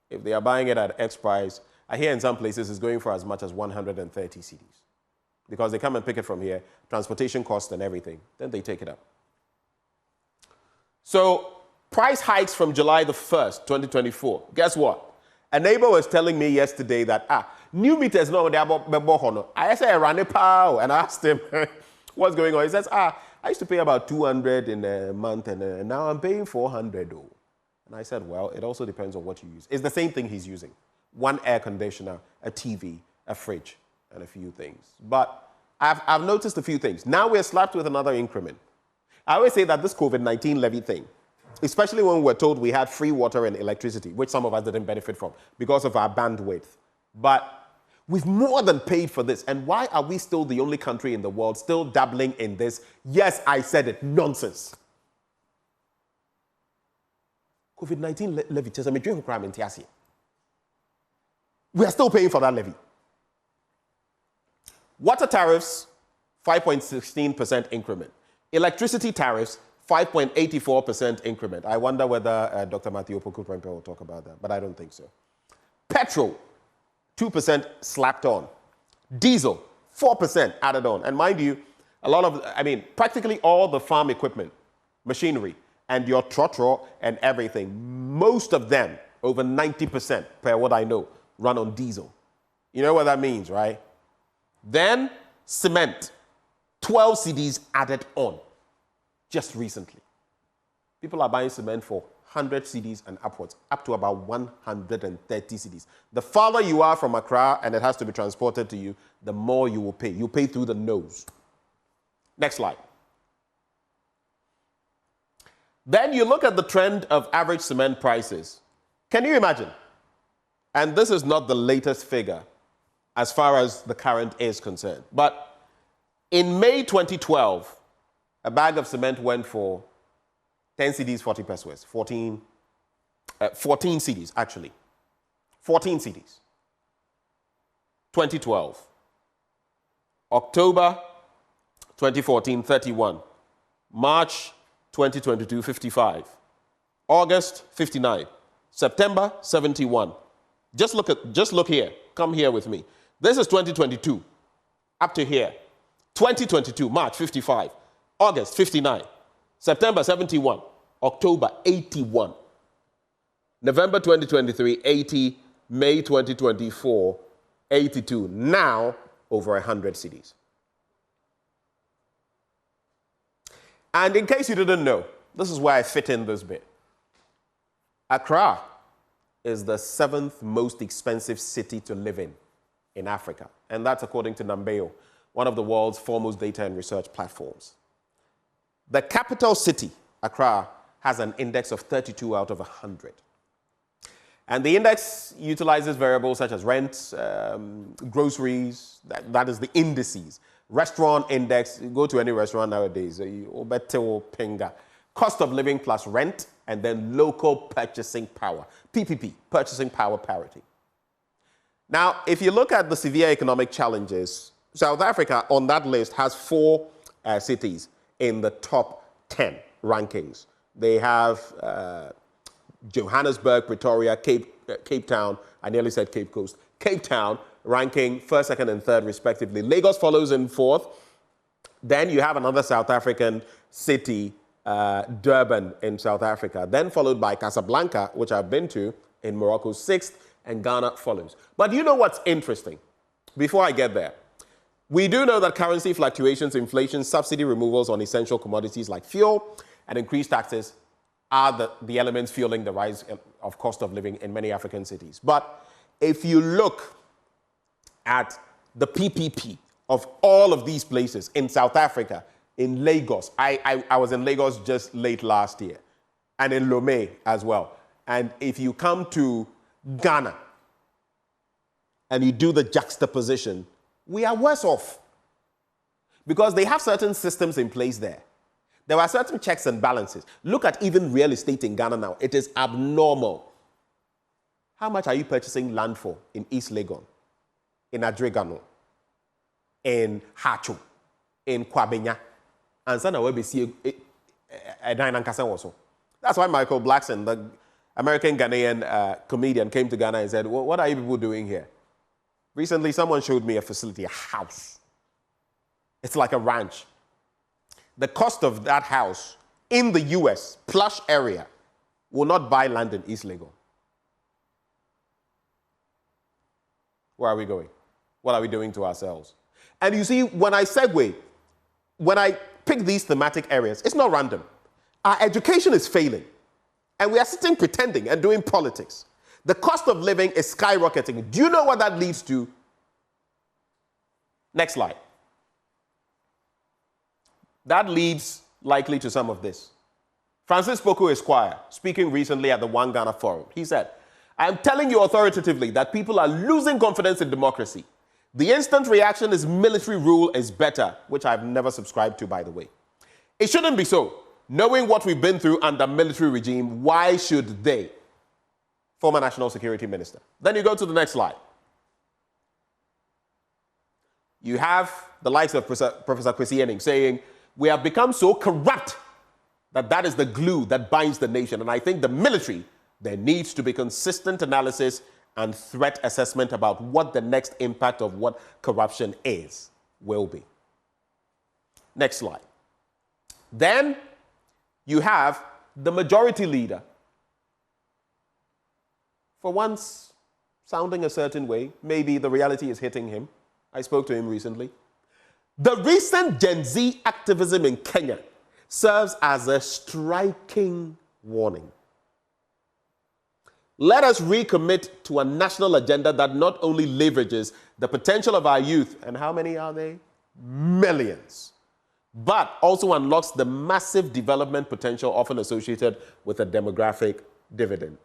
if they are buying it at X price, I hear in some places it's going for as much as 130 cedis. Because they come and pick it from here, transportation costs and everything, then they take it up. So, price hikes from July the 1st, 2024. Guess what? A neighbor was telling me yesterday that, new meters no they about I said run a pow, and I asked him what's going on. He says, I used to pay about 200 in a month, and now I'm paying 400 though. And I said, well, it also depends on what you use. It's the same thing he's using. One air conditioner, a TV, a fridge, and a few things. But I've noticed a few things. Now we're slapped with another increment. I always say that this COVID-19 levy thing, especially when we're told we had free water and electricity, which some of us didn't benefit from because of our bandwidth. But we've more than paid for this. And why are we still the only country in the world still dabbling in this? Yes, I said it, nonsense. COVID-19 levy, we are still paying for that levy. Water tariffs, 5.16% increment. Electricity tariffs, 5.84% increment. I wonder whether Dr. Matthew Opoku-Prempeh will talk about that, but I don't think so. Petrol, 2% slapped on. Diesel, 4% added on. And mind you, practically all the farm equipment, machinery, and your trotro and everything, most of them, over 90%, per what I know, run on diesel. You know what that means, right? Then cement, 12 cedis added on just recently. People are buying cement for 100 cedis and upwards, up to about 130 cedis. The farther you are from Accra and it has to be transported to you, the more you will pay. You pay through the nose. Next slide. Then you look at the trend of average cement prices. Can you imagine? And this is not the latest figure as far as the current is concerned. But in May 2012, a bag of cement went for 10 cedis, 40 pesos, 14 cedis actually. 14 cedis. 2012. October 2014, 31. March 2022, 55. August, 59. September, 71. Just look here. Come here with me. This is 2022. Up to here. 2022, March, 55. August, 59. September, 71. October, 81. November 2023, 80. May 2024, 82. Now, over 100 cedis. And in case you didn't know, this is where I fit in this bit. Accra is the 7th most expensive city to live in Africa. And that's according to Numbeo, one of the world's foremost data and research platforms. The capital city, Accra, has an index of 32 out of 100. And the index utilizes variables such as rent, groceries, that is the indices. Restaurant index, you go to any restaurant nowadays, cost of living plus rent, and then local purchasing power, PPP, purchasing power parity. Now, if you look at the severe economic challenges, South Africa on that list has 4 cities in the top 10 rankings. They have Johannesburg, Pretoria, Cape Town, I nearly said Cape Coast, Cape Town, ranking 1st, 2nd, and 3rd respectively. Lagos follows in 4th. Then you have another South African city, Durban in South Africa, then followed by Casablanca, which I've been to, in Morocco, 6th, and Ghana follows. But you know what's interesting? Before I get there, we do know that currency fluctuations, inflation, subsidy removals on essential commodities like fuel, and increased taxes are the elements fueling the rise of cost of living in many African cities. But if you look at the PPP of all of these places in South Africa, in Lagos, I was in Lagos just late last year, and in Lomé as well. And if you come to Ghana and you do the juxtaposition, we are worse off because they have certain systems in place there. There are certain checks and balances. Look at even real estate in Ghana now. It is abnormal. How much are you purchasing land for in East Legon, in Adregano, in Hacho, in Kwabenya? And so now we see a That's why Michael Blackson, the American Ghanaian comedian, came to Ghana and said, well, what are you people doing here? Recently, someone showed me a facility, a house. It's like a ranch. The cost of that house in the US, plush area, will not buy land in East Legon. Where are we going? What are we doing to ourselves? And you see, when I segue, when I pick these thematic areas, it's not random. Our education is failing. And we are sitting pretending and doing politics. The cost of living is skyrocketing. Do you know what that leads to? Next slide. That leads likely to some of this. Francis Poku Esquire, speaking recently at the One Ghana Forum, he said, I am telling you authoritatively that people are losing confidence in democracy. The instant reaction is military rule is better, which I've never subscribed to, by the way. It shouldn't be so. Knowing what we've been through under military regime, why should they? Former National Security Minister. Then you go to the next slide. You have the likes of Professor Kwesi Ening saying, we have become so corrupt that is the glue that binds the nation. And I think the military, there needs to be consistent analysis and threat assessment about what the next impact of what corruption will be. Next slide. Then you have the majority leader, for once sounding a certain way. Maybe the reality is hitting him. I spoke to him recently. The recent Gen Z activism in Kenya serves as a striking warning. Let us recommit to a national agenda that not only leverages the potential of our youth, and how many are they? Millions, but also unlocks the massive development potential often associated with a demographic dividend.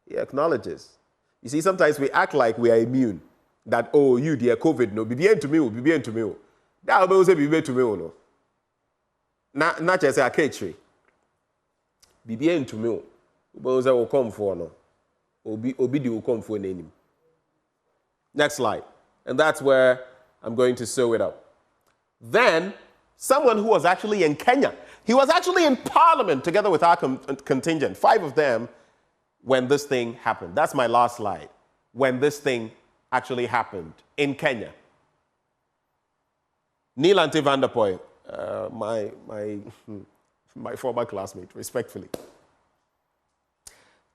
He acknowledges. You see, sometimes we act like we are immune. That, oh, you, dear COVID, no, be bien to me. That will say, be bien to me, no. Not just a catchy. Be bien to me. But will come for no. Obidi will come for an enemy. Next slide. And that's where I'm going to sew it up. Then, someone who was actually in Kenya. He was actually in Parliament together with our contingent, 5 of them, when this thing happened. That's my last slide. When this thing actually happened in Kenya. Neil Ante van der Poel, my former classmate, respectfully.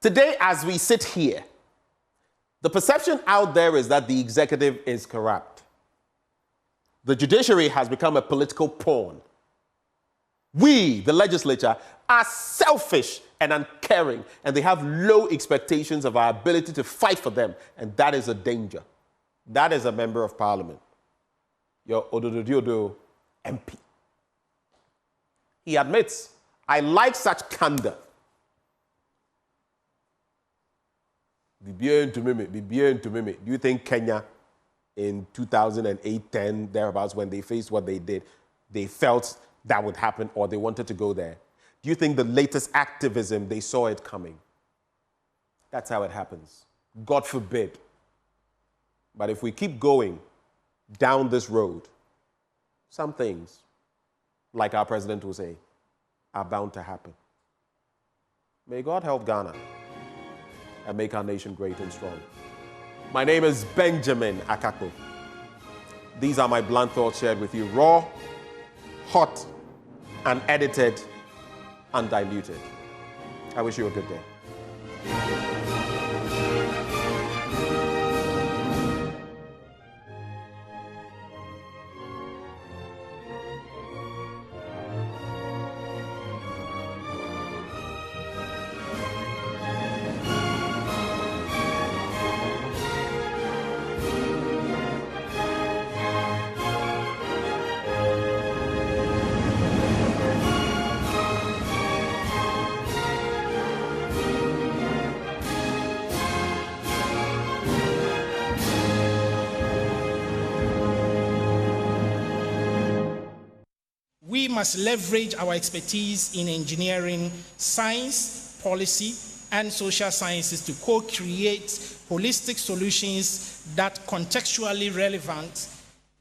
Today, as we sit here, the perception out there is that the executive is corrupt. The judiciary has become a political pawn. We, the legislature, are selfish and uncaring, and they have low expectations of our ability to fight for them, and that is a danger. That is a member of parliament, your Odododiodo MP. He admits, I like such candor. Be bien to me. Do you think Kenya in 2008-10, thereabouts, when they faced what they did, they felt that would happen or they wanted to go there? Do you think the latest activism, they saw it coming? That's how it happens. God forbid. But if we keep going down this road, some things, like our president will say, are bound to happen. May God help Ghana and make our nation great and strong. My name is Benjamin Akako. These are my blunt thoughts shared with you, raw, hot, unedited, undiluted. I wish you a good day. We must leverage our expertise in engineering, science, policy, and social sciences to co-create holistic solutions that are contextually relevant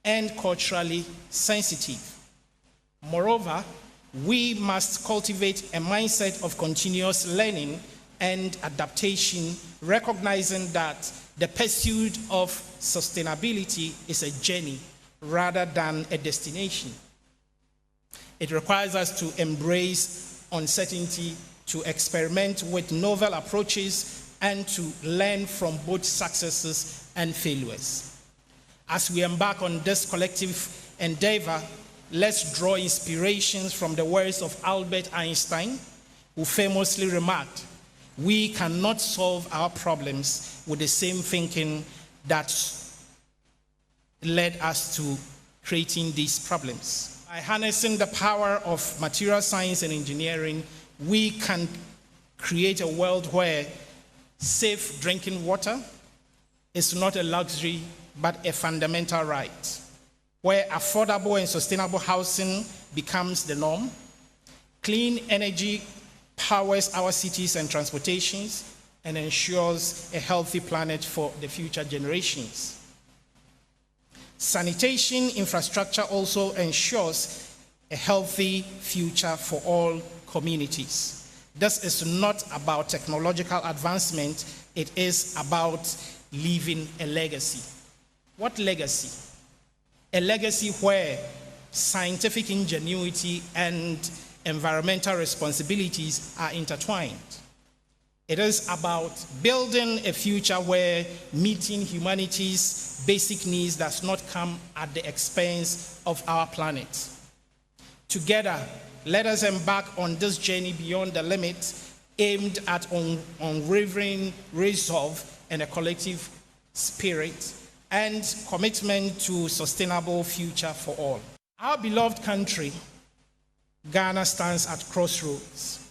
and culturally sensitive. Moreover, we must cultivate a mindset of continuous learning and adaptation, recognizing that the pursuit of sustainability is a journey rather than a destination. It requires us to embrace uncertainty, to experiment with novel approaches, and to learn from both successes and failures. As we embark on this collective endeavor, let's draw inspirations from the words of Albert Einstein, who famously remarked, "We cannot solve our problems with the same thinking that led us to creating these problems." By harnessing the power of material science and engineering, we can create a world where safe drinking water is not a luxury, but a fundamental right, where affordable and sustainable housing becomes the norm, clean energy powers our cities and transportations, and ensures a healthy planet for the future generations. Sanitation infrastructure also ensures a healthy future for all communities. This is not about technological advancement, it is about leaving a legacy. What legacy? A legacy where scientific ingenuity and environmental responsibilities are intertwined. It is about building a future where meeting humanity's basic needs does not come at the expense of our planet. Together, let us embark on this journey beyond the limit, aimed at unwavering resolve and a collective spirit and commitment to sustainable future for all. Our beloved country, Ghana, stands at crossroads.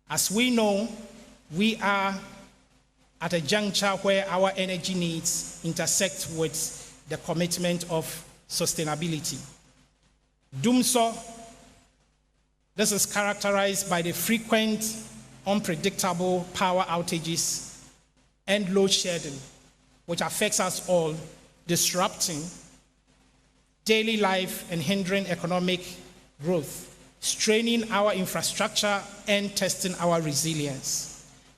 As we know, we are at a juncture where our energy needs intersect with the commitment of sustainability. This is characterized by the frequent, unpredictable power outages and load shedding, which affects us all, disrupting daily life and hindering economic growth, straining our infrastructure and testing our resilience.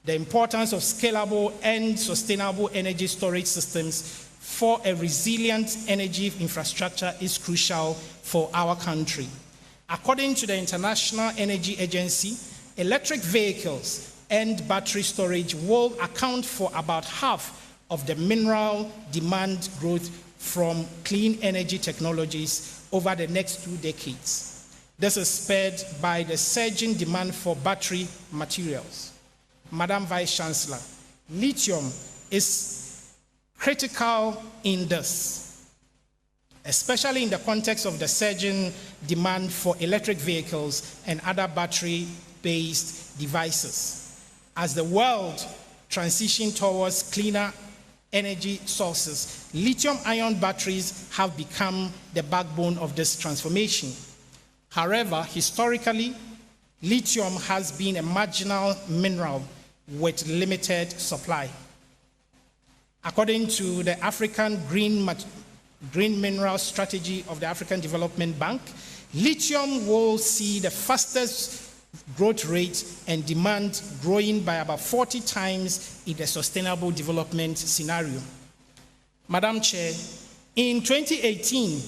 The importance of scalable and sustainable energy storage systems for a resilient energy infrastructure is crucial for our country. According to the International Energy Agency, electric vehicles and battery storage will account for about half of the mineral demand growth from clean energy technologies over the next 2 decades. This is spurred by the surging demand for battery materials. Madam Vice Chancellor, lithium is critical in this, especially in the context of the surging demand for electric vehicles and other battery-based devices. As the world transitions towards cleaner energy sources, lithium-ion batteries have become the backbone of this transformation. However, historically, lithium has been a marginal mineral with limited supply. According to the African Green Mineral Strategy of the African Development Bank, lithium will see the fastest growth rate and demand growing by about 40 times in the sustainable development scenario. Madam Chair, in 2018,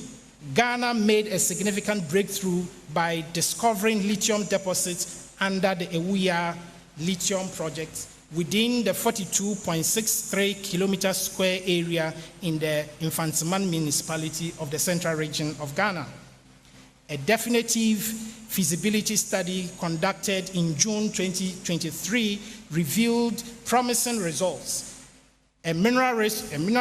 Ghana made a significant breakthrough by discovering lithium deposits under the Ewuya lithium project within the 42.63 kilometer square area in the Infantsiman municipality of the central region of Ghana. A definitive feasibility study conducted in June 2023 revealed promising results. A mineral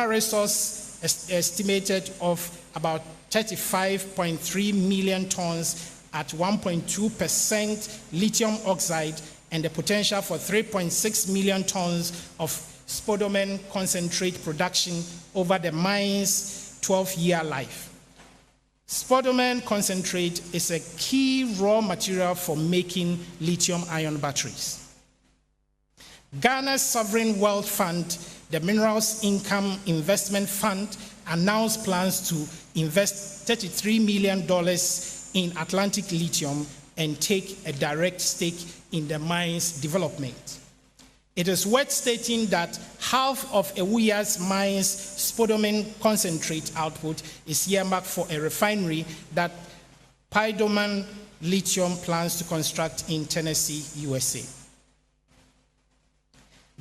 resource estimated of about 35.3 million tons at 1.2% lithium oxide and the potential for 3.6 million tons of spodumene concentrate production over the mine's 12-year life. Spodumene concentrate is a key raw material for making lithium-ion batteries. Ghana's Sovereign Wealth Fund, the Minerals Income Investment Fund, announced plans to invest $33 million in Atlantic Lithium and take a direct stake in the mine's development. It is worth stating that half of Ewuya's mine's spodumene concentrate output is earmarked for a refinery that Palgrave Lithium plans to construct in Tennessee, USA.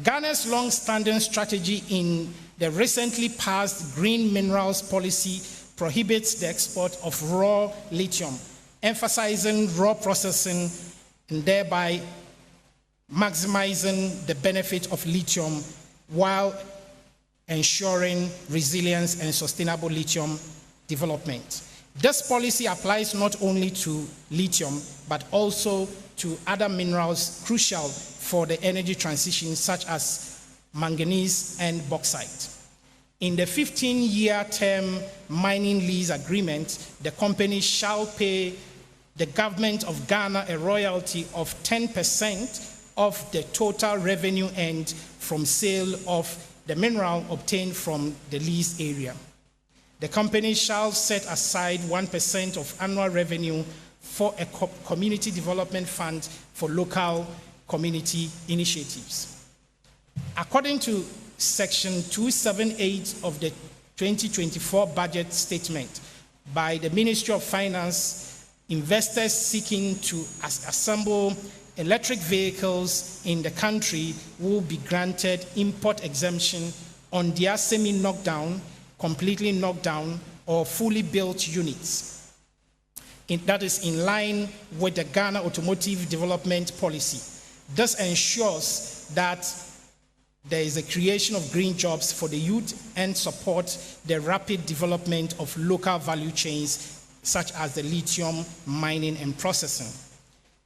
Ghana's long-standing strategy in the recently passed green minerals policy prohibits the export of raw lithium, emphasizing raw processing and thereby maximizing the benefit of lithium while ensuring resilience and sustainable lithium development. This policy applies not only to lithium, but also to other minerals crucial for the energy transition, such as manganese and bauxite. In the 15-year term mining lease agreement, the company shall pay the government of Ghana a royalty of 10% of the total revenue earned from sale of the mineral obtained from the leased area. The company shall set aside 1% of annual revenue for a community development fund for local community initiatives. According to Section 278 of the 2024 budget statement by the Ministry of Finance, investors seeking to assemble electric vehicles in the country will be granted import exemption on their semi-knockdown, completely knocked down, or fully built units. That is in line with the Ghana Automotive Development Policy. This ensures that there is a creation of green jobs for the youth and support the rapid development of local value chains such as the lithium mining and processing.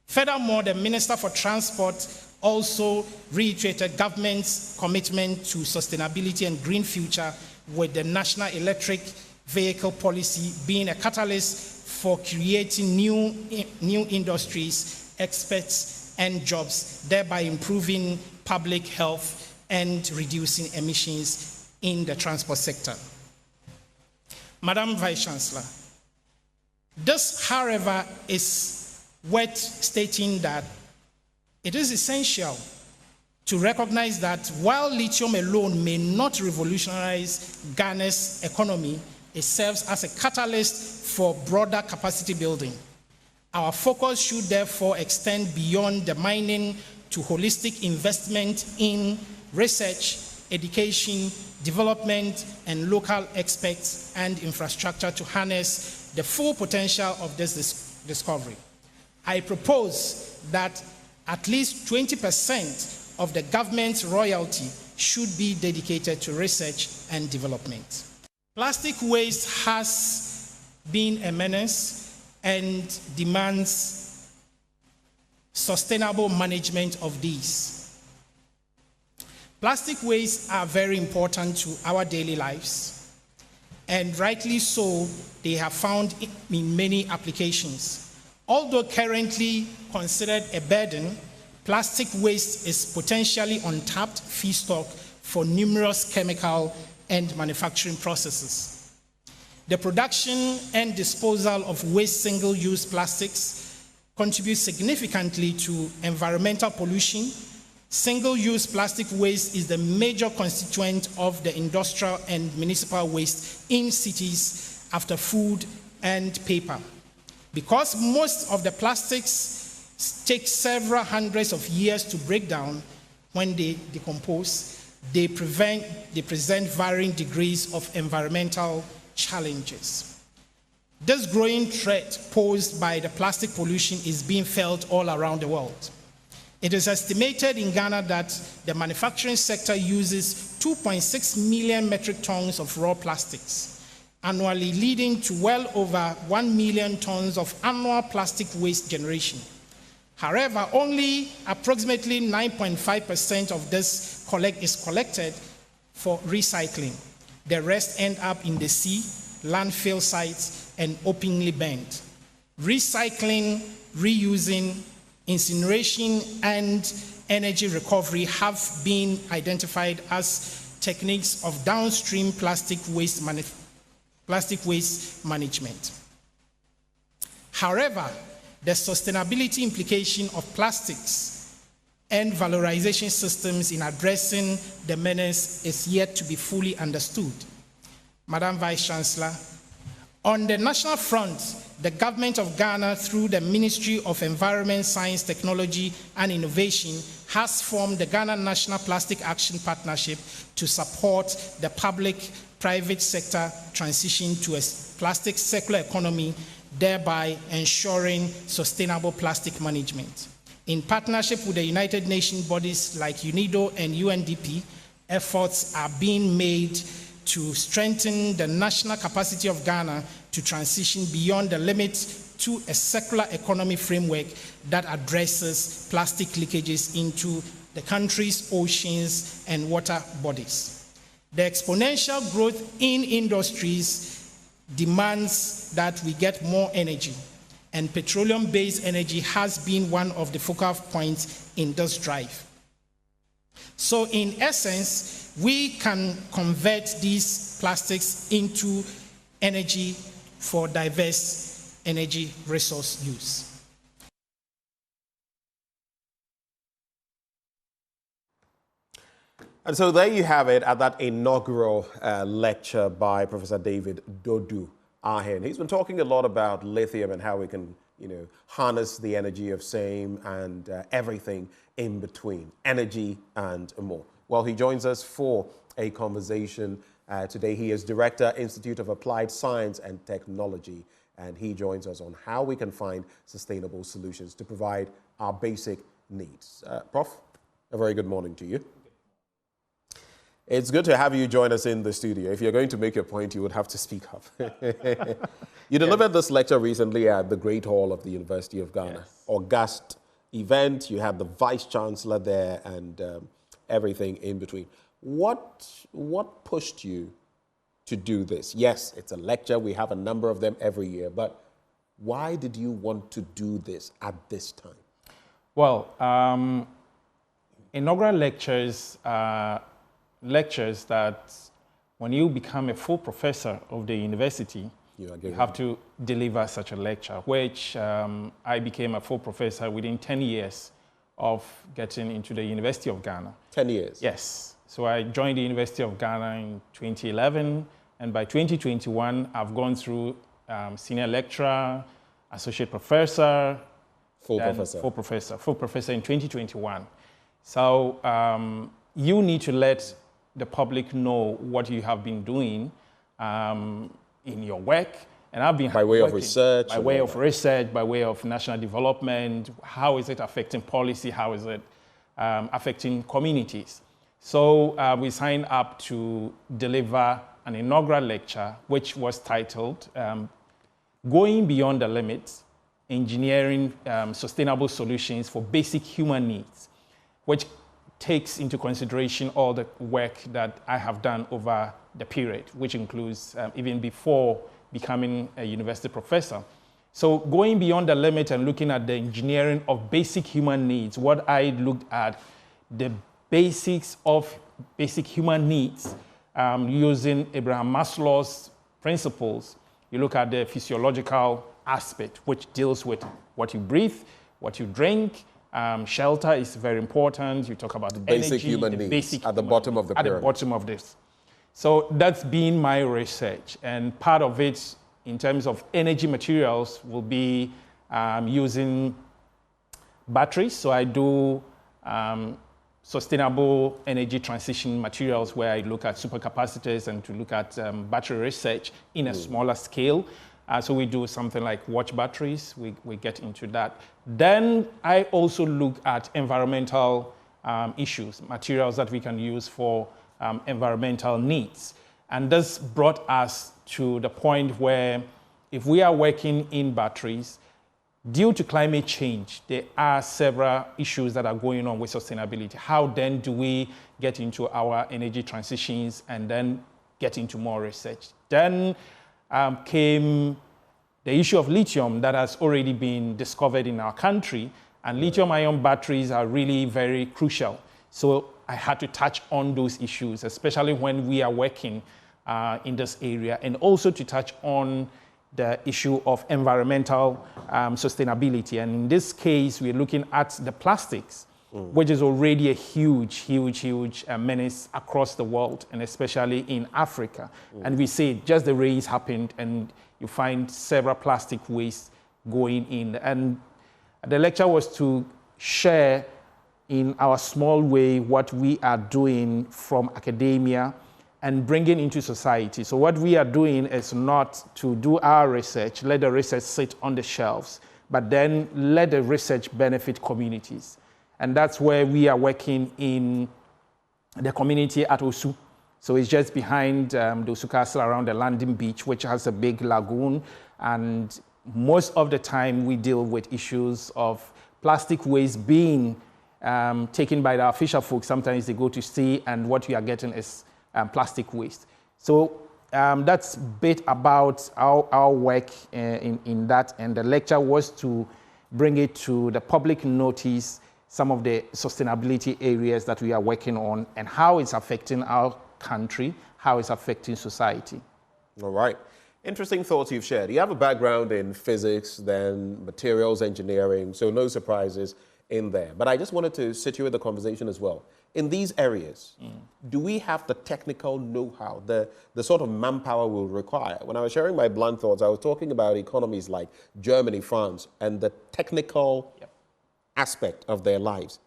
Furthermore, the Minister for Transport also reiterated government's commitment to sustainability and green future, with the National Electric Vehicle Policy being a catalyst for creating new industries, experts, and jobs, thereby improving public health and reducing emissions in the transport sector. Madam Vice-Chancellor, this, however, is worth stating that it is essential to recognize that while lithium alone may not revolutionize Ghana's economy, it serves as a catalyst for broader capacity building. Our focus should therefore extend beyond the mining to holistic investment in research, education, development, and local experts and infrastructure to harness the full potential of this discovery. I propose that at least 20% of the government's royalty should be dedicated to research and development. Plastic waste has been a menace and demands sustainable management of these. Plastic wastes are very important to our daily lives, and rightly so, they have found in many applications. Although currently considered a burden, plastic waste is potentially untapped feedstock for numerous chemical and manufacturing processes. The production and disposal of waste single-use plastics contributes significantly to environmental pollution. Single-use plastic waste is the major constituent of the industrial and municipal waste in cities after food and paper. Because most of the plastics take several hundreds of years to break down when they decompose, they present varying degrees of environmental challenges. This growing threat posed by the plastic pollution is being felt all around the world. It is estimated in Ghana that the manufacturing sector uses 2.6 million metric tons of raw plastics annually, leading to well over 1 million tons of annual plastic waste generation. However, only approximately 9.5% of this is collected for recycling. The rest end up in the sea, landfill sites, and openly burned. Recycling, reusing, incineration, and energy recovery have been identified as techniques of downstream plastic waste management. However, the sustainability implication of plastics and valorization systems in addressing the menace is yet to be fully understood. Madam Vice-Chancellor, on the national front, the government of Ghana, through the Ministry of Environment, Science, Technology, and Innovation, has formed the Ghana National Plastic Action Partnership to support the public-private sector transition to a plastic circular economy, thereby ensuring sustainable plastic management. In partnership with the United Nations bodies like UNIDO and UNDP, efforts are being made to strengthen the national capacity of Ghana to transition beyond the limits to a circular economy framework that addresses plastic leakages into the country's oceans and water bodies. The exponential growth in industries demands that we get more energy, and petroleum-based energy has been one of the focal points in this drive. So in essence, we can convert these plastics into energy for diverse energy resource use. And so there you have it at that inaugural lecture by Professor David Dodu Ahen. He's been talking a lot about lithium and how we can, harness the energy of same and everything in between, energy and more. Well, he joins us for a conversation today. He is Director, Institute of Applied Science and Technology, and he joins us on how we can find sustainable solutions to provide our basic needs. Prof, a very good morning to you. It's good to have you join us in the studio. If you're going to make your point, you would have to speak up. You delivered this lecture recently at the Great Hall of the University of Ghana. Yes. August event, you had the Vice Chancellor there and everything in between. What pushed you to do this? Yes, it's a lecture. We have a number of them every year. But why did you want to do this at this time? Well, inaugural lectures lectures that when you become a full professor of the university, you have to deliver such a lecture, which I became a full professor within 10 years of getting into the University of Ghana. 10 years? Yes. So I joined the University of Ghana in 2011, and by 2021, I've gone through senior lecturer, associate professor, full professor in 2021. So you need to let the public know what you have been doing in your work. And I've been by way of research, by way of national development. How is it affecting policy? How is it affecting communities? So we signed up to deliver an inaugural lecture, which was titled Going Beyond the Limits, Engineering Sustainable Solutions for Basic Human Needs, which takes into consideration all the work that I have done over the period, which includes even before becoming a university professor. So going beyond the limit and looking at the engineering of basic human needs, what I looked at, the basics of basic human needs using Abraham Maslow's principles. You look at the physiological aspect, which deals with what you breathe, what you drink. Shelter is very important. You talk about basic human needs at the bottom of the pyramid. At the bottom of this. So that's been my research. And part of it, in terms of energy materials, will be using batteries. So I do sustainable energy transition materials where I look at supercapacitors and to look at battery research in a smaller scale. So we do something like watch batteries. We get into that. Then I also look at environmental issues, materials that we can use for environmental needs. And this brought us to the point where if we are working in batteries, due to climate change, there are several issues that are going on with sustainability. How then do we get into our energy transitions and then get into more research? Then came the issue of lithium that has already been discovered in our country, and lithium-ion batteries are really very crucial. So I had to touch on those issues, especially when we are working in this area, and also to touch on the issue of environmental sustainability. And in this case, we're looking at the plastics, which is already a huge menace across the world, and especially in Africa. And we see just the rains happened, and you find several plastic waste going in. And the lecture was to share in our small way what we are doing from academia and bringing into society. So what we are doing is not to do our research, let the research sit on the shelves, but then let the research benefit communities. And that's where we are working in the community at Osu. So it's just behind the Osu Castle around the landing beach, which has a big lagoon. And most of the time we deal with issues of plastic waste being taken by the fisher folks. Sometimes they go to sea and what we are getting is plastic waste. So that's a bit about our work in that. And the lecture was to bring it to the public notice, some of the sustainability areas that we are working on and how it's affecting our country, how it's affecting society. All right. Interesting thoughts you've shared. You have a background in physics, then materials engineering, so no surprises in there. But I just wanted to sit you in the conversation as well. In these areas, do we have the technical know-how, the sort of manpower we'll require? When I was sharing my blunt thoughts, I was talking about economies like Germany, France, and the technical aspect of their lives.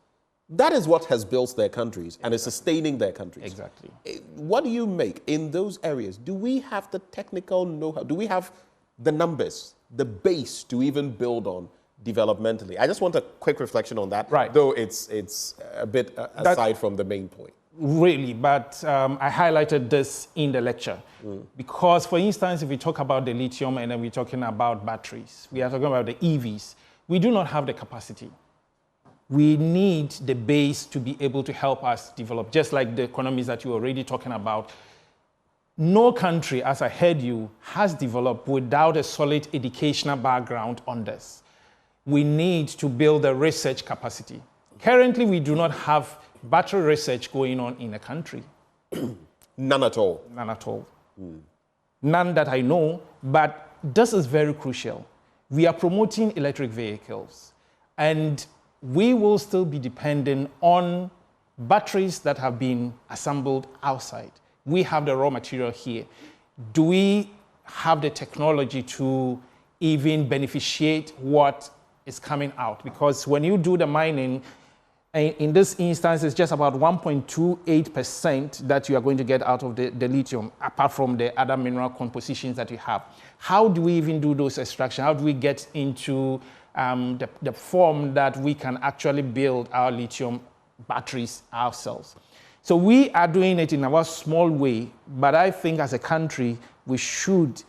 That is what has built their countries and is sustaining their countries. Exactly. What do you make in those areas? Do we have the technical know-how? Do we have the numbers, the base to even build on developmentally? I just want a quick reflection on that, right? Though it's a bit aside from the main point. Really, but I highlighted this in the lecture because, for instance, if we talk about the lithium and then we're talking about batteries, we are talking about the EVs, we do not have the capacity. We need the base to be able to help us develop, just like the economies that you're already talking about. No country, as I heard you, has developed without a solid educational background on this. We need to build a research capacity. Currently, we do not have battery research going on in the country. None at all? None at all. None that I know, but this is very crucial. We are promoting electric vehicles, and we will still be dependent on batteries that have been assembled outside. We have the raw material here. Do we have the technology to even beneficiate what is coming out? Because when you do the mining, in this instance, it's just about 1.28% that you are going to get out of the lithium, apart from the other mineral compositions that you have. How do we even do those extractions? How do we get into the form that we can actually build our lithium batteries ourselves? So we are doing it in our small way, but I think as a country, we should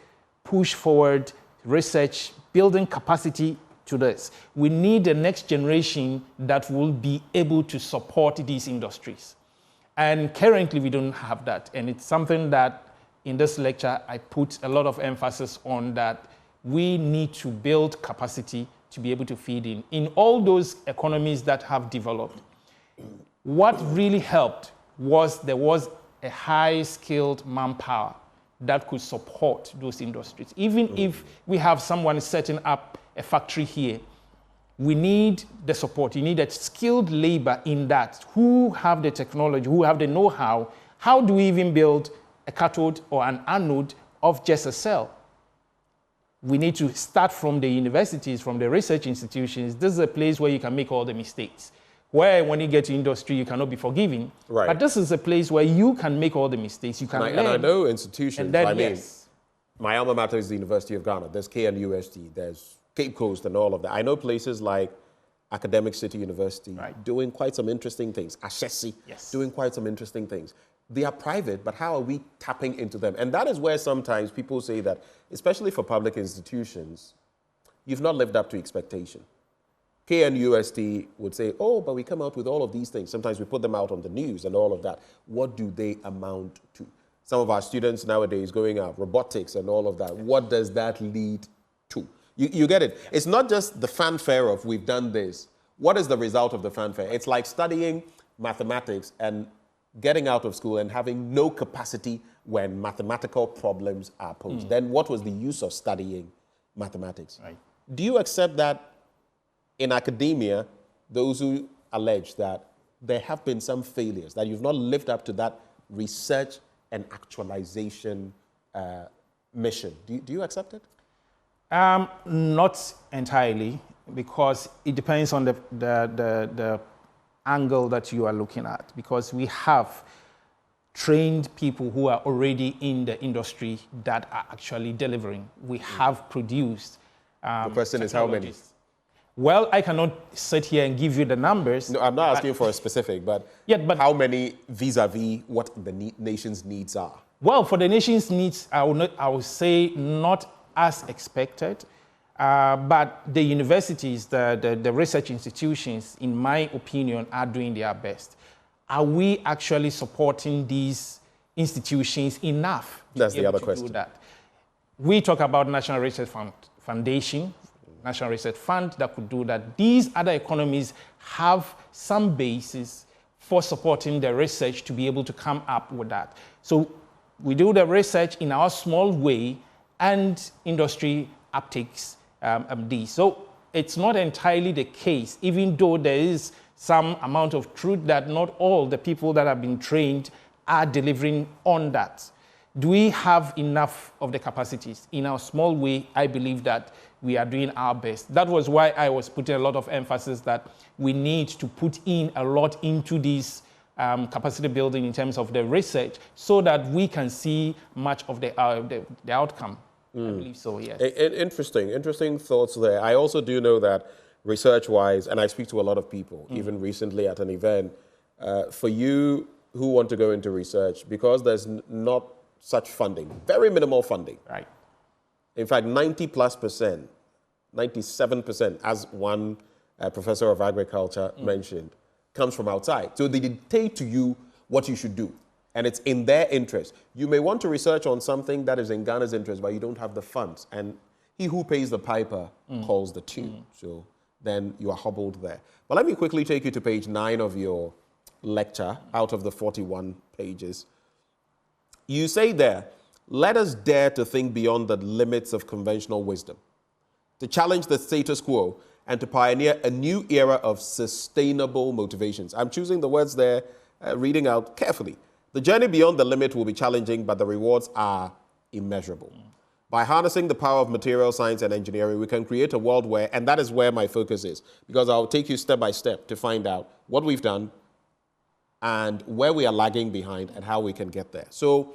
push forward research, building capacity to this. We need the next generation that will be able to support these industries. And currently we don't have that. And it's something that in this lecture, I put a lot of emphasis on, that we need to build capacity to be able to feed in all those economies that have developed. What really helped was there was a high-skilled manpower that could support those industries. Even if we have someone setting up a factory here, we need the support. You need a skilled labor in that, who have the technology, who have the know-how. How do we even build a cathode or an anode of just a cell? We need to start from the universities, from the research institutions. This is a place where you can make all the mistakes, where when you get to industry, you cannot be forgiven. Right. But this is a place where you can make all the mistakes. You can learn. And I know institutions, and then, I mean, my alma mater is the University of Ghana. There's KNUST, there's Cape Coast and all of that. I know places like Academic City University doing quite some interesting things. Ashesi doing quite some interesting things. They are private, but how are we tapping into them? And that is where sometimes people say that, especially for public institutions, you've not lived up to expectation. KNUST would say, oh, but we come out with all of these things. Sometimes we put them out on the news and all of that. What do they amount to? Some of our students nowadays going out, robotics and all of that. What does that lead to? You get it? It's not just the fanfare of we've done this. What is the result of the fanfare? It's like studying mathematics and getting out of school and having no capacity when mathematical problems are posed. Then what was the use of studying mathematics? Right. Do you accept that in academia, those who allege that there have been some failures, that you've not lived up to that research and actualization mission? Do you accept it? Not entirely, because it depends on the angle that you are looking at, because we have trained people who are already in the industry that are actually delivering. We have produced the question is how many? Well, I cannot sit here and give you the numbers. No, I'm not asking for a specific, but how many vis-a-vis what the nation's needs are? Well, for the nation's needs, I would say not as expected, but the universities, the research institutions, in my opinion, are doing their best. Are we actually supporting these institutions enough? That's the other question. Do that? We talk about National Research Foundation, National Research Fund that could do that. These other economies have some basis for supporting the research to be able to come up with that. So we do the research in our small way, and industry uptakes these. So it's not entirely the case, even though there is some amount of truth that not all the people that have been trained are delivering on that. Do we have enough of the capacities? In our small way, I believe that we are doing our best. That was why I was putting a lot of emphasis that we need to put in a lot into this capacity building in terms of the research so that we can see much of the outcome. I believe so, yes. Interesting thoughts there. I also do know that research-wise, and I speak to a lot of people, even recently at an event, for you who want to go into research, because there's not such funding, very minimal funding. Right. In fact, 90+%, 97%, as one professor of agriculture mentioned, comes from outside. So they dictate to you what you should do. And it's in their interest. You may want to research on something that is in Ghana's interest, but you don't have the funds. And he who pays the piper calls the tune. So then you are hobbled there. But let me quickly take you to page 9 of your lecture, out of the 41 pages. You say there, let us dare to think beyond the limits of conventional wisdom, to challenge the status quo, and to pioneer a new era of sustainable motivations. I'm choosing the words there, reading out carefully. The journey beyond the limit will be challenging, but the rewards are immeasurable. By harnessing the power of material science and engineering, we can create a world where, and that is where my focus is, because I'll take you step by step to find out what we've done and where we are lagging behind and how we can get there. So,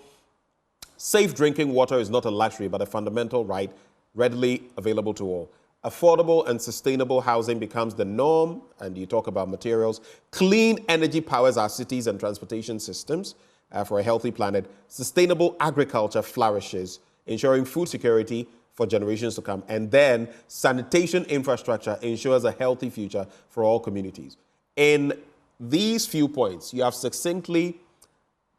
safe drinking water is not a luxury, but a fundamental right, readily available to all. Affordable and sustainable housing becomes the norm, and you talk about materials. Clean energy powers our cities and transportation systems for a healthy planet. Sustainable agriculture flourishes, ensuring food security for generations to come. And then sanitation infrastructure ensures a healthy future for all communities. In these few points, you have succinctly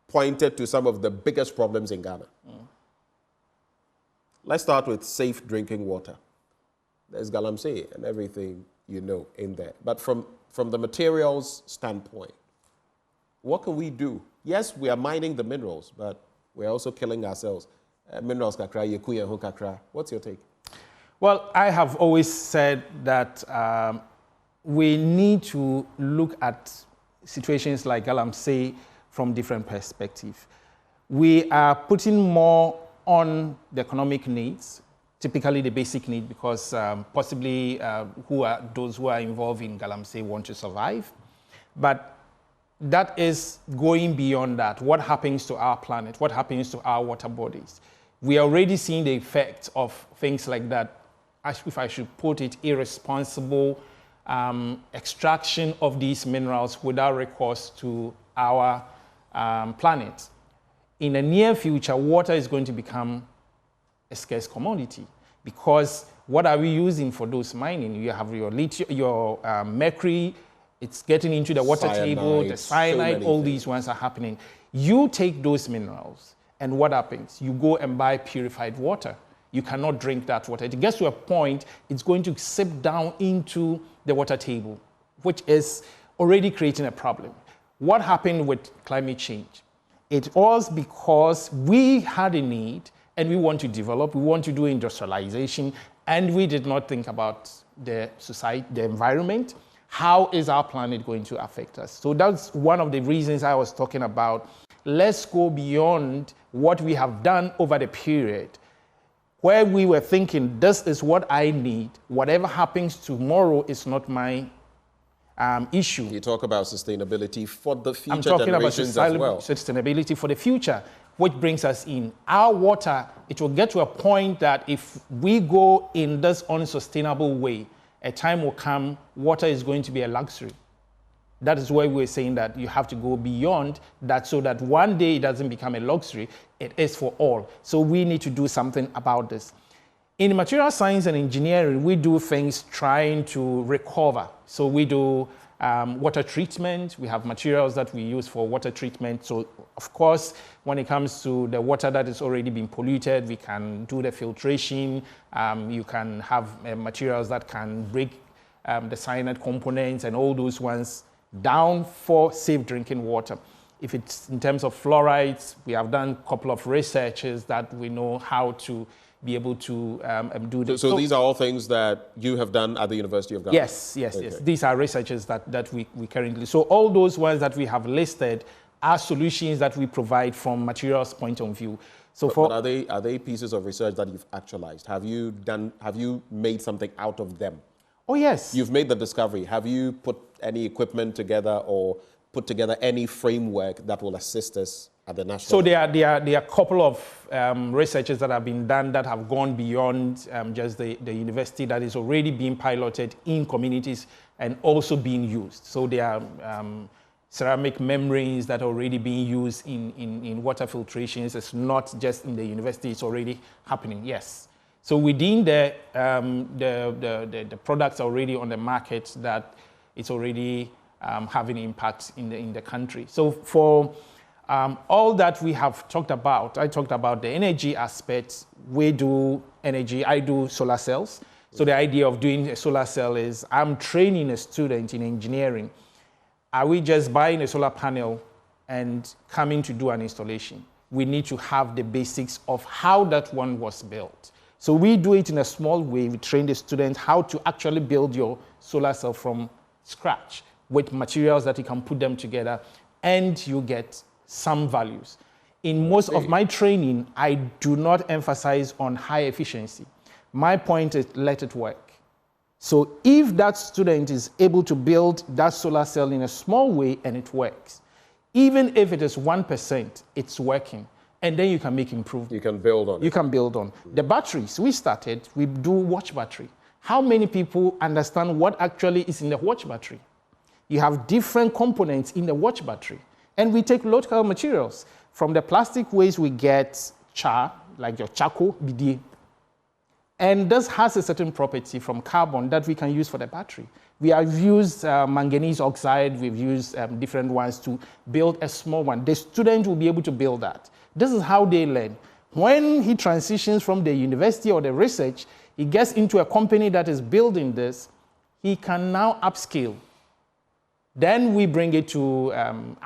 pointed to some of the biggest problems in Ghana. Let's start with safe drinking water. There's galamsey and everything you know in there. But from the materials standpoint, what can we do? Yes, we are mining the minerals, but we're also killing ourselves. Minerals kakra, yekuya ho kakra. What's your take? Well, I have always said that we need to look at situations like galamsey from different perspectives. We are putting more on the economic needs, typically the basic need, because possibly those who are involved in galamsey want to survive. But that is going beyond that. What happens to our planet? What happens to our water bodies? We are already seeing the effects of things like that, if I should put it, irresponsible extraction of these minerals without recourse to our planet. In the near future, water is going to become a scarce commodity, because what are we using for those mining? You have your lithium, your mercury, it's getting into the water table, the cyanide, all these ones are happening. You take those minerals, and what happens? You go and buy purified water. You cannot drink that water. It gets to a point, it's going to seep down into the water table, which is already creating a problem. What happened with climate change? It was because we had a need and we want to develop, we want to do industrialization, and we did not think about the society, the environment. How is our planet going to affect us? So that's one of the reasons I was talking about. Let's go beyond what we have done over the period, where we were thinking, this is what I need. Whatever happens tomorrow is not my issue. You talk about sustainability for the future. I'm talking about sustainability for the future, which brings us in. Our water, it will get to a point that if we go in this unsustainable way, a time will come, water is going to be a luxury. That is why we're saying that you have to go beyond that, so that one day it doesn't become a luxury, it is for all. So we need to do something about this. In material science and engineering, we do things trying to recover. So we do water treatment. We have materials that we use for water treatment. So of course, when it comes to the water that is already been polluted, we can do the filtration. You can have materials that can break the cyanide components and all those ones down for safe drinking water. If it's in terms of fluorides, we have done a couple of researches that we know how to be able to do this. So these are all things that you have done at the University of Ghana? Yes. These are researches that we currently... So all those ones that we have listed are solutions that we provide from materials point of view. So but are they pieces of research that you've actualized? Have you made something out of them? Oh, yes. You've made the discovery. Have you put any equipment together or put together any framework that will assist us at the national So level? there are a couple of researches that have been done that have gone beyond just the university, that is already being piloted in communities and also being used. So there are ceramic membranes that are already being used in water filtrations. It's not just in the university, it's already happening, yes. So within the products already on the market that it's already having impact in the country. So for all that we have talked about, I talked about the energy aspect. We do energy, I do solar cells. So the idea of doing a solar cell is I'm training a student in engineering. Are we just buying a solar panel and coming to do an installation? We need to have the basics of how that one was built. So we do it in a small way. We train the student how to actually build your solar cell from scratch with materials that you can put them together and you get some values. In most of my training, I do not emphasize on high efficiency. My point is let it work. So if that student is able to build that solar cell in a small way and it works, even if it is 1%, it's working. And then you can make improvements. You can build on it. You can build on. The batteries, we do watch battery. How many people understand what actually is in the watch battery? You have different components in the watch battery. And we take local materials. From the plastic waste, we get char, like your charcoal, BD. And this has a certain property from carbon that we can use for the battery. We have used manganese oxide, we've used different ones to build a small one. The student will be able to build that. This is how they learn. When he transitions from the university or the research, he gets into a company that is building this, he can now upscale. Then we bring it to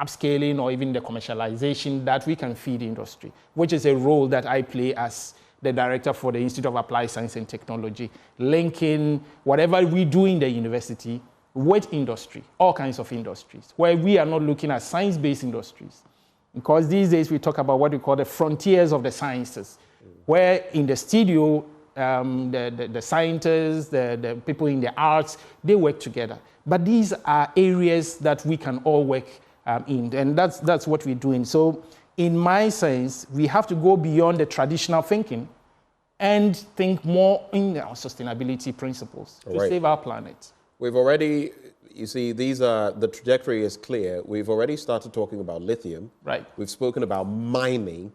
upscaling or even the commercialization that we can feed industry, which is a role that I play as the director for the Institute of Applied Science and Technology, linking whatever we do in the university with industry, all kinds of industries, where we are not looking at science-based industries. Because these days we talk about what we call the frontiers of the sciences, where in the studio, the scientists, the people in the arts, they work together. But these are areas that we can all work in, and that's what we're doing. So in my sense, we have to go beyond the traditional thinking and think more in our sustainability principles to save our planet. We've already, you see, the trajectory is clear. We've already started talking about lithium. Right. We've spoken about mining.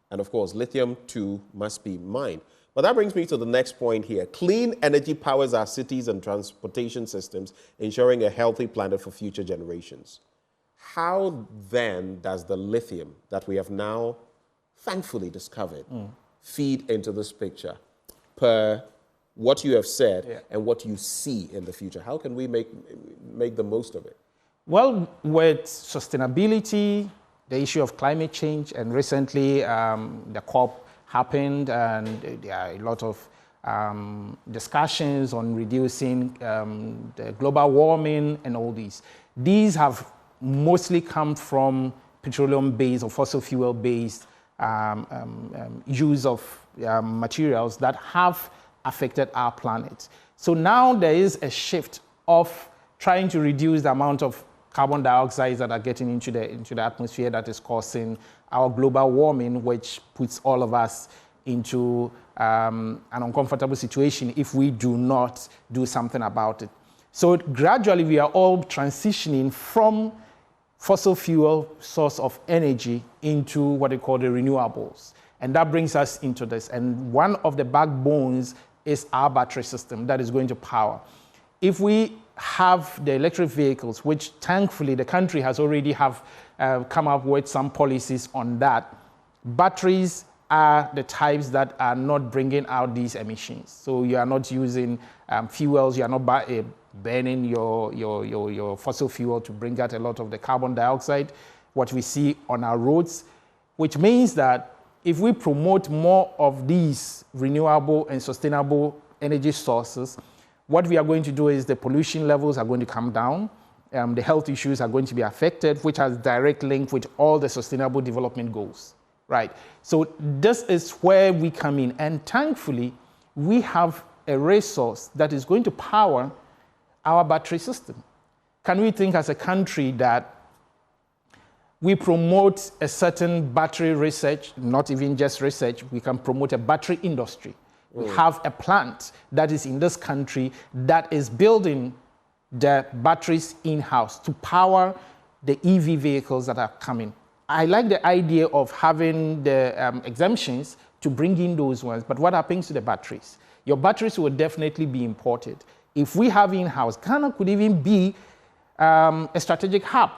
And of course, lithium too must be mined. But that brings me to the next point here. Clean energy powers our cities and transportation systems, ensuring a healthy planet for future generations. How then does the lithium that we have now thankfully discovered feed into this picture per what you have said and what you see in the future? How can we make the most of it? Well, with sustainability, the issue of climate change, and recently the COP happened, and there are a lot of discussions on reducing the global warming and all these. These have mostly come from petroleum-based or fossil fuel-based use of materials that have affected our planet. So now there is a shift of trying to reduce the amount of carbon dioxide that are getting into the atmosphere that is causing our global warming, which puts all of us into an uncomfortable situation if we do not do something about it. So gradually we are all transitioning from fossil fuel source of energy into what they call the renewables. And that brings us into this. And one of the backbones is our battery system that is going to power. If we have the electric vehicles, which thankfully the country has already come up with some policies on that, batteries are the types that are not bringing out these emissions. So you are not using fuels, you are not burning your fossil fuel to bring out a lot of the carbon dioxide, what we see on our roads, which means that if we promote more of these renewable and sustainable energy sources, what we are going to do is the pollution levels are going to come down. the health issues are going to be affected, which has direct link with all the sustainable development goals, right? So this is where we come in, and thankfully, we have a resource that is going to power our battery system. Can we think as a country that we promote a certain battery research, not even just research, we can promote a battery industry. We have a plant that is in this country that is building the batteries in-house to power the EV vehicles that are coming. I like the idea of having the exemptions to bring in those ones, but what happens to the batteries? Your batteries will definitely be imported. If we have in-house, Ghana could even be a strategic hub.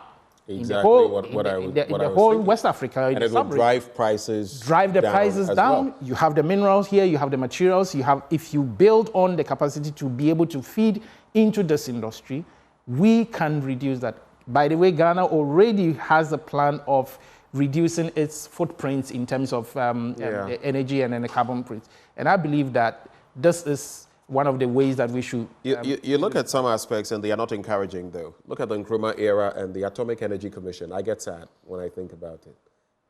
Exactly In the whole West Africa. And it will drive prices down. Well. You have the minerals here, you have the materials, if you build on the capacity to be able to feed into this industry, we can reduce that. By the way, Ghana already has a plan of reducing its footprints in terms of energy and then the carbon print. And I believe that this is one of the ways that we should... You look at some aspects and they are not encouraging, though. Look at the Nkrumah era and the Atomic Energy Commission. I get sad when I think about it.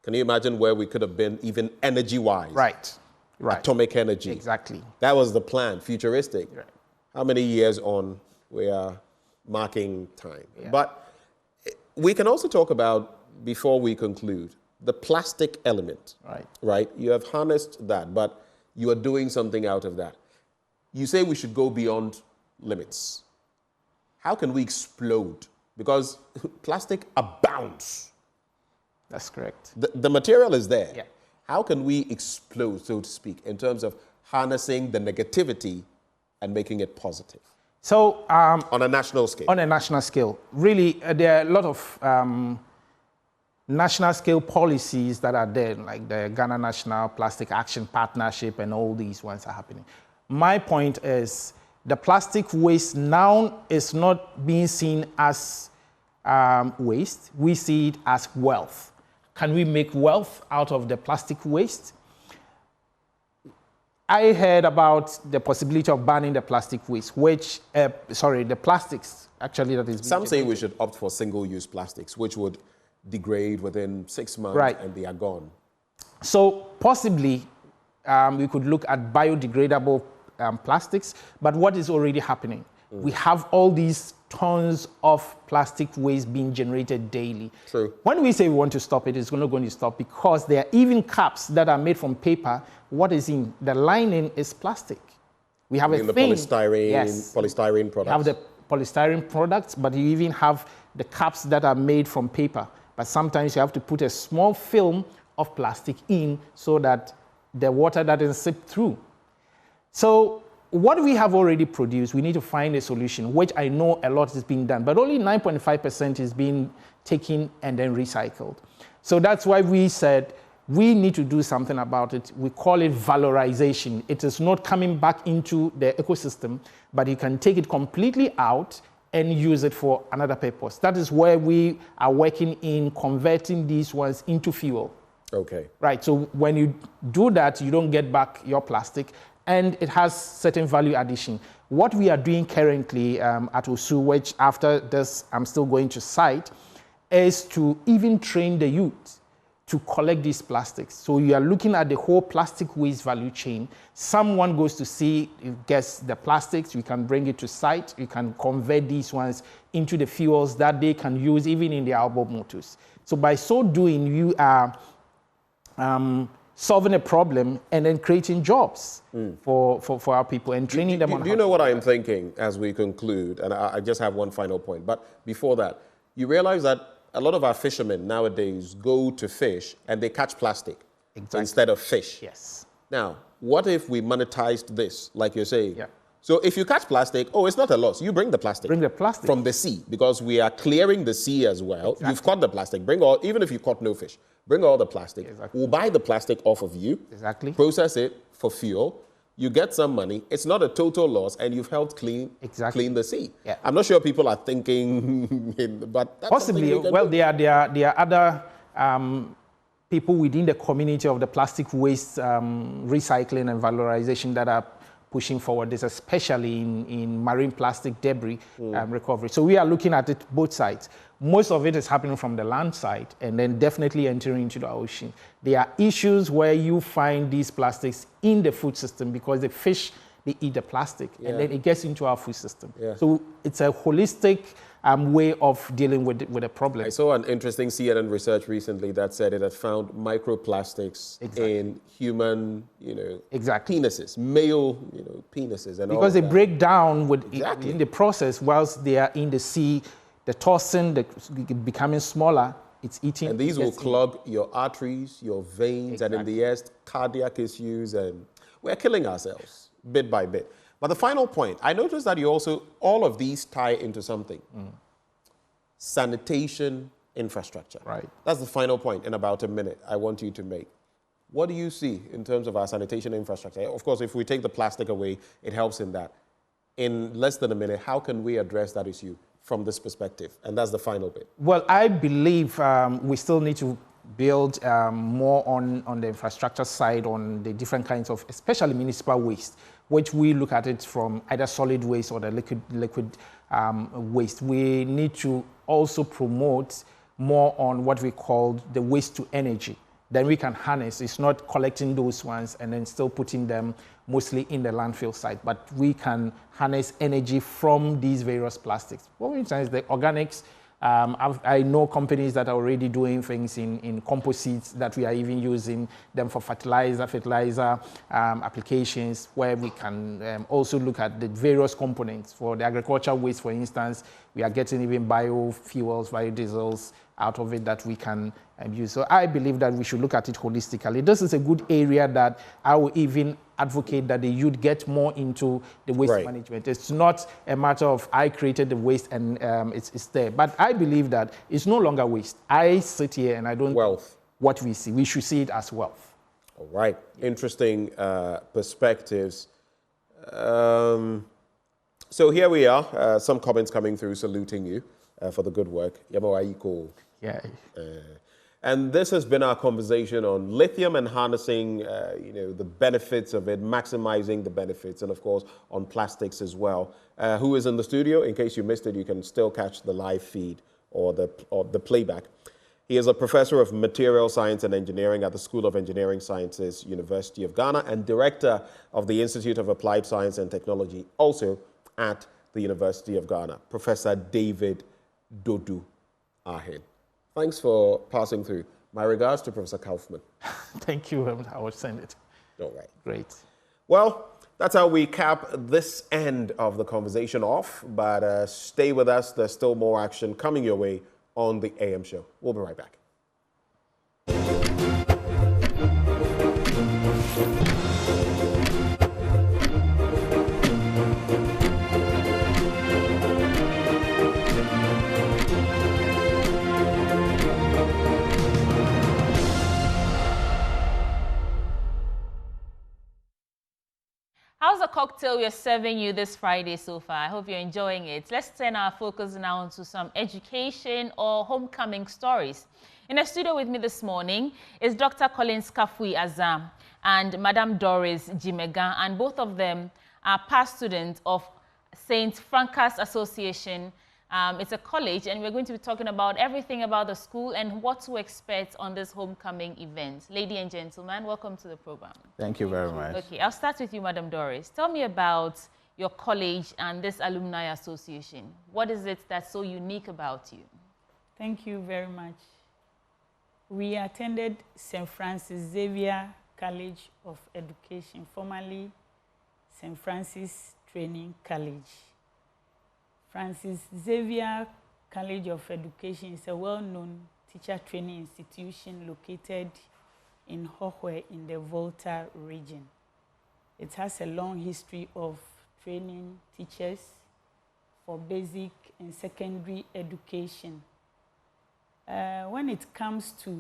Can you imagine where we could have been even energy-wise? Right. Atomic energy. Exactly. That was the plan, futuristic. Right. How many years on we are marking time? Yeah. But we can also talk about, before we conclude, the plastic element. Right? You have harnessed that, but you are doing something out of that. You say we should go beyond limits. How can we explode? Because plastic abounds. That's correct. The material is there. Yeah. How can we explode, so to speak, in terms of harnessing the negativity and making it positive? So on a national scale. On a national scale. Really, there are a lot of national scale policies that are there, like the Ghana National Plastic Action Partnership and all these ones are happening. My point is the plastic waste now is not being seen as waste. We see it as wealth. Can we make wealth out of the plastic waste? I heard about the possibility of banning the plastic waste, the plastics actually that is... Some say we should opt for single-use plastics, which would degrade within 6 months and they are gone. So possibly we could look at biodegradable plastics, but what is already happening? We have all these tons of plastic waste being generated daily. True. When we say we want to stop it, it's not going to stop because there are even cups that are made from paper. What is in the lining is plastic. We have the polystyrene products. You have the polystyrene products, but you even have the cups that are made from paper. But sometimes you have to put a small film of plastic in so that the water doesn't seep through. So what we have already produced, we need to find a solution, which I know a lot is being done, but only 9.5% is being taken and then recycled. So that's why we said we need to do something about it. We call it valorization. It is not coming back into the ecosystem, but you can take it completely out and use it for another purpose. That is where we are working in converting these ones into fuel. Okay. Right, so when you do that, you don't get back your plastic, and it has certain value addition. What we are doing currently at OSU, which after this I'm still going to cite, is to even train the youth to collect these plastics. So you are looking at the whole plastic waste value chain. Someone goes to see, gets the plastics, you can bring it to site, you can convert these ones into the fuels that they can use even in their outboard motors. So by so doing, you are solving a problem and then creating jobs for our people and training them on. Do you know what I'm thinking as we conclude? And I just have one final point. But before that, you realize that a lot of our fishermen nowadays go to fish and they catch plastic instead of fish. Yes. Now, what if we monetized this, like you're saying? Yeah. So if you catch plastic, it's not a loss. You bring the plastic. Bring the plastic. From the sea, because we are clearing the sea as well. Exactly. You've caught the plastic. Even if you caught no fish, bring all the plastic. Exactly. We'll buy the plastic off of you. Exactly. Process it for fuel. You get some money. It's not a total loss, and you've helped clean the sea. Yeah. I'm not sure people are thinking, but that's possibly. Well, there are other people within the community of the plastic waste recycling and valorization that are pushing forward this, especially in marine plastic debris recovery. So we are looking at it both sides. Most of it is happening from the land side and then definitely entering into the ocean. There are issues where you find these plastics in the food system because the fish, they eat the plastic and then it gets into our food system. So it's a holistic way of dealing with the problem. I saw an interesting CNN research recently that said it had found microplastics in human, penises, male, penises, and because all they break down in the process whilst they are in the sea. The toxin, becoming smaller, it's eating. And these will clog your arteries, your veins, and in the end, cardiac issues, and we're killing ourselves bit by bit. But the final point, I noticed that all of these tie into something. Sanitation infrastructure. Right. That's the final point in about a minute I want you to make. What do you see in terms of our sanitation infrastructure? Of course, if we take the plastic away, it helps in that. In less than a minute, how can we address that issue from this perspective? And that's the final bit. Well, I believe we still need to build more on the infrastructure side, on the different kinds of, especially municipal waste, which we look at it from either solid waste or the liquid waste. We need to also promote more on what we call the waste to energy. Then we can harness. It's not collecting those ones and then still putting them mostly in the landfill site, but we can harness energy from these various plastics. What we say is the organics. I know companies that are already doing things in composites that we are even using them for fertilizer applications, where we can also look at the various components. For the agricultural waste, for instance, we are getting even biofuels, biodiesels out of it that we can use. So I believe that we should look at it holistically. This is a good area that I will even advocate that the youth get more into the waste management. It's not a matter of I created the waste and it's there. But I believe that it's no longer waste. I sit here and I don't wealth. What we see. We should see it as wealth. All right. Interesting perspectives. So here we are. Some comments coming through saluting you for the good work. Yamo Aiko. Yeah. And this has been our conversation on lithium and harnessing, the benefits of it, maximizing the benefits, and of course on plastics as well. Who is in the studio? In case you missed it, you can still catch the live feed or the playback. He is a professor of material science and engineering at the School of Engineering Sciences, University of Ghana, and director of the Institute of Applied Science and Technology, also at the University of Ghana, Professor David Dodu Ahed. Thanks for passing through. My regards to Professor Kaufman. Thank you. I will send it. All right. Great. Well, that's how we cap this end of the conversation off. But stay with us. There's still more action coming your way on the AM show. We'll be right back. How's the cocktail we're serving you this Friday so far? I hope you're enjoying it. Let's turn our focus now to some education or homecoming stories. In the studio with me this morning is Dr. Collins Kafui Azam and Madam Doris Jimega, and both of them are past students of St. Francis Association. It's a college, and we're going to be talking about everything about the school and what to expect on this homecoming event. Ladies and gentlemen, welcome to the program. Thank you very much. Okay, I'll start with you, Madam Doris. Tell me about your college and this alumni association. What is it that's so unique about you? Thank you very much. We attended St. Francis Xavier College of Education, formerly St. Francis Training College. Francis Xavier College of Education is a well-known teacher training institution located in Hohwe in the Volta region. It has a long history of training teachers for basic and secondary education. When it comes to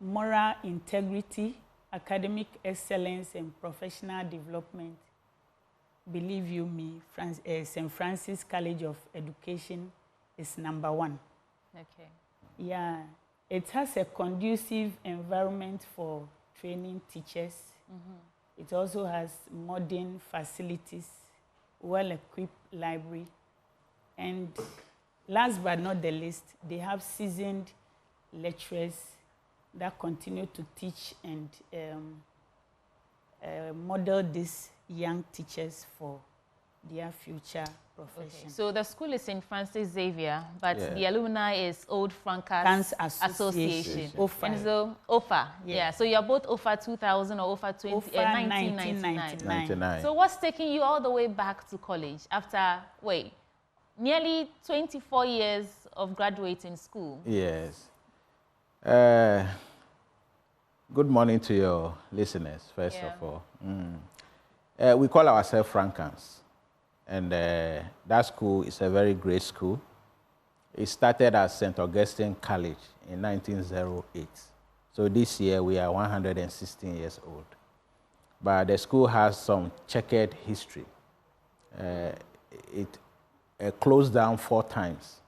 moral integrity, academic excellence, and professional development, believe you me, St. Francis College of Education is #1. Okay. Yeah, it has a conducive environment for training teachers. It also has modern facilities, well-equipped library, and last but not the least, they have seasoned lecturers that continue to teach and model these young teachers for their future profession. Okay. So the school is St. Francis Xavier, but Yeah. the alumni is Old Francas Association. OFA. And so OFA, yeah. So you're both OFA 2000 or OFA 1999. So what's taking you all the way back to college after, nearly 24 years of graduating school? Yes. Good morning to your listeners, first of all. We call ourselves Francans, and that school is a very great school. It started as St. Augustine College in 1908. So this year we are 116 years old. But the school has some checkered history. It closed down 4 times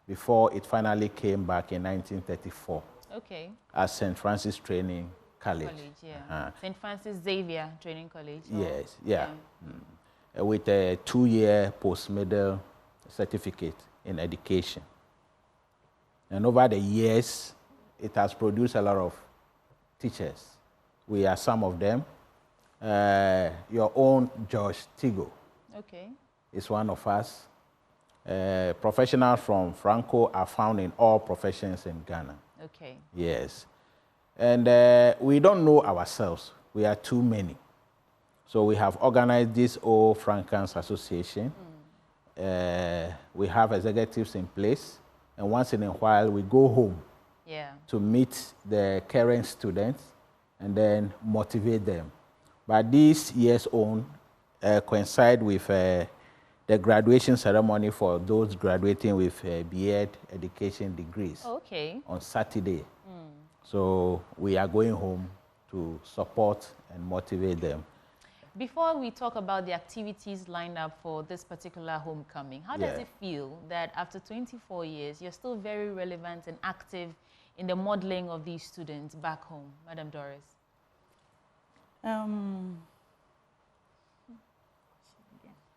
before it finally came back in 1934. Okay. As St. Francis Training College. St. Francis Xavier Training College. Yes, with a 2-year post-middle certificate in education. And over the years, it has produced a lot of teachers. We are some of them. Your own George Tigo is one of us. Professionals from Franco are found in all professions in Ghana. Okay. Yes. And we don't know ourselves. We are too many. So we have organized this Old Francans Association. We have executives in place. And once in a while, we go home to meet the current students and then motivate them. But this year's own coincide with the graduation ceremony for those graduating with BEd education degrees on Saturday. So we are going home to support and motivate them. Before we talk about the activities lined up for this particular homecoming, how does it feel that after 24 years, you're still very relevant and active in the modeling of these students back home? Madam Doris.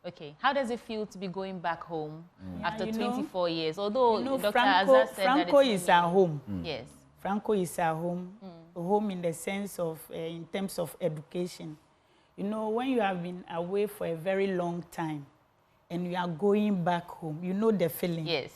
Okay, how does it feel to be going back home after 24 years? Although Dr. Azar said Franco that is our home. Yes. Franco is our home. Home in the sense of, in terms of education. You know, when you have been away for a very long time and you are going back home, you know the feeling. Yes.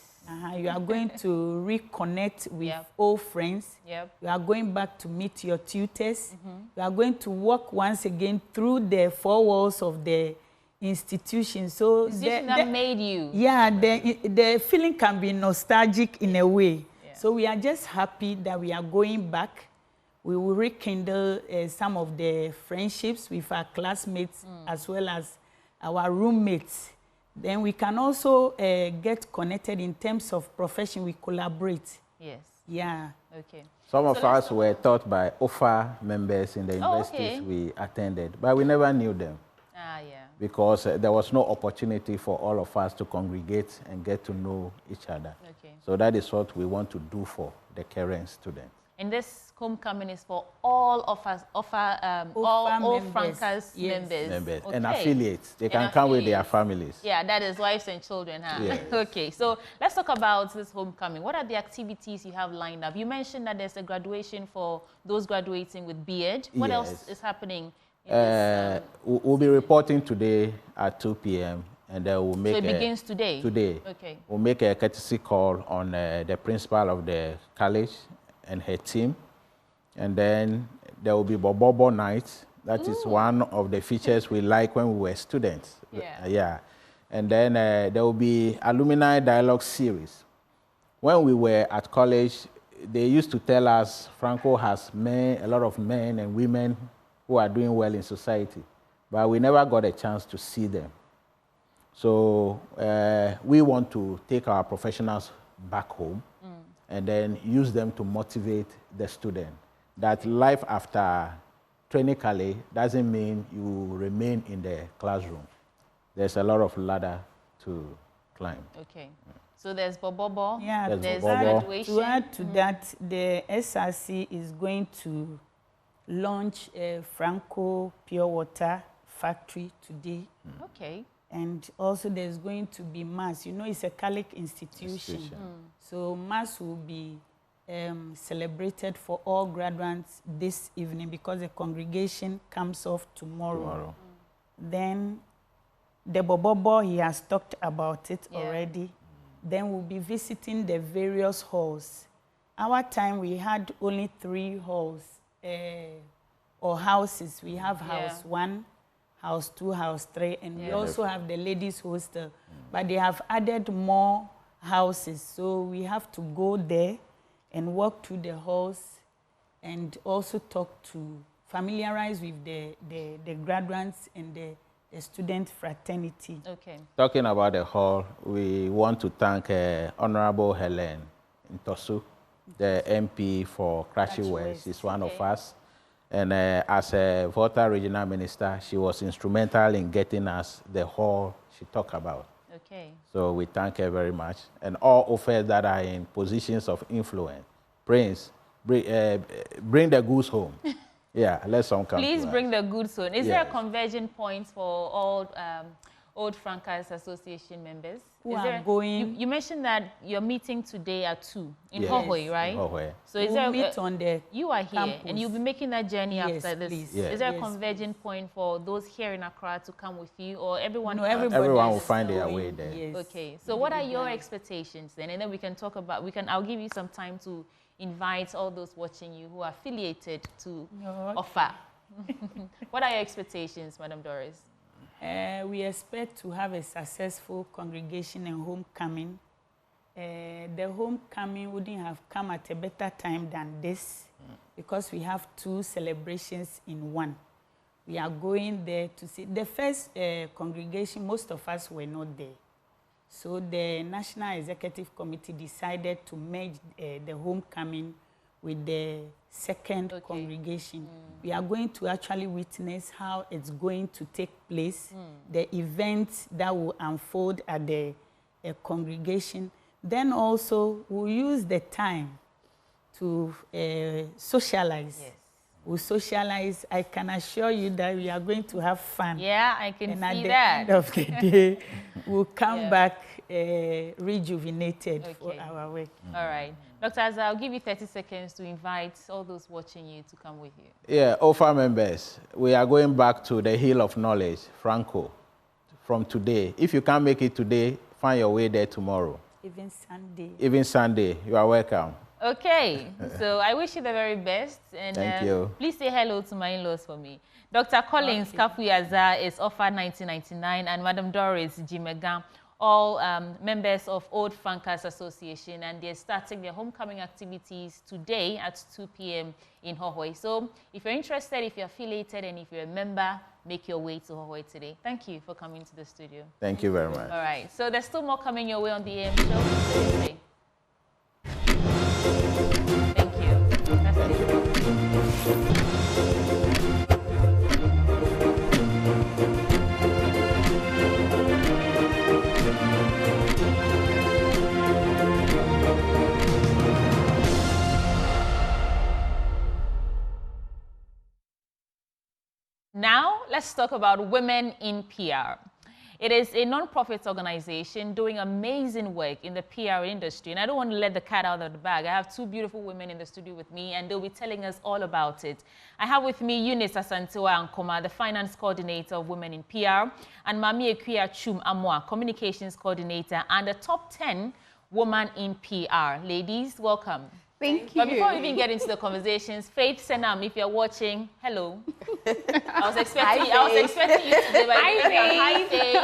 You are going to reconnect with old friends. You are going back to meet your tutors. You are going to walk once again through the 4 walls of the institution. So that made you. Yeah, the feeling can be nostalgic in a way. So we are just happy that we are going back. We will rekindle some of the friendships with our classmates as well as our roommates. Then we can also get connected in terms of profession. We collaborate. Yes. Yeah. Okay. Some of us were taught by OFA members in the universities we attended, but we never knew them. Because there was no opportunity for all of us to congregate and get to know each other. So that is what we want to do for the current students. And this homecoming is for all of us, all Francas members. And affiliates. They can come with their families. Yeah, that is wives and children, huh? Yes. Okay, so let's talk about this homecoming. What are the activities you have lined up? You mentioned that there's a graduation for those graduating with BEd. What else is happening? We'll be reporting today at 2 p.m. and then we'll make. So it begins today? Today. Okay. We'll make a courtesy call on the principal of the college and her team. And then there will be Bobobo night. That is one of the features we like when we were students. And then there will be alumni dialogue series. When we were at college, they used to tell us Franco has a lot of men and women who are doing well in society, but we never got a chance to see them. So we want to take our professionals back home and then use them to motivate the student. That life after clinically doesn't mean you remain in the classroom. There's a lot of ladder to climb. Okay. So there's Bobobo, there's graduation. To add to that, the SRC is going to launch a Franco pure water factory today. Okay. And also there's going to be mass. You know, it's a Catholic institution. So mass will be celebrated for all graduates this evening because the congregation comes off tomorrow. Then the Bobobo, he has talked about it already. Then we'll be visiting the various halls. Our time, we had only 3 halls or houses. We have house 1, house 2, house 3, and we also have the ladies hostel. But they have added more houses, so we have to go there and walk through the halls and also talk to, familiarize with the graduates and the student fraternity. Okay. Talking about the hall, we want to thank Honorable Helen Ntosu, the MP for Cratchit West. She's one of us. And as a Volta Regional Minister, she was instrumental in getting us the hall she talked about. Okay. So we thank her very much. And all OFAs that are in positions of influence, bring the goods home. Yeah, let some come. Please to bring us. the goods home. Is there a conversion point for all Old Francas Association members? Who are going? You mentioned that you're meeting today at 2 in Hohoi, right? In Hohoi. So is we'll there meet on the you are here campus. and you'll be making that journey after this. Please. Yes. Is there a converging point for those here in Accra to come with you, or everyone? No, everyone will find their way there. Yes. Okay. So what are your expectations then? And then we can talk about. I'll give you some time to invite all those watching you who are affiliated to OFA. What are your expectations, Madam Doris? We expect to have a successful congregation and homecoming. The homecoming wouldn't have come at a better time than this because we have 2 celebrations in one. We are going there to see. The first congregation, most of us were not there. So the National Executive Committee decided to merge the homecoming with the second congregation. We are going to actually witness how it's going to take place, the events that will unfold at the congregation. Then also we'll use the time to socialize. Yes. We'll socialize. I can assure you that we are going to have fun. Yeah, I can and see at the that. end of the day, we'll come back rejuvenated for our work. All right. Dr. Azza, I'll give you 30 seconds to invite all those watching you to come with you. Yeah, OFA members, we are going back to the Hill of Knowledge, Franco, from today. If you can't make it today, find your way there tomorrow. Even Sunday. Even Sunday, you are welcome. Okay, so I wish you the very best. And thank you. Please say hello to my in-laws for me. Dr. Collins Kafu Azza is OFA 1999 and Madam Doris Jimega, all members of Old Francas Association, and they're starting their homecoming activities today at 2 p.m. in Hohoi. So if you're interested, if you're affiliated, and if you're a member, make your way to Hohoi today. Thank you for coming to the studio. Thank you very much. All right, so there's still more coming your way on the AM show. Thank you. That's it. Now, let's talk about Women in PR. It is a non-profit organization doing amazing work in the PR industry, and I don't want to let the cat out of the bag. I have 2 beautiful women in the studio with me, and they'll be telling us all about it. I have with me Eunice Asantewa Ankoma, the Finance Coordinator of Women in PR, and Mami Ekuya Chum Amwa, Communications Coordinator, and the top 10 woman in PR. Ladies, welcome. Thank you. But before we even get into the conversations, Faith Senam, if you're watching, hello. I was expecting you today, but hi, Faith.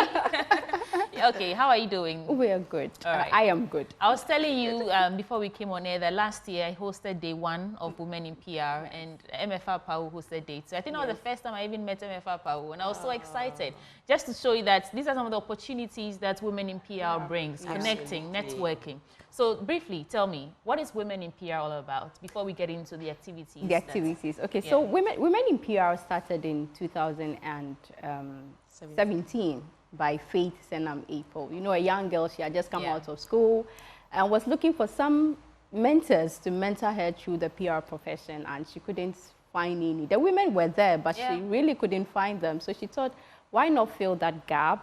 Okay, how are you doing? We are good. All right. I am good. I was telling you before we came on air that last year I hosted day 1 of Women in PR, and MFR Pau hosted day 2. I think that was the first time I even met MFR Pau, and I was so excited just to show you that these are some of the opportunities that Women in PR brings, connecting, networking. So briefly, tell me, what is Women in PR all about before we get into the activities? The activities. Okay, so Women in PR started in 2017 by Faith Senam April. You know, a young girl, she had just come out of school and was looking for some mentors to mentor her through the PR profession, and she couldn't find any. The women were there, but Yeah. she really couldn't find them. So she thought, why not fill that gap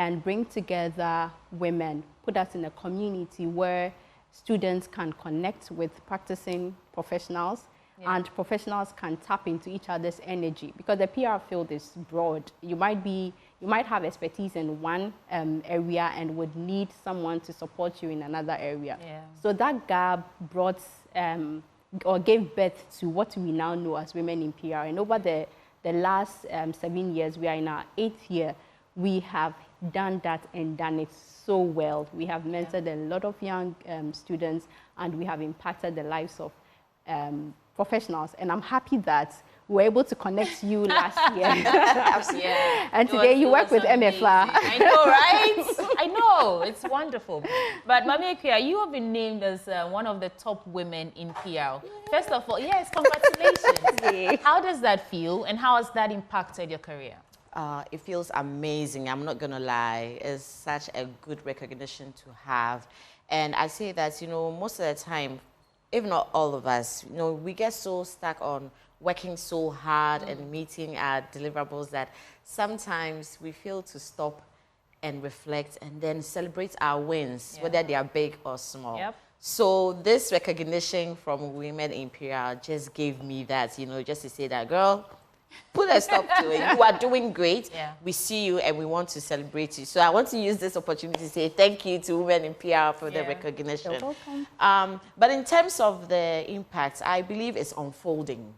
and bring together women, put us in a community where students can connect with practicing professionals, and professionals can tap into each other's energy, because the PR field is broad. You might have expertise in one area and would need someone to support you in another area. Yeah. So that gap brought or gave birth to what we now know as Women in PR. And over the last 7 years, we are in our 8th year, we have done that and done it so well. We have mentored a lot of young students, and we have impacted the lives of professionals. And I'm happy that we were able to connect you last year. Yeah. And today you work with MFA. I know, right? I know. It's wonderful. But Mami Equia, you have been named as one of the top women in PR. First of all, yes, congratulations. How does that feel, and how has that impacted your career? It feels amazing. I'm not going to lie. It's such a good recognition to have. And I say that, you know, most of the time, if not all of us, you know, we get so stuck on working so hard and meeting our deliverables that sometimes we fail to stop and reflect and then celebrate our wins, whether they are big or small. Yep. So this recognition from Women in PR just gave me that, you know, just to say that, girl, put a stop to it. You are doing great. Yeah. We see you and we want to celebrate you. So I want to use this opportunity to say thank you to Women in PR for the recognition. You're welcome. But in terms of the impact, I believe it's unfolding.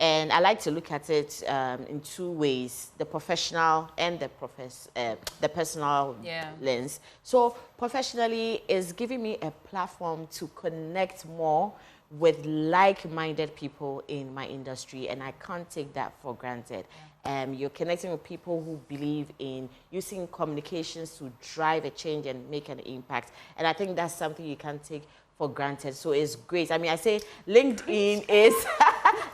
And I like to look at it in two ways, the professional and the personal lens. So professionally, it's giving me a platform to connect more with like-minded people in my industry, and I can't take that for granted. You're connecting with people who believe in using communications to drive a change and make an impact, and I think that's something you can't take for granted. So it's great. I mean, I say LinkedIn is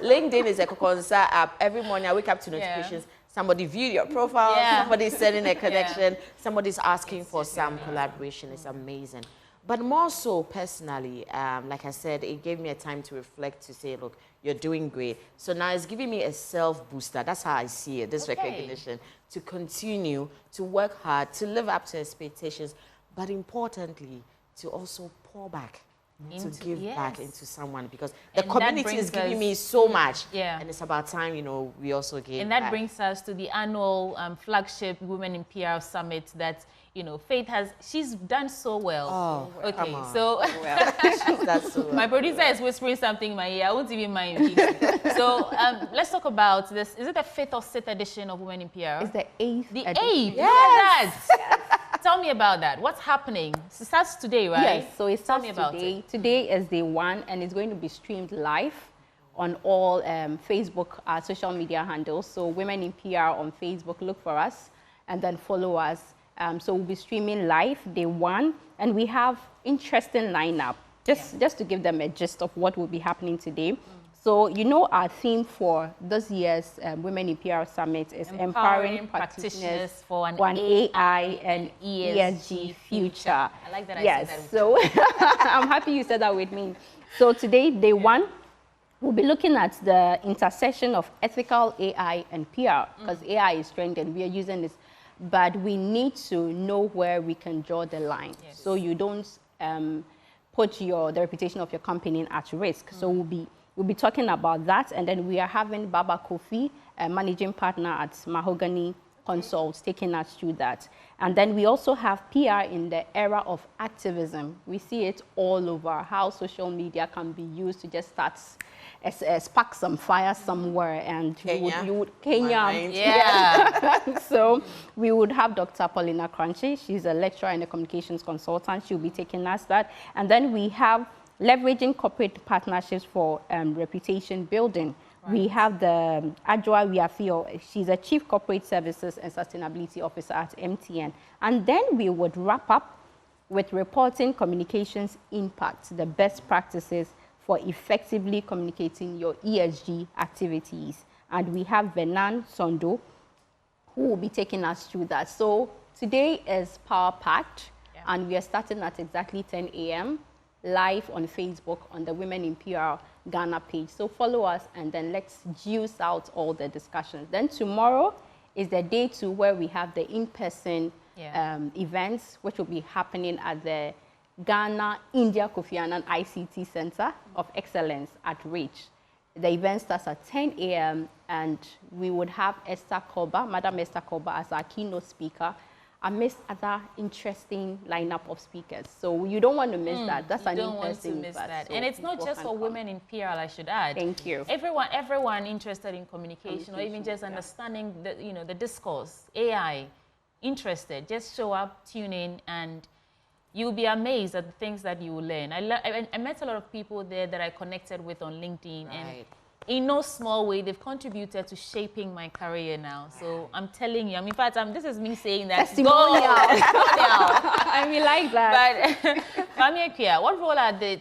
LinkedIn is a concern app. Every morning I wake up to notifications. Somebody viewed your profile. Somebody's sending a connection. Somebody's asking for some collaboration. It's amazing. But more so personally, like I said, it gave me a time to reflect, to say, look, you're doing great. So now it's giving me a self-booster. That's how I see it, this recognition, to continue to work hard, to live up to expectations, but importantly, to also pour back, to give back into someone, because the community is giving me so much. And it's about time, you know, we also give And that back. brings us to the annual flagship Women in PR Summit that, you know, Faith she's done so well. Oh, okay, come on. so, That's so my producer is whispering something in my ear. I won't even mind. So let's talk about this. Is it the 5th or 6th edition of Women in PR? It's the 8th. The edition. 8th. Yes. Tell me about that. What's happening? It starts today, right? Yes, so it starts today. Today is day 1, and it's going to be streamed live on all Facebook, social media handles. So Women in PR on Facebook, look for us and then follow us. So we'll be streaming live day 1, and we have interesting lineup. Just to give them a gist of what will be happening today. So, you know, our theme for this year's Women in PR Summit is empowering practitioners for an AI and ESG future. I like that. Yes, I said that. So I'm happy you said that with me. So today, day 1, we'll be looking at the intersection of ethical AI and PR, because AI is trending. We are using this, but we need to know where we can draw the line, so you don't put the reputation of your company at risk. So we'll be talking about that, and then we are having Baba Kofi, a managing partner at Mahogany Consults, taking us through that. And then we also have PR in the era of activism. We see it all over, how social media can be used to just spark some fire somewhere, and Kenya. So we would have Dr. Paulina Crunchy. She's a lecturer and a communications consultant. She'll be taking us that. And then we have leveraging corporate partnerships for reputation building. We have the Adjoa Wiafio. She's a Chief Corporate Services and Sustainability Officer at MTN. And then we would wrap up with reporting communications impact, the best practices for effectively communicating your ESG activities. And we have Venan Sondo, who will be taking us through that. So today is power-packed, and we are starting at exactly 10 a.m. live on Facebook on the Women in PR Ghana page. So follow us and then let's juice out all the discussions. Then tomorrow is the day 2 where we have the in-person events, which will be happening at the Ghana India Kofi Annan ICT Center of Excellence at Reach. The event starts at 10 a.m. and we would have Esther Koba, Madam Esther Koba, as our keynote speaker, amidst other interesting lineup of speakers. So you don't want to miss that. That's an interesting event. So and it's not just for women in PR, I should add. Thank you. Everyone interested in communication or even just understanding the, the discourse, AI, interested, just show up, tune in, and you'll be amazed at the things that you will learn. I met a lot of people there that I connected with on LinkedIn, and in no small way, they've contributed to shaping my career now. So I'm telling you, in fact, this is me saying that. Testimonial. I mean, like that. But, Mamiakia, what role are the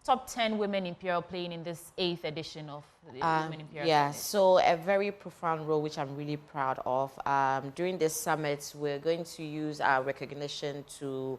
top 10 women in PR playing in this 8th edition of the Women in PR? Yeah, so a very profound role, which I'm really proud of. During this summit, we're going to use our recognition to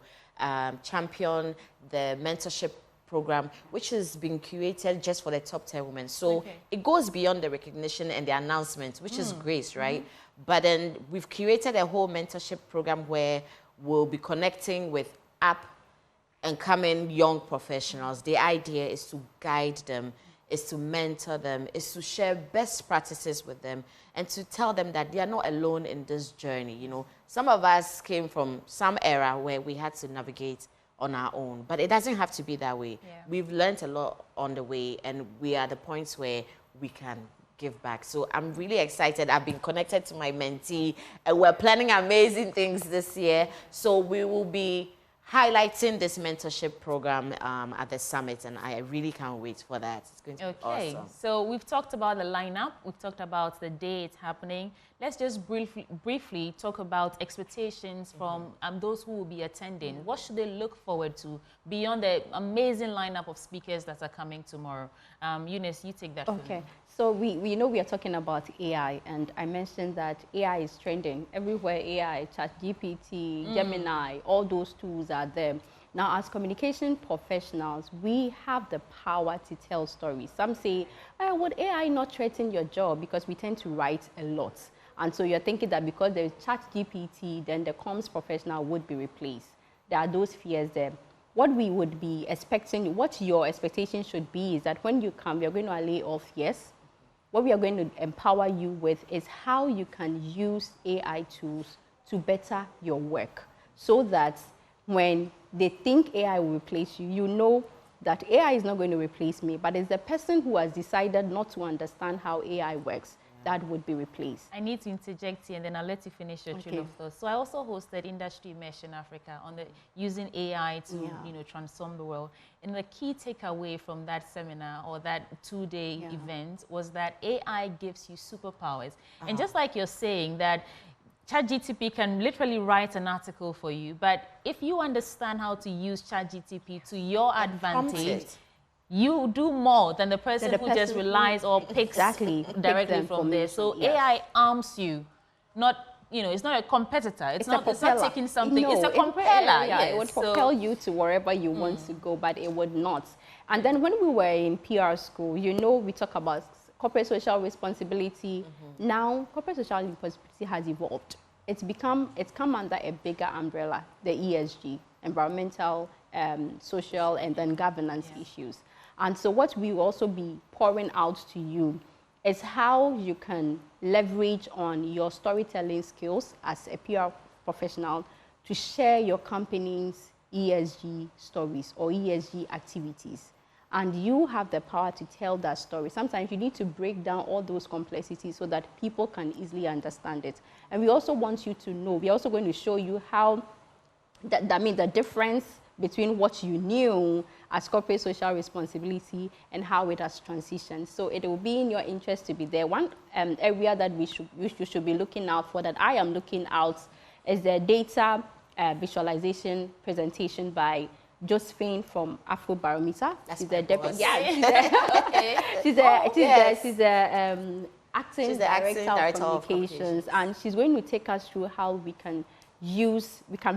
champion the mentorship program, which has been created just for the top 10 women. So it goes beyond the recognition and the announcement, which is great, right? But then we've created a whole mentorship program where we'll be connecting with and coming young professionals. The idea is to guide them, is to mentor them, is to share best practices with them, and to tell them that they are not alone in this journey. Some of us came from some era where we had to navigate on our own, but it doesn't have to be that way. We've learned a lot on the way, and we are at the points where we can give back. So I'm really excited. I've been connected to my mentee, and we're planning amazing things this year. So we will be highlighting this mentorship program at the summit, and I really can't wait for that. It's going to be awesome. So we've talked about the lineup, we've talked about the day it's happening. Let's just briefly talk about expectations from those who will be attending. What should they look forward to beyond the amazing lineup of speakers that are coming tomorrow? Eunice, you take that from me. So we know we are talking about AI, and I mentioned that AI is trending. Everywhere AI, ChatGPT, Gemini, all those tools are there. Now, as communication professionals, we have the power to tell stories. Some say, would AI not threaten your job? Because we tend to write a lot. And so you're thinking that because there's ChatGPT, then the comms professional would be replaced. There are those fears there. What we would be expecting, what your expectation should be is that when you come, you're going to lay off, yes. What we are going to empower you with is how you can use AI tools to better your work, so that when they think AI will replace you, you know that AI is not going to replace me, but it's the person who has decided not to understand how AI works that would be replaced. I need to interject here, and then I'll let you finish your train of thought. So I also hosted Industry Immersion Africa on the using AI to transform the world. And the key takeaway from that seminar or that 2-day event was that AI gives you superpowers. And just like you're saying that ChatGPT can literally write an article for you, but if you understand how to use ChatGPT to your advantage, you do more than the person who just relies or picks directly from there. So AI arms you, not, it's not a competitor. It's not taking something. No, it's a compeller. It would propel you to wherever you want to go, but it would not. And then when we were in PR school, we talk about corporate social responsibility. Now, corporate social responsibility has evolved. It's come under a bigger umbrella, the ESG, environmental, social, and then governance issues. And so what we will also be pouring out to you is how you can leverage on your storytelling skills as a PR professional to share your company's ESG stories or ESG activities. And you have the power to tell that story. Sometimes you need to break down all those complexities so that people can easily understand it. And we also want you to know, we're also going to show you how, the difference between what you knew as corporate social responsibility and how it has transitioned. So it will be in your interest to be there. One area that you should be looking out for, that I am looking out, is the data visualization presentation by Josephine from Afrobarometer. She's the deputy. She's the acting director of communications, and she's going to take us through how we can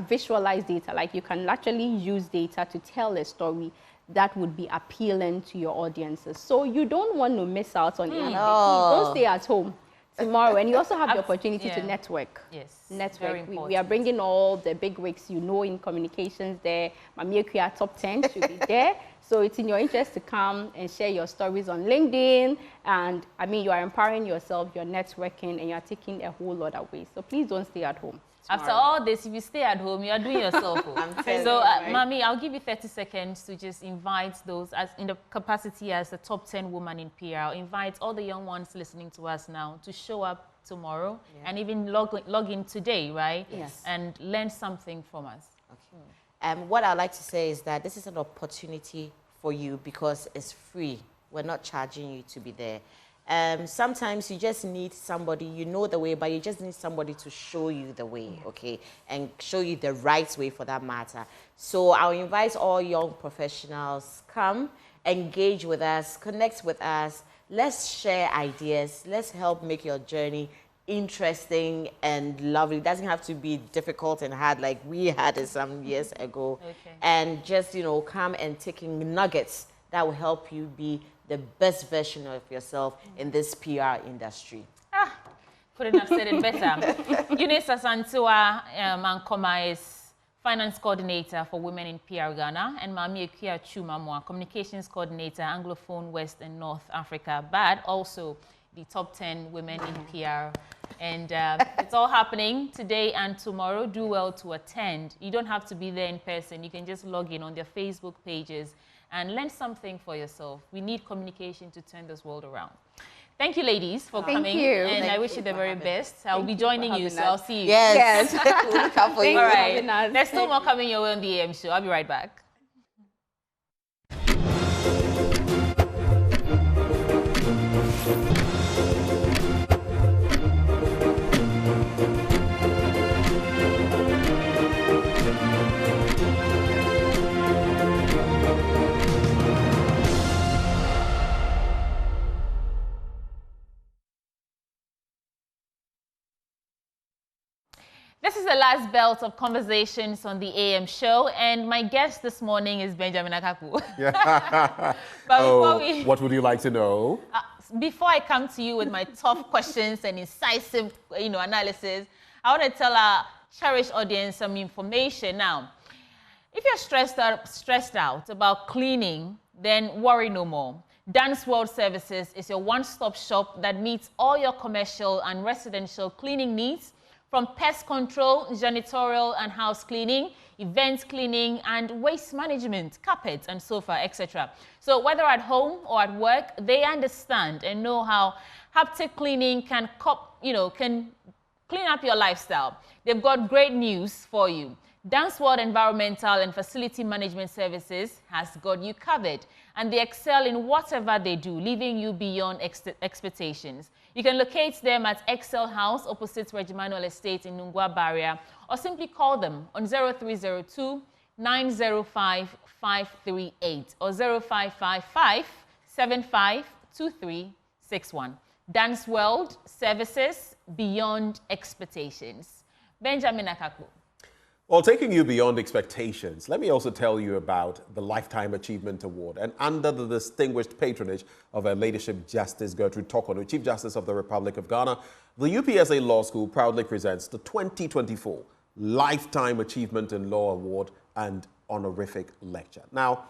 visualize data. Like, you can actually use data to tell a story that would be appealing to your audiences. So you don't want to miss out on anything. No. Don't stay at home tomorrow. And you also have the opportunity to network. Yes, network. very important. We are bringing all the big wigs you know in communications there. Mami Ekuya Top 10 should be there. So it's in your interest to come and share your stories on LinkedIn. And I mean, you are empowering yourself, you're networking, and you're taking a whole lot away. So please don't stay at home. After all this, if you stay at home, you are doing yourself. So, Mami, I'll give you 30 seconds to just invite those, as in the capacity as the top 10 woman in PR. I'll invite all the young ones listening to us now to show up tomorrow and even log in today, right? Yes. And learn something from us. Okay. What I'd like to say is that this is an opportunity for you because it's free. We're not charging you to be there. Sometimes you just need somebody, you know the way, but you just need somebody to show you the way, okay? And show you the right way for that matter. So I'll invite all young professionals, come, engage with us, connect with us. Let's share ideas. Let's help make your journey interesting and lovely. It doesn't have to be difficult and hard like we had it some years ago. Okay. And just, you know, come and take in nuggets that will help you be the best version of yourself in this PR industry. Couldn't have said it better. Eunice Asantua Ankoma is Finance Coordinator for Women in PR Ghana, and Mami Ekuya Chumamwa, Communications Coordinator, Anglophone West and North Africa, but also the top 10 women in PR. And it's all happening today and tomorrow. Do well to attend. You don't have to be there in person. You can just log in on their Facebook pages and learn something for yourself. We need communication to turn this world around. Thank you, ladies, for coming. Thank you. And I wish you the very best. I'll be joining you, so I'll see you. Yes. We'll look out for you. All right. There's still more coming your way on the AM show. I'll be right back. This is the last belt of conversations on the AM show, and my guest this morning is Benjamin Akaku. But what would you like to know? Before I come to you with my tough questions and incisive, analysis, I want to tell our cherished audience some information. Now, if you're stressed out about cleaning, then worry no more. Dance World Services is your one-stop shop that meets all your commercial and residential cleaning needs, from pest control, janitorial and house cleaning, event cleaning, and waste management, carpets and sofa, etc. So whether at home or at work, they understand and know how haptic cleaning can clean up your lifestyle. They've got great news for you. Dance World Environmental and Facility Management Services has got you covered, and they excel in whatever they do, leaving you beyond expectations. You can locate them at Excel House opposite Regimanuel Estate in Nungwa Barrier, or simply call them on 0302 905 538 or 0555 752361. Dance World Services, beyond expectations. Benjamin Akaku. Well, taking you beyond expectations, let me also tell you about the Lifetime Achievement Award. And under the distinguished patronage of Her Ladyship Justice Gertrude Tokono, Chief Justice of the Republic of Ghana, the UPSA Law School proudly presents the 2024 Lifetime Achievement in Law Award and Honorific Lecture. Now,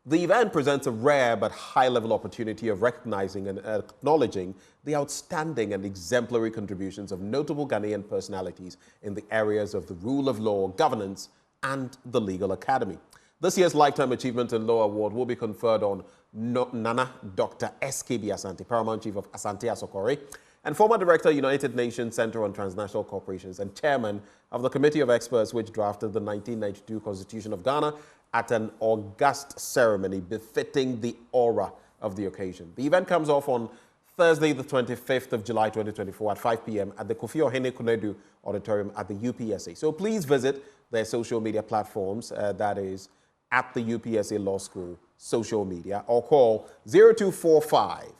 the event presents a rare but high-level opportunity of recognizing and acknowledging the outstanding and exemplary contributions of notable Ghanaian personalities in the areas of the rule of law, governance, and the legal academy. This year's Lifetime Achievement in Law Award will be conferred on Nana Dr. S.K.B. Asante, Paramount Chief of Asante Asokore, and former Director, United Nations Center on Transnational Corporations and Chairman of the Committee of Experts which drafted the 1992 Constitution of Ghana, at an august ceremony befitting the aura of the occasion. The event comes off on Thursday, the 25th of July, 2024 at 5 p.m. at the Kofi Kunedu Auditorium at the UPSA. So please visit their social media platforms, that is at the UPSA Law School social media, or call 0245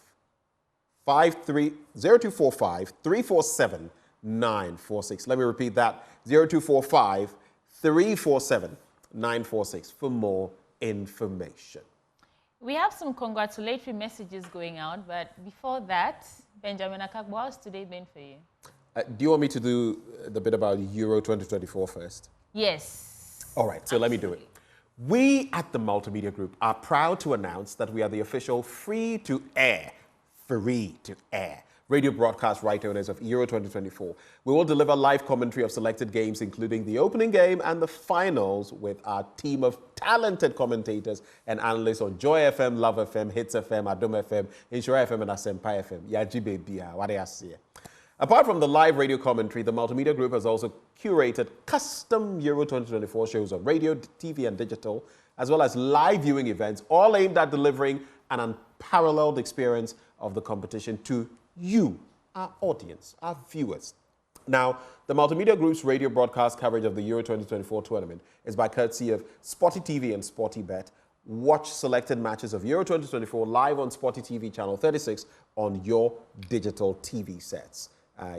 347 946. Let me repeat that, 0245 347 946 for more information. We have some congratulatory messages going out, but before that, Benjamin Akagbo, how's today been for you? Do you want me to do the bit about Euro 2024 first? Yes. All right, so let me do it. We at the Multimedia Group are proud to announce that we are the official free-to-air radio broadcast right owners of Euro 2024. We will deliver live commentary of selected games, including the opening game and the finals, with our team of talented commentators and analysts on Joy FM, Love FM, Hits FM, Adom FM, Insure FM, and Asempa FM. Yaji baby, what do you say? Apart from the live radio commentary, the Multimedia Group has also curated custom Euro 2024 shows on radio, TV, and digital, as well as live viewing events, all aimed at delivering an unparalleled experience of the competition to you, our audience, our viewers. Now, the Multimedia Group's radio broadcast coverage of the Euro 2024 tournament is by courtesy of Sporty TV and Sporty Bet. Watch selected matches of Euro 2024 live on Sporty TV channel 36 on your digital TV sets.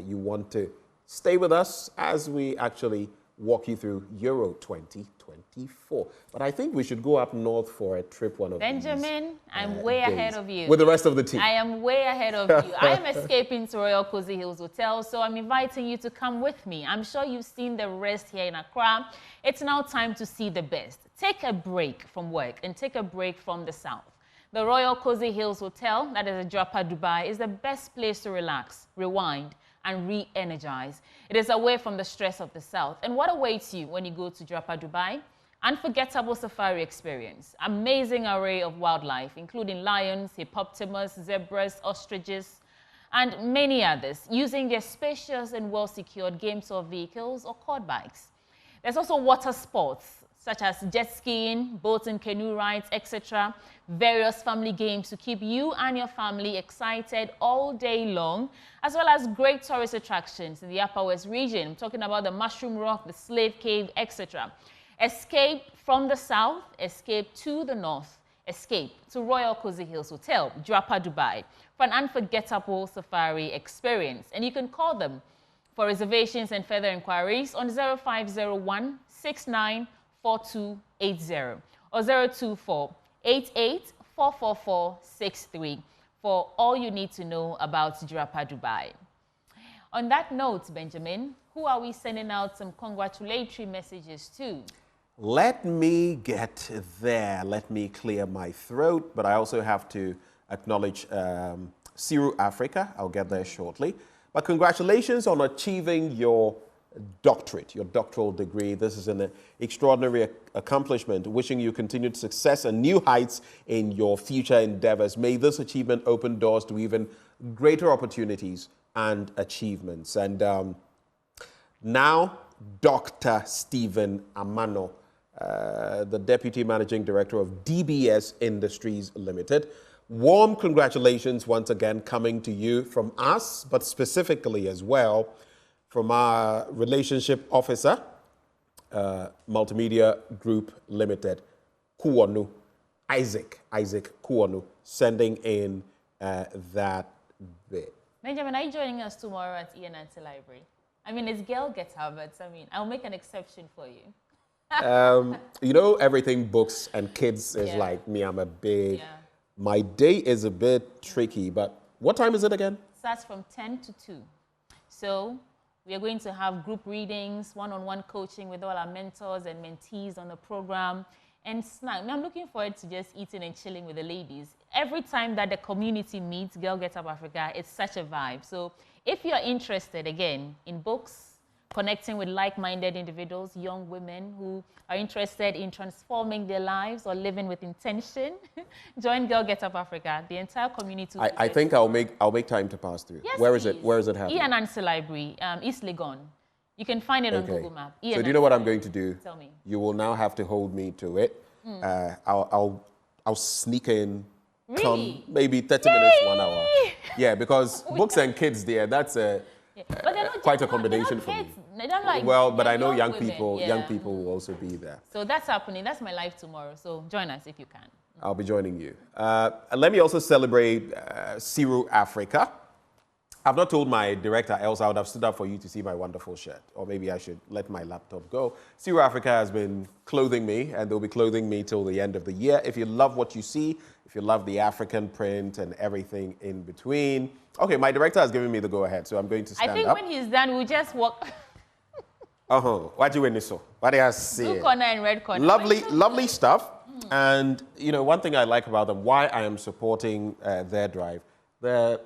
You want to stay with us as we actually walk you through Euro 2024. But I think we should go up north for a trip one of Benjamin, these, I'm way days. ahead of you. With the rest of the team. I am way ahead of you. I am escaping to Royal Cozy Hills Hotel, so I'm inviting you to come with me. I'm sure you've seen the rest here in Accra. It's now time to see the best. Take a break from work and take a break from the south. The Royal Cozy Hills Hotel, that is at Japa, Dubai, is the best place to relax, rewind, and re-energize. It is away from the stress of the south. And what awaits you when you go to Japa, Dubai? Unforgettable safari experience. Amazing array of wildlife, including lions, hippopotamus, zebras, ostriches, and many others, using their spacious and well-secured game tour vehicles or quad bikes. There's also water sports, such as jet skiing, boat and canoe rides, etc. Various family games to keep you and your family excited all day long, as well as great tourist attractions in the Upper West region. I'm talking about the Mushroom Rock, the Slave Cave, etc. Escape from the south, escape to the north, escape to Royal Cozy Hills Hotel, Japa, Dubai, for an unforgettable safari experience. And you can call them for reservations and further inquiries on 0501 69 4280 or 024 88 44463 for all you need to know about Japa, Dubai. On that note, Benjamin, who are we sending out some congratulatory messages to? Let me get there. Let me clear my throat, but I also have to acknowledge Ciru Africa. I'll get there shortly. But congratulations on achieving your doctorate, your doctoral degree. This is an extraordinary accomplishment. Wishing you continued success and new heights in your future endeavors. May this achievement open doors to even greater opportunities and achievements. And now, Dr. Stephen Amano, the Deputy Managing Director of DBS Industries Limited. Warm congratulations once again coming to you from us, but specifically as well from our relationship officer, Multimedia Group Limited, Kuonu, Isaac Kuonu, sending in that bit. Benjamin, are you joining us tomorrow at Ian Nancy Library? I mean, it's Girl Get Her, but I mean, I'll make an exception for you. You know, everything books and kids is like me. I'm a big, my day is a bit tricky, but what time is it again? Starts from 10 to 2. So we are going to have group readings, one-on-one coaching with all our mentors and mentees on the program, and snack. I'm looking forward to just eating and chilling with the ladies. Every time that the community meets Girl Get Up Africa, it's such a vibe. So if you're interested, again, in books, connecting with like-minded individuals, young women who are interested in transforming their lives or living with intention, join Girl Get Up Africa. The entire community. I think I'll make time to pass through. Yes, Where is it? Where is it happening? Ian Nancy Library, East Legon. You can find it on Google Maps. So do you know what I'm going to do? Tell me. You will now have to hold me to it. I'll sneak in. Really? Come maybe 30 minutes, 1 hour. Yeah, because books and kids there, that's quite a combination for me. They don't like but I know young women. people. Young people will also be there. So that's happening. That's my life tomorrow. So join us if you can. I'll be joining you. Let me also celebrate Ciru Africa. I've not told my director, else I would have stood up for you to see my wonderful shirt. Or maybe I should let my laptop go. Zero Africa has been clothing me, and they'll be clothing me till the end of the year. If you love what you see, if you love the African print and everything in between. Okay, my director has given me the go-ahead, so I'm going to stand up. I think when he's done, we'll just walk. What do you win this so? What do you see? Blue corner and red corner. Lovely stuff. And, you know, one thing I like about them, why I am supporting their drive, their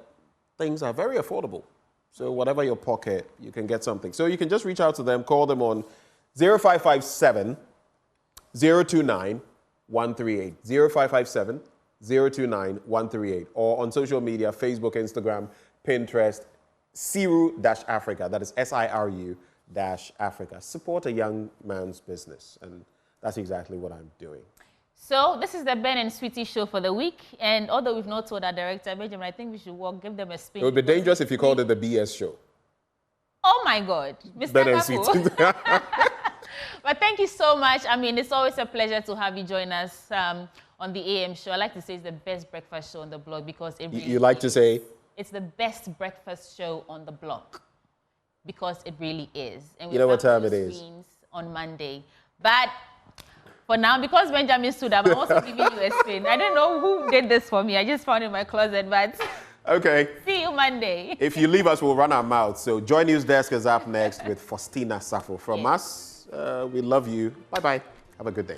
things are very affordable. So whatever your pocket, you can get something. So you can just reach out to them, call them on 0557 029 138. 0557 029 138. Or on social media, Facebook, Instagram, Pinterest, Siru-Africa. That is SIRU-Africa. Support a young man's business. And that's exactly what I'm doing. So this is the Ben and Sweetie show for the week. And although we've not told our director, Benjamin, I think we should give them a spin. It would be dangerous if you called it the BS show. Oh my God. Mr. Ben and Sweetie. But thank you so much. I mean, it's always a pleasure to have you join us on the AM show. I like to say it's the best breakfast show on the block because it really You like to say? It's the best breakfast show on the block because it really is. And You know what time it is? On Monday. But for now, because Benjamin stood up, I'm also giving you a spin. I don't know who did this for me. I just found it in my closet, but okay. See you Monday. If you leave us, we'll run our mouths. So Joy News Desk is up next with Faustina Safo. From us, we love you. Bye-bye. Have a good day.